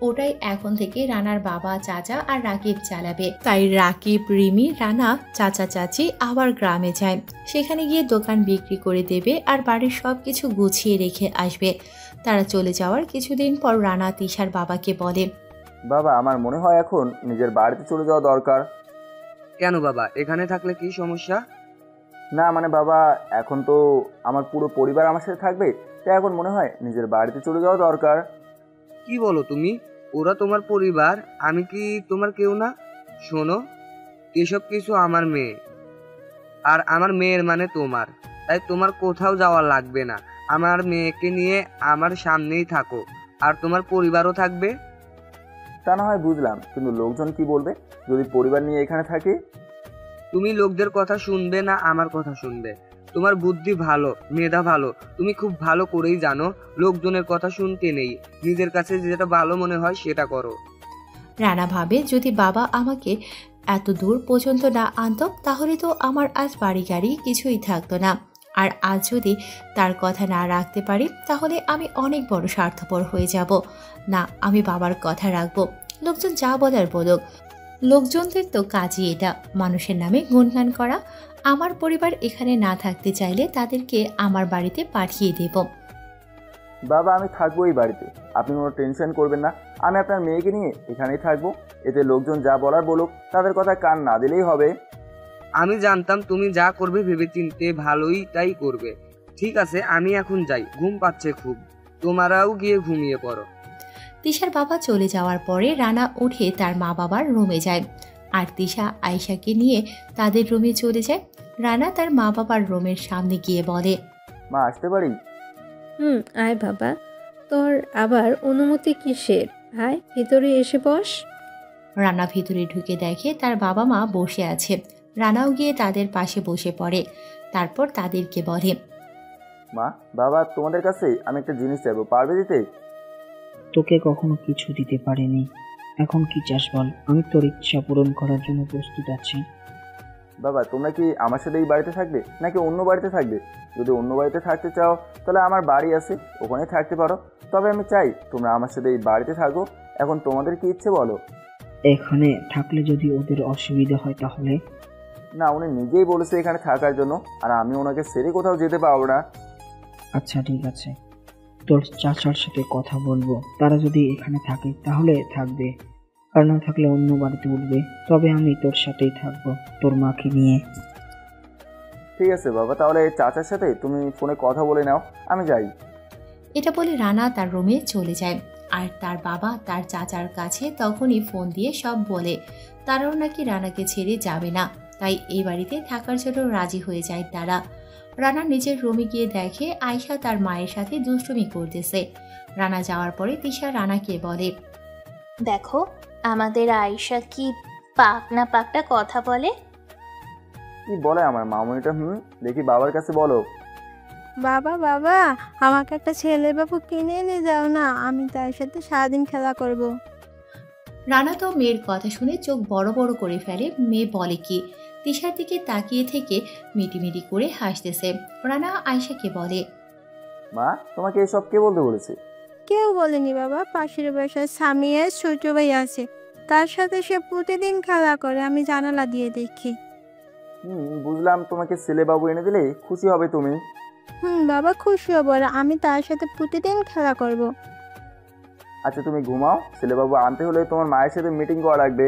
ওটাই এখন থেকে রানার বাবা, চাচা আর রাকিব চালাবে। তাই রাকিব, রিমি, রানা, চাচা, চাচি আবার গ্রামে যায়। সেখানে গিয়ে দোকান বিক্রি করে দেবে আর বাড়ির সবকিছু গুছিয়ে রেখে আসবে। তারা চলে যাওয়ার কিছুদিন পর রানা তিশার বাবাকে বলে, বাবা আমার মনে হয় এখন নিজের বাড়িতে চলে যাওয়া দরকার। কেন বাবা, এখানে থাকলে কি সমস্যা? না মানে বাবা, এখন তো আমার পুরো পরিবার আমার সাথে থাকবে, তাই এখন মনে হয় নিজের বাড়িতে চলে যাওয়া দরকার। কি বলো তুমি? ওরা তোমার পরিবার, আমি কি তোমার কেউ না? শোনো, এসব কিছু আমার মেয়ে, আর আমার মেয়ের মানে তোমার, তাই তোমার কোথাও যাওয়া লাগবে না। আমার মেয়েকে নিয়ে আমার সামনেই থাকো, আর তোমার পরিবারও থাকবে। তা না হয় বুঝলাম, কিন্তু লোকজন কি বলবে যদি পরিবার নিয়ে এখানে থাকি? তুমি লোকদের কথা শুনবে না আমার কথা শুনবে? তোমার বুদ্ধি ভালো, মেধা ভালো, তুমি খুব ভালো করেই জানো লোকজনের কথা শুনতে নেই, নিজের কাছে যেটা ভালো মনে হয় সেটা করো। রানা ভাবে যদি বাবা আমাকে এত দূর পর্যন্ত না আনতো তাহলে তো আমার আজ বাড়ি গাড়ি কিছুই থাকতো না। আর আজ যদি তার কথা না রাখতে পারি তাহলে আমি অনেক বড় স্বার্থপর হয়ে যাব। না, আমি বাবার কথা রাখবো। লোকজন যা বলার বলুক, লোকজনদের তো কাজই এটা, মানুষের নামে গুণগান করা। আমার পরিবার এখানে না থাকতে চাইলে তাদেরকে আমার বাড়িতে পাঠিয়ে দেব। বাবা আমি থাকবো এই বাড়িতে, আপনি কোনো টেনশন করবেন না, আমি আপনার মেয়েকে নিয়ে এখানেই থাকবো। এতে লোকজন যা বলার বলুক, তাদের কথা কান না দিলেই হবে। আমি জানতাম তুমি যা করবে ভেবেচিন্তে ভালোই তাই করবে। ঠিক আছে, আমি এখন যাই, ঘুম পাচ্ছে খুব। তোমারাও গিয়ে ঘুমিয়ে পড়ো। তিশার বাবা চলে যাওয়ার পরে রানা উঠে তার মা বাবার রুমে যায়, আর তিশা আয়েশাকে নিয়ে তাদের রুমে চলে যায়। রানা তার মা বাবার রুমের সামনে গিয়ে বলে, মা আসতে পারি? আয় বাবা, তোর আবার অনুমতি কিসের? আয় ভিতরে এসে বস। রানা ভিতরে ঢুকে দেখে তার বাবা মা বসে আছে। রানাও গিয়ে তাদের পাশে বসে পড়ে, তারপর তাদেরকে বলে, মা বাবা, তোমাদের কাছে আমি একটা জিনিস চাইবো, পারবে দিতে? তোকে কখনো কিছু দিতে পারিনি, এখন কি চাস বল, আমি তোর ইচ্ছা পূরণ করার জন্য প্রস্তুত আছি। বাবা, তোমরা কি আমার সাথে এই বাড়িতে থাকবে নাকি অন্য বাড়িতে থাকবে? যদি অন্য বাড়িতে থাকতে চাও তাহলে আমার বাড়ি আছে, ওখানে থাকতে পারো। তবে আমি চাই তোমরা আমার সাথে এই বাড়িতে থাকো। এখন তোমাদের কি ইচ্ছে বলো? এখানে থাকলে যদি ওদের অসুবিধা হয় তাহলে? না, উনি নিজেই বলেছে এখানে থাকার জন্য, আর আমি ওনাকে ছেড়ে কোথাও যেতে পারবো না। আচ্ছা ঠিক আছে, তোর চাচার সাথে কথা বলবো, তারা যদি এখানে থাকে তাহলে থাকবে, আর না থাকলে অন্য বাড়িতে উঠবে। তবে আমি তোর সাথেই থাকবো, তোর মাকে নিয়ে। ঠিক আছে বাবা, তাহলে চাচার সাথে তুমি ফোনে কথা বলে নাও, আমি যাই। এটা বলে রানা তার রুমে চলে যায়, আর তার বাবা তার চাচার কাছে তখনই ফোন দিয়ে সব বলে তারাও নাকি রানাকে ছেড়ে যাবে না, তাই এই বাড়িতে থাকার জন্য রাজি হয়ে যায় তারা। রানা নিজের রুমে গিয়ে দেখে আয়শা তার মায়ের সাথে দুষ্টুমি করতেছে। রানা যাওয়ার পরে তিশা রানাকে বলে, দেখো আমাদের আয়েশা কি পাকনা পাকনা কথা বলে। কি বলে আমার মামুনিটা? দেখি বাবার কাছে বলো। বাবা বাবা, আমাকে একটা ছেলে বাবু কিনে এনে যাও না, আমি তার সাথে সারাদিন খেলা করব। রানা তো মেয়ের কথা শুনে চোখ বড় বড় করে ফেলে। মেয়ে বলে কি? তিশার দিকে তাকিয়ে থেকে মিটিমিটি করে হাসতেছে। রানা আয়শাকে বলে, মা, তোমাকে এসব কে বলতে বলেছে? কেউ বলেনি বাবা, পাশের বাসায় সামিয়ার ছোট ভাই আছে, তার সাথে সে প্রতিদিন খেলা করে, আমি জানালা দিয়ে দেখি। বুঝলাম, তোমাকে ছেলে বাবু এনে দিলে খুশি হবে তুমি। বাবা খুশি হবো, আর আমি তার সাথে প্রতিদিন খেলা করব। আচ্ছা তুমি ঘুমাও, ছেলে বাবু আনতে হলে তোমার মায়ের সাথে মিটিং করা লাগবে।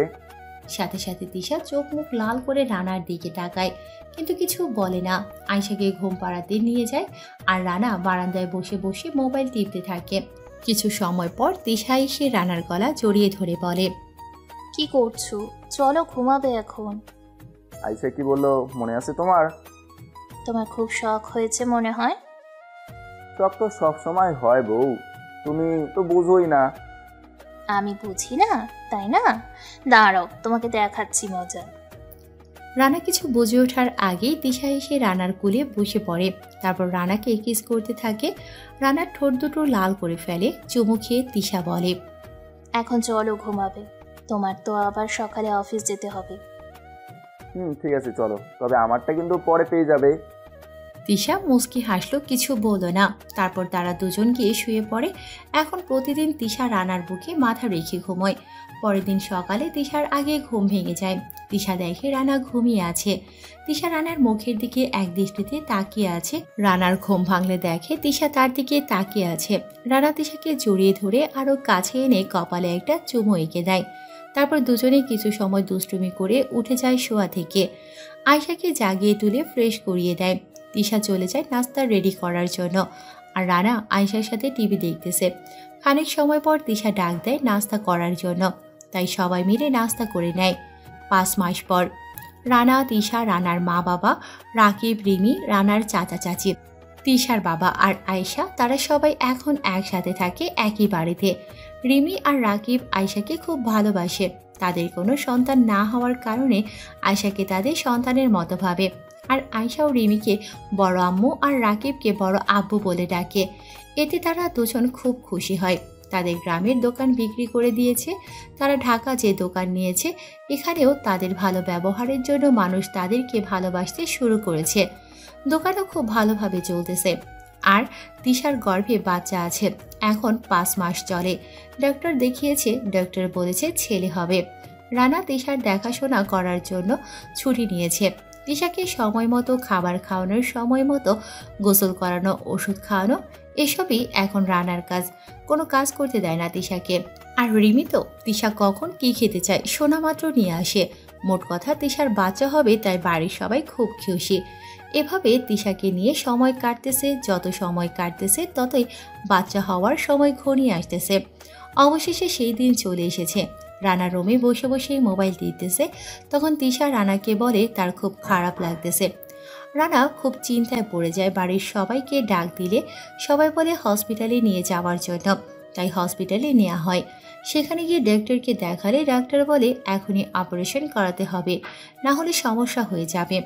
সাথে সাথে তিশা চোখ মুখ লাল করে রানার দিকে তাকায়, কিন্তু কিছু বলে না। আয়শাকে ঘুম পাড়াতে নিয়ে যায়, আর রানা বারান্দায় বসে বসে মোবাইল টিপতে থাকে। কিছু সময় পর তিশা এসে রানার গলা জড়িয়ে ধরে বলে, কি করছো? চলো ঘুমাবে এখন। আয়শা কি বললো মনে আছে তোমার? তোমার খুব শখ হয়েছে মনে হয়। শখ তো সব সময় হয় বউ, তুমি তো বুঝোই না। আমি বুঝি না তাই না? দাঁড়াও, তোমাকে দেখাচ্ছি মজা। রানা কিছু বুঝে ওঠার আগেই তিশা এসে রানার কোলে বসে পড়ে, তারপর রানাকে কিস করতে থাকে। রানার ঠোঁট দুটো লাল করে ফেলে। চুমু খেয়ে তিশা বলে, এখন চলো ঘুমাবে, তোমার তো আবার সকালে অফিস যেতে হবে। ঠিক আছে চলো, তবে আমারটা কিন্তু পরে পেয়ে যাবে। তিশা মুচকি হাসলো, কিছু বলল না। তারপর তারা দুজন গিয়ে শুয়ে পড়ে। এখন প্রতিদিন তিশা রানার বুকে মাথা রেখে ঘুমোয়। পরের দিন সকালে তিশার আগে ঘুম ভেঙে যায়। তিশা দেখে রানা ঘুমিয়ে আছে। তিশা রানার মুখের দিকে এক দৃষ্টিতে তাকিয়ে আছে। রানার ঘুম ভাঙলে দেখে তিশা তার দিকে তাকিয়ে আছে। রানা তিশাকে জড়িয়ে ধরে আরো কাছে এনে কপালে একটা চুমু এঁকে দেয়। তারপর দুজনে কিছু সময় দুষ্টুমি করে উঠে যায় শোয়া থেকে। আয়শাকে জাগিয়ে তুলে ফ্রেশ করিয়ে দেয়। তিশা চলে যায় নাস্তা রেডি করার জন্য, আর রানা আয়শার সাথে টিভি দেখতেছে। খানিক সময় পর তিশা ডাক দেয় নাস্তা করার জন্য, তাই সবাই মিলে নাস্তা করে নেয়। 5 মাস পর রানা, তিশা, রানার মা বাবা, রাকিব, রিমি, রানার চাচা চাচি, তিশার বাবা আর আয়শা, তারা সবাই এখন একসাথে থাকে একই বাড়িতে। রিমি আর রাকিব আয়শাকে খুব ভালোবাসে। তাদের কোনো সন্তান না হওয়ার কারণে আয়শাকে তাদের সন্তানের মতো ভাবে, আর আয়শা ও রিমিকে বড় আম্মু আর রাকিবকে বড় আব্বু বলে ডাকে। এতে তারা দুজন খুব খুশি হয়। তাদের গ্রামের দোকান বিক্রি করে দিয়েছে। তারা ঢাকা যে দোকান নিয়েছে, এখানেও তাদের ভালো ব্যবহারের জন্য মানুষ তাদেরকে ভালোবাসতে শুরু করেছে। দোকানও খুব ভালোভাবে চলতেছে। আর তিশার গর্ভে বাচ্চা আছে, এখন 5 মাস চলে। ডক্টর দেখিয়েছে, ডক্টর বলেছে ছেলে হবে। রানা তিশার দেখাশোনা করার জন্য ছুটি নিয়েছে। তিশাকে সময় মতো খাবার খাওয়ানোর, সময় মতো গোসল করানো, ওষুধ খাওয়ানো, এসবই এখন রানার কাজ। কোনো কাজ করতে দেয় না তিশাকে। আর রিমি তো তিশা কখন কি খেতে চায় শোনা মাত্র নিয়ে আসে। মোট কথা তিশার বাচ্চা হবে, তাই বাড়ির সবাই খুব খুশি। এভাবে তিশাকে নিয়ে সময় কাটতেছে, যত সময় কাটতেছে ততই বাচ্চা হওয়ার সময় ঘনিয়ে আসতেছে। অবশেষে সেই দিন চলে এসেছে। রানা রুমে বসে বসে মোবাইল টিপতেছে। তখন তিশা রানাকে বলে তার খুব খারাপ লাগতেছে। রানা খুব চিন্তায় পড়ে যায়। বাড়ির সবাইকে ডাক দিলে সবাই বলে হসপিটালে নিয়ে যাওয়ার জন্য, তাই হসপিটালে নেওয়া হয়। সেখানে গিয়ে ডাক্তারকে দেখালে ডাক্তার বলে এখনই অপারেশন করাতে হবে, না হলে সমস্যা হয়ে যাবে।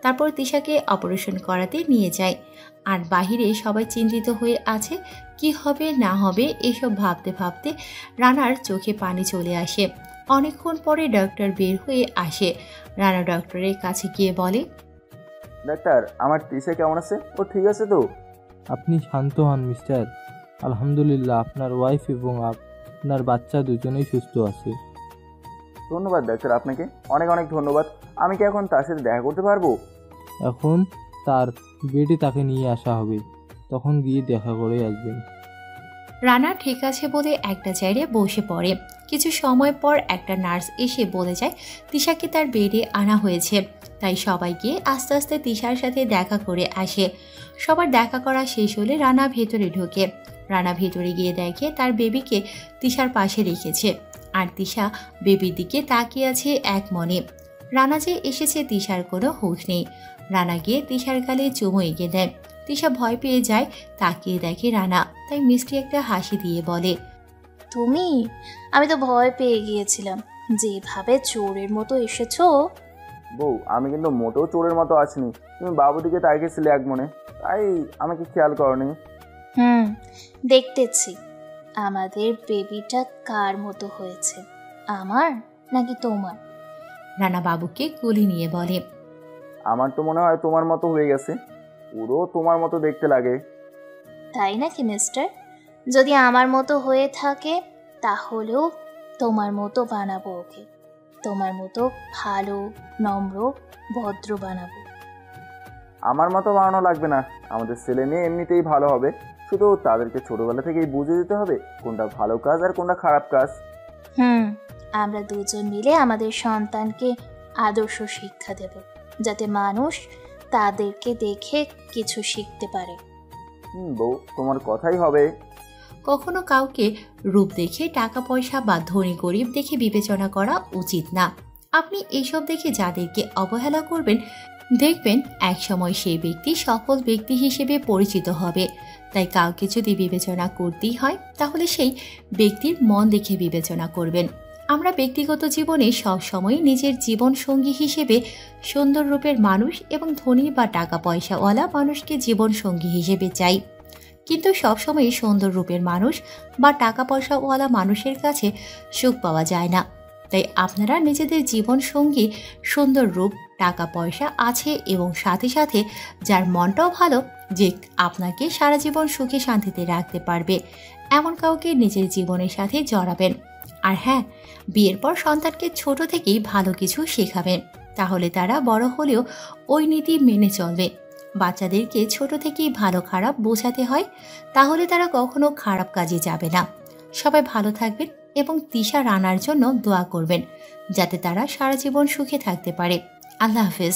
তারপর তিশাকে অপারেশন করাতে নিয়ে যায়। আর বাহিরে সবাই চিন্তিত হয়ে আছে, কি হবে না হবে এসব ভাবতে ভাবতে রানার চোখে পানি চলে আসে। অনেকক্ষণ পরে ডাক্তার বের হয়ে আসে। রানা ডক্টরের কাছে গিয়ে বলে, ডাক্তার, আমার তিশা কেমন আছে? ও ঠিক আছে তো? আপনি শান্ত হন মিস্টার। আলহামদুলিল্লাহ, আপনার ওয়াইফ এবং আপনার বাচ্চা দুজনেই সুস্থ আছে। ধন্যবাদ ডাক্তার, আপনাকে অনেক অনেক ধন্যবাদ। আমি কি এখন তার সাথে দেখা করতে পারবো? এখন তার বেডে তাকে নিয়ে আসা হবে, তখন গিয়ে দেখা করে আসবেন। রানা ঠিক আছে বলে একটা জায়গায় বসে পড়ে। কিছু সময় পর একটা নার্স এসে বলে যায় তিশাকে তার বেডে আনা হয়েছে। তাই সবাই গিয়ে আস্তে আস্তে তিশার সাথে দেখা করে আসে। সবার দেখা করা শেষ হলে রানা ভেতরে ঢোকে। রানা ভেতরে গিয়ে দেখে তার বেবিকে তিশার পাশে রেখেছে, আর তিশা বেবির দিকে তাকিয়ে আছে এক মনে। রানা যে এসেছে তিশার কোনো হুঁশ নেই। রানা গিয়ে তিশার গালে চুমু এগিয়ে দেয়। তিশা ভয় পেয়ে যায়, তাকিয়ে দেখে রানা, তাই মিষ্টি একটা হাসি দিয়ে বলে, তুমি? আমি তো ভয় পেয়ে গিয়েছিলাম, যেভাবে চোরের মতো এসেছো। বউ, আমি কিন্তু মোটেও চোরের মতো আসিনি। তুমি বাবু দিকে তাকিয়েছিলে এক মনে, তাই আমাকে খেয়াল করনি। দেখতেছি। আমাদের বেবিটা কার মতো হয়েছে, আমার নাকি তোমার? রানা বাবুকে কুলি নিয়ে বলে, আমার তো মনে হয় তোমার মতো হয়ে গেছে, পুরো তোমার মতো দেখতে লাগে। তাই নাকি মিস্টার? যদি আমার মতো হয়ে থাকে তাহলেও তোমার মতো বানাবো ওকে। তোমার মতো ভালো, নম্র, ভদ্র বানাবো। আমার মতো বানানো লাগবে না, আমাদের ছেলে মেয়ে এমনিতেই ভালো হবে। শুধু তাদেরকে ছোটবেলা থেকেই বুঝে দিতে হবে কোনটা ভালো কাজ আর কোনটা খারাপ কাজ। আমরা দুজন মিলে আমাদের সন্তানকে আদর্শ শিক্ষা দেব, যাতে মানুষ তাদেরকে দেখে কিছু শিখতে পারে। বউ, তোমার কথাই হবে। কখনো কাউকে রূপ দেখে, টাকা পয়সা বা ধনী গরিব দেখে বিবেচনা করা উচিত না। আপনি এইসব দেখে যাদেরকে অবহেলা করবেন, দেখবেন একসময় সেই ব্যক্তি সফল ব্যক্তি হিসেবে পরিচিত হবে। তাই কাউকে যদি বিবেচনা করতেই হয়, তাহলে সেই ব্যক্তির মন দেখে বিবেচনা করবেন। আমরা ব্যক্তিগত জীবনে সবসময় নিজের জীবন সঙ্গী হিসেবে সুন্দর রূপের মানুষ এবং ধনী বা টাকা পয়সাওয়ালা মানুষকে জীবন সঙ্গী হিসেবে চাই। কিন্তু সবসময় সুন্দর রূপের মানুষ বা টাকা পয়সাওয়ালা মানুষের কাছে সুখ পাওয়া যায় না। তাই আপনারা নিজেদের জীবন সঙ্গী সুন্দর রূপ, টাকা পয়সা আছে এবং সাথে সাথে যার মনটাও ভালো, যে আপনাকে সারা জীবন সুখে শান্তিতে রাখতে পারবে, এমন কাউকে নিজের জীবনের সাথে জড়াবেন। আর হ্যাঁ, বিয়ের পর সন্তানকে ছোট থেকেই ভালো কিছু শেখাবেন, তাহলে তারা বড় হলেও ওই নীতি মেনে চলবে। বাচ্চাদেরকে ছোট থেকেই ভালো খারাপ বোঝাতে হয়, তাহলে তারা কখনো খারাপ কাজে যাবে না। সবাই ভালো থাকবেন এবং তিশা রানার জন্য দোয়া করবেন, যাতে তারা সারা জীবন সুখে থাকতে পারে। আল্লাহ হাফেজ।